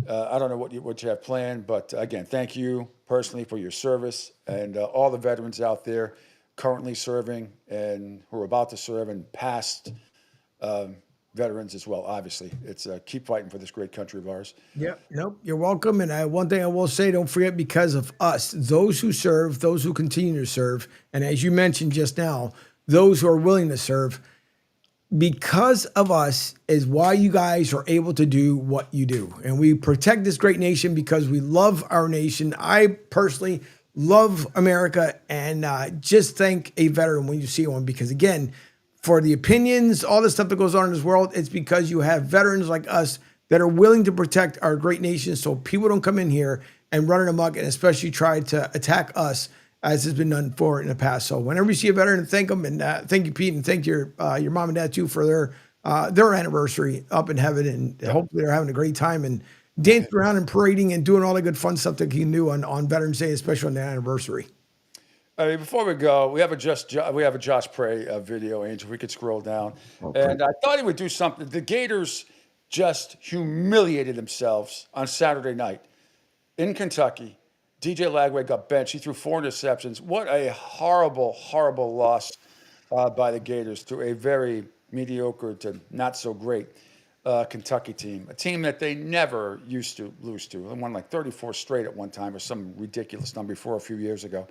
I don't know what you have planned, but again, thank you personally for your service and all the veterans out there currently serving and who are about to serve and past veterans as well. Obviously, it's keep fighting for this great country of ours. Yep. Nope. You're welcome. And one thing I will say, don't forget, because of us, those who serve, those who continue to serve, and as you mentioned just now, those who are willing to serve, because of us is why you guys are able to do what you do. And we protect this great nation because we love our nation. I personally love America, and just thank a veteran when you see one, because again, for the opinions, all the stuff that goes on in this world, it's because you have veterans like us that are willing to protect our great nation so people don't come in here and run it amok and especially try to attack us as has been done for in the past. So whenever you see a veteran, thank them, and thank you, Pete, and thank your mom and dad too for their anniversary up in heaven, and hopefully they're having a great time and dancing around and parading and doing all the good fun stuff that you can do on Veterans Day, especially on the anniversary. Before we go, we have a Josh Prey video, Angel. We could scroll down, and I thought he would do something. The Gators just humiliated themselves on Saturday night in Kentucky. DJ Lagway got benched. He threw 4 interceptions. What a horrible, horrible loss by the Gators to a very mediocre to not so great Kentucky team, a team that they never used to lose to. They won like 34 straight at one time or some ridiculous number before a few years ago.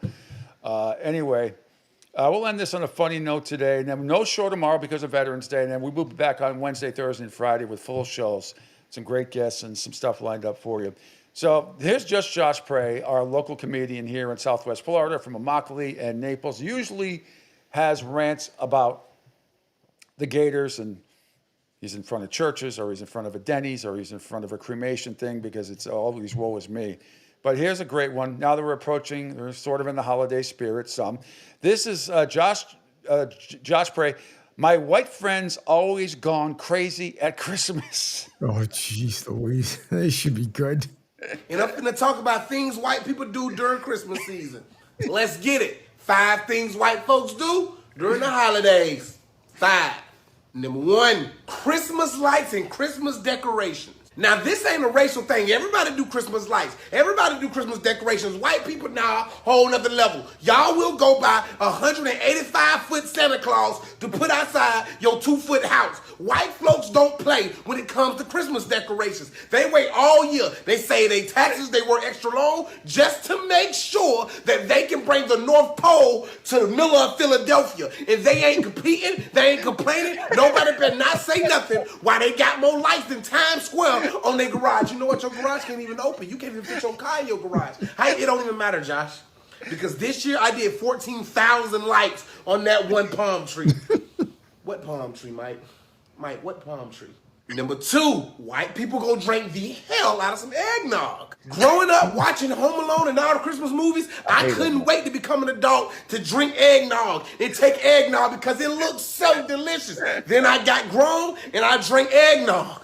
Anyway, we'll end this on a funny note today, and then no show tomorrow because of Veterans Day, and then we will be back on Wednesday, Thursday, and Friday with full shows, some great guests, and some stuff lined up for you. So here's just Josh Prey, our local comedian here in Southwest Florida from Immokalee and Naples. Usually has rants about the Gators, and he's in front of churches, or he's in front of a Denny's, or he's in front of a cremation thing because it's always woe is me. But here's a great one. Now that we're sort of in the holiday spirit, some. This is Josh Prey. My white friends always gone crazy at Christmas. Oh, jeez Louise. This should be good. And I'm going to talk about things white people do during Christmas season. Let's get it. 5 things white folks do during the holidays. 5. Number 1, Christmas lights and Christmas decorations. Now, this ain't a racial thing. Everybody do Christmas lights. Everybody do Christmas decorations. White people now, whole nother level. Y'all will go buy 185-foot Santa Claus to put outside your 2-foot house. White folks don't play when it comes to Christmas decorations. They wait all year. They say they taxes, they work extra long just to make sure that they can bring the North Pole to the middle of Philadelphia. And they ain't competing, they ain't complaining. Nobody better not say nothing while they got more lights than Times Square on their garage. You know what? Your garage can't even open. You can't even fit your car in your garage. It don't even matter, Josh. Because this year I did 14,000 lights on that one palm tree. What palm tree, Mike? Mike, what palm tree? Number 2, white people go drink the hell out of some eggnog. Growing up watching Home Alone and all the Christmas movies, I couldn't wait to become an adult to drink eggnog and take eggnog because it looked so delicious. Then I got grown and I drank eggnog.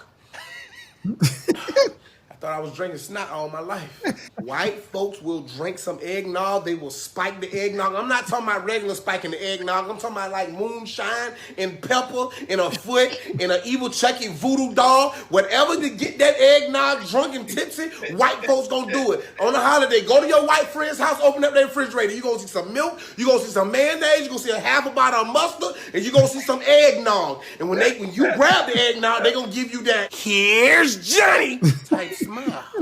I thought I was drinking snot all my life. White folks will drink some eggnog. They will spike the eggnog. I'm not talking about regular spiking the eggnog. I'm talking about like moonshine and pepper and a foot and an evil Chucky voodoo doll. Whatever to get that eggnog drunk and tipsy, white folks gonna do it. On a holiday, go to your white friend's house, open up their refrigerator. You gonna see some milk, you gonna see some mayonnaise, you gonna see a half a bottle of mustard, and you gonna see some eggnog. And when you grab the eggnog, they gonna give you that, "Here's Johnny" type smile.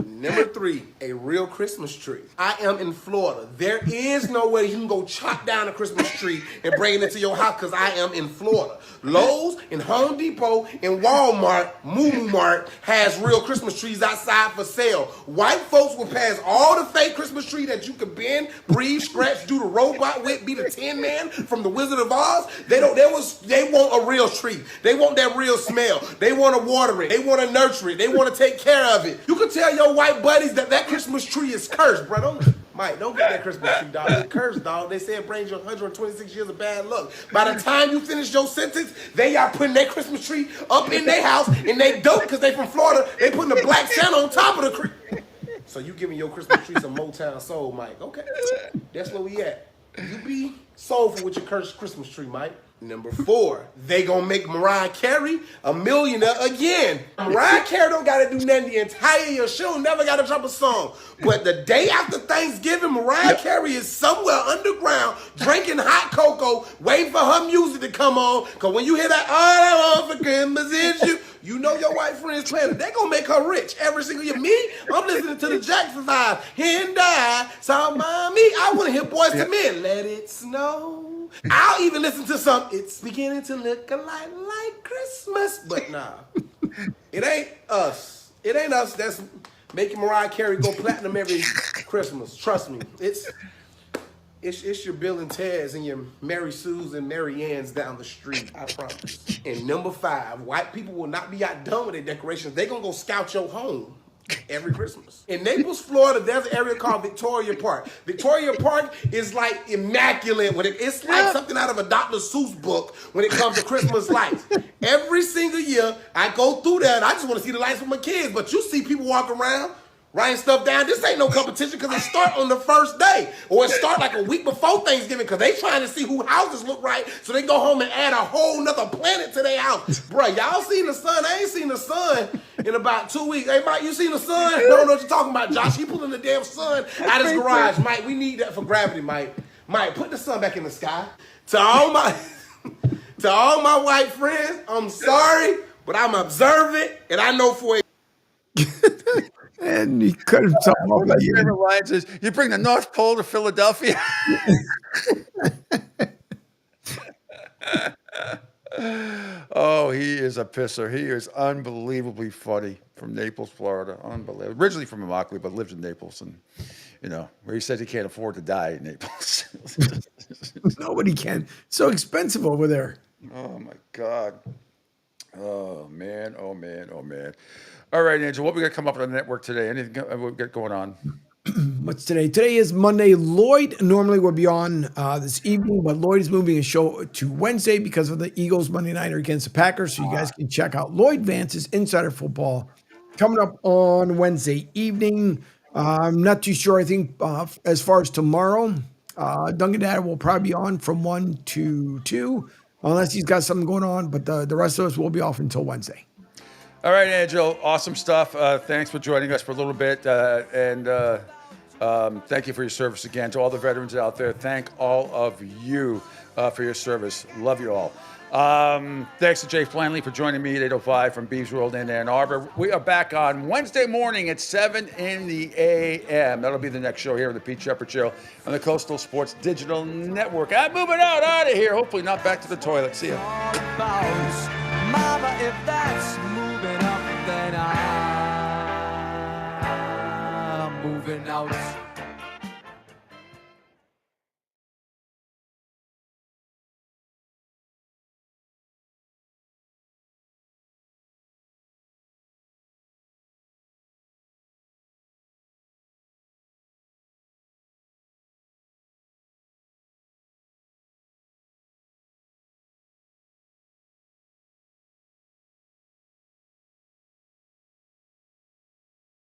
Number 3, a real Christmas tree. I am in Florida. There is no way you can go chop down a Christmas tree and bring it into your house because I am in Florida. Lowe's and Home Depot and Walmart, Moo Mart, has real Christmas trees outside for sale. White folks will pass all the fake Christmas tree that you can bend, breathe, scratch, do the robot with, be the Tin Man from the Wizard of Oz. They want a real tree. They want that real smell. They want to water it. They want to nurture it. They want to take care of it. You can tell your white buddies that Christmas tree is cursed, bro. Mike, don't get that Christmas tree, dog. It's cursed, dog. They say it brings you 126 years of bad luck. By the time you finish your sentence, they are putting their Christmas tree up in their house, and they dope because they from Florida. They putting a black Santa on top of the tree. So you giving your Christmas tree some Motown soul, Mike. Okay, that's where we at. You be soulful with your cursed Christmas tree, Mike. Number 4, they gonna make Mariah Carey a millionaire again. Mariah Carey don't gotta do nothing the entire year. She don't never gotta drop a song. But the day after Thanksgiving, Mariah Carey is somewhere underground drinking hot cocoa, waiting for her music to come on. Cause when you hear that, all I want for Christmas is you, you know your white friends playing it. They gonna make her rich every single year. Me, I'm listening to the Jackson 5. And I saw mommy. I wanna hear Boys to Men. Let it snow. I'll even listen to some, it's beginning to look a lot like Christmas. But nah, it ain't us. It ain't us that's making Mariah Carey go platinum every Christmas. Trust me. It's your Bill and Ted's and your Mary Sue's and Mary Ann's down the street. I promise. And number 5, white people will not be outdone with their decorations. They gonna go scout your home every Christmas. In Naples, Florida, there's an area called Victoria Park. Victoria Park is like immaculate. It's like something out of a Dr. Seuss book when it comes to Christmas lights. Every single year, I go through there and I just want to see the lights with my kids. But you see people walk around writing stuff down. This ain't no competition because it start on the first day. Or it start like a week before Thanksgiving because they trying to see who houses look right so they go home and add a whole nother planet to their house. Bruh, y'all seen the sun? I ain't seen the sun in about 2 weeks. Hey, Mike, you seen the sun? I don't know what you're talking about, Josh. He pulling the damn sun out his garage. Mike, we need that for gravity, Mike. Mike, put the sun back in the sky. To all my white friends, I'm sorry, but I'm observant and I know for a And he cut himself off. My favorite lines is, you bring the North Pole to Philadelphia? Oh, he is a pisser. He is unbelievably funny from Naples, Florida. Unbelievable. Originally from Immokalee, but lives in Naples. And, where he says he can't afford to die in Naples. Nobody can. So expensive over there. Oh, my God. Oh, man. Oh, man. Oh, man. All right, Angel, what we got to come up on the network today? Anything we got going on? What's today? Today is Monday. Lloyd normally would be on this evening, but Lloyd is moving his show to Wednesday because of the Eagles Monday nighter against the Packers. So you guys can check out Lloyd Vance's Insider Football coming up on Wednesday evening. I'm not too sure. I think as far as tomorrow, Duncan Dad will probably be on from 1 to 2, unless he's got something going on. But the rest of us will be off until Wednesday. All right, Angel, awesome stuff. Thanks for joining us for a little bit, and thank you for your service again. To all the veterans out there, thank all of you for your service. Love you all. Thanks to Jay Flanley for joining me at 8:05 from Beeves World in Ann Arbor. We are back on Wednesday morning at 7 in the a.m. That'll be the next show here on the Pete Sheppard Show on the Coastal Sports Digital Network. I'm moving out of here. Hopefully not back to the toilet. See ya. Mama, if that's moving up, then I'm moving out.